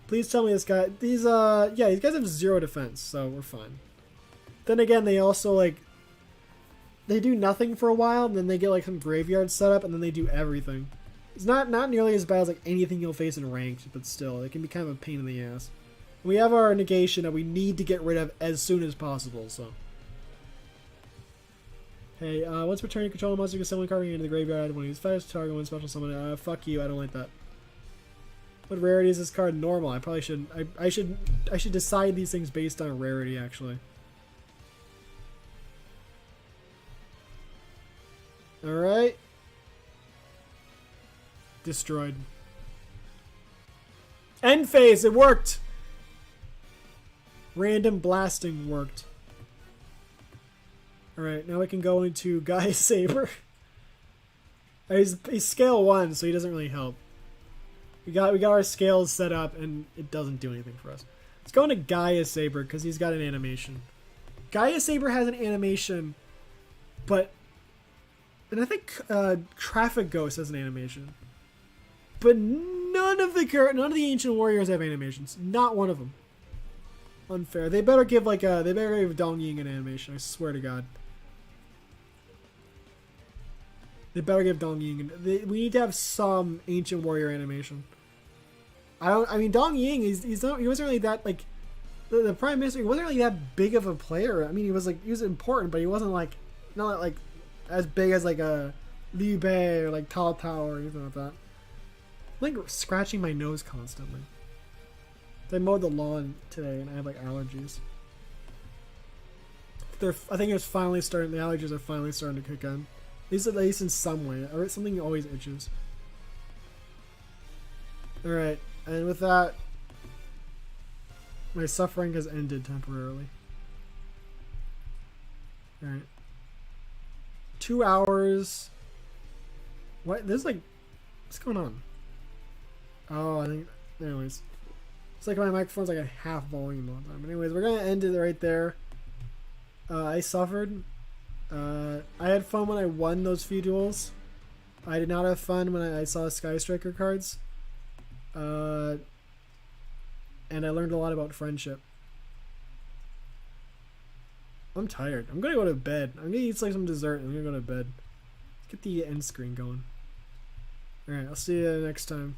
Please tell me this guy... these guys have 0 defense, so we're fine. Then again, they also, like... they do nothing for a while, and then they get, like, some graveyard setup, and then they do everything. It's not nearly as bad as, like, anything you'll face in ranked, but still, it can be kind of a pain in the ass. We have our negation that we need to get rid of as soon as possible, so... Hey, once returning control monster, you can summon a card into the graveyard when he's fast. Target one special summon. Fuck you. I don't like that. What rarity is this card? Normal. I probably should. I should decide these things based on rarity. Actually. All right. Destroyed. End phase. It worked. Random blasting worked. Alright, now we can go into Gaia Saber. He's scale 1, so he doesn't really help. We got our scales set up, and it doesn't do anything for us. Let's go into Gaia Saber, because he's got an animation. Gaia Saber has an animation, but... And I think Traffic Ghost has an animation. But none of the Ancient Warriors have animations. Not one of them. Unfair. They better give they better give Dong Ying an animation, I swear to God. They better give Dong Ying we need to have some Ancient Warrior animation. I mean Dong Ying he wasn't really that like the Prime Minister, he wasn't really that big of a player. I mean he was important, but he wasn't not like as big as like a Liu Bei or like Tao Tao or anything like that. I'm like scratching my nose constantly. I mowed the lawn today and I have like allergies. I think it's finally starting. The allergies are finally starting to kick in. At least in some way. Or something always itches. Alright, and with that, my suffering has ended temporarily. Alright. 2 hours. What? There's what's going on? Oh, I think. Anyways. It's like my microphone's like a half volume all the time. But anyways, we're going to end it right there. I suffered. I had fun when I won those few duels. I did not have fun when I saw Sky Striker cards. And I learned a lot about friendship. I'm tired. I'm going to go to bed. I'm going to eat some dessert and I'm going to go to bed. Let's get the end screen going. Alright, I'll see you next time.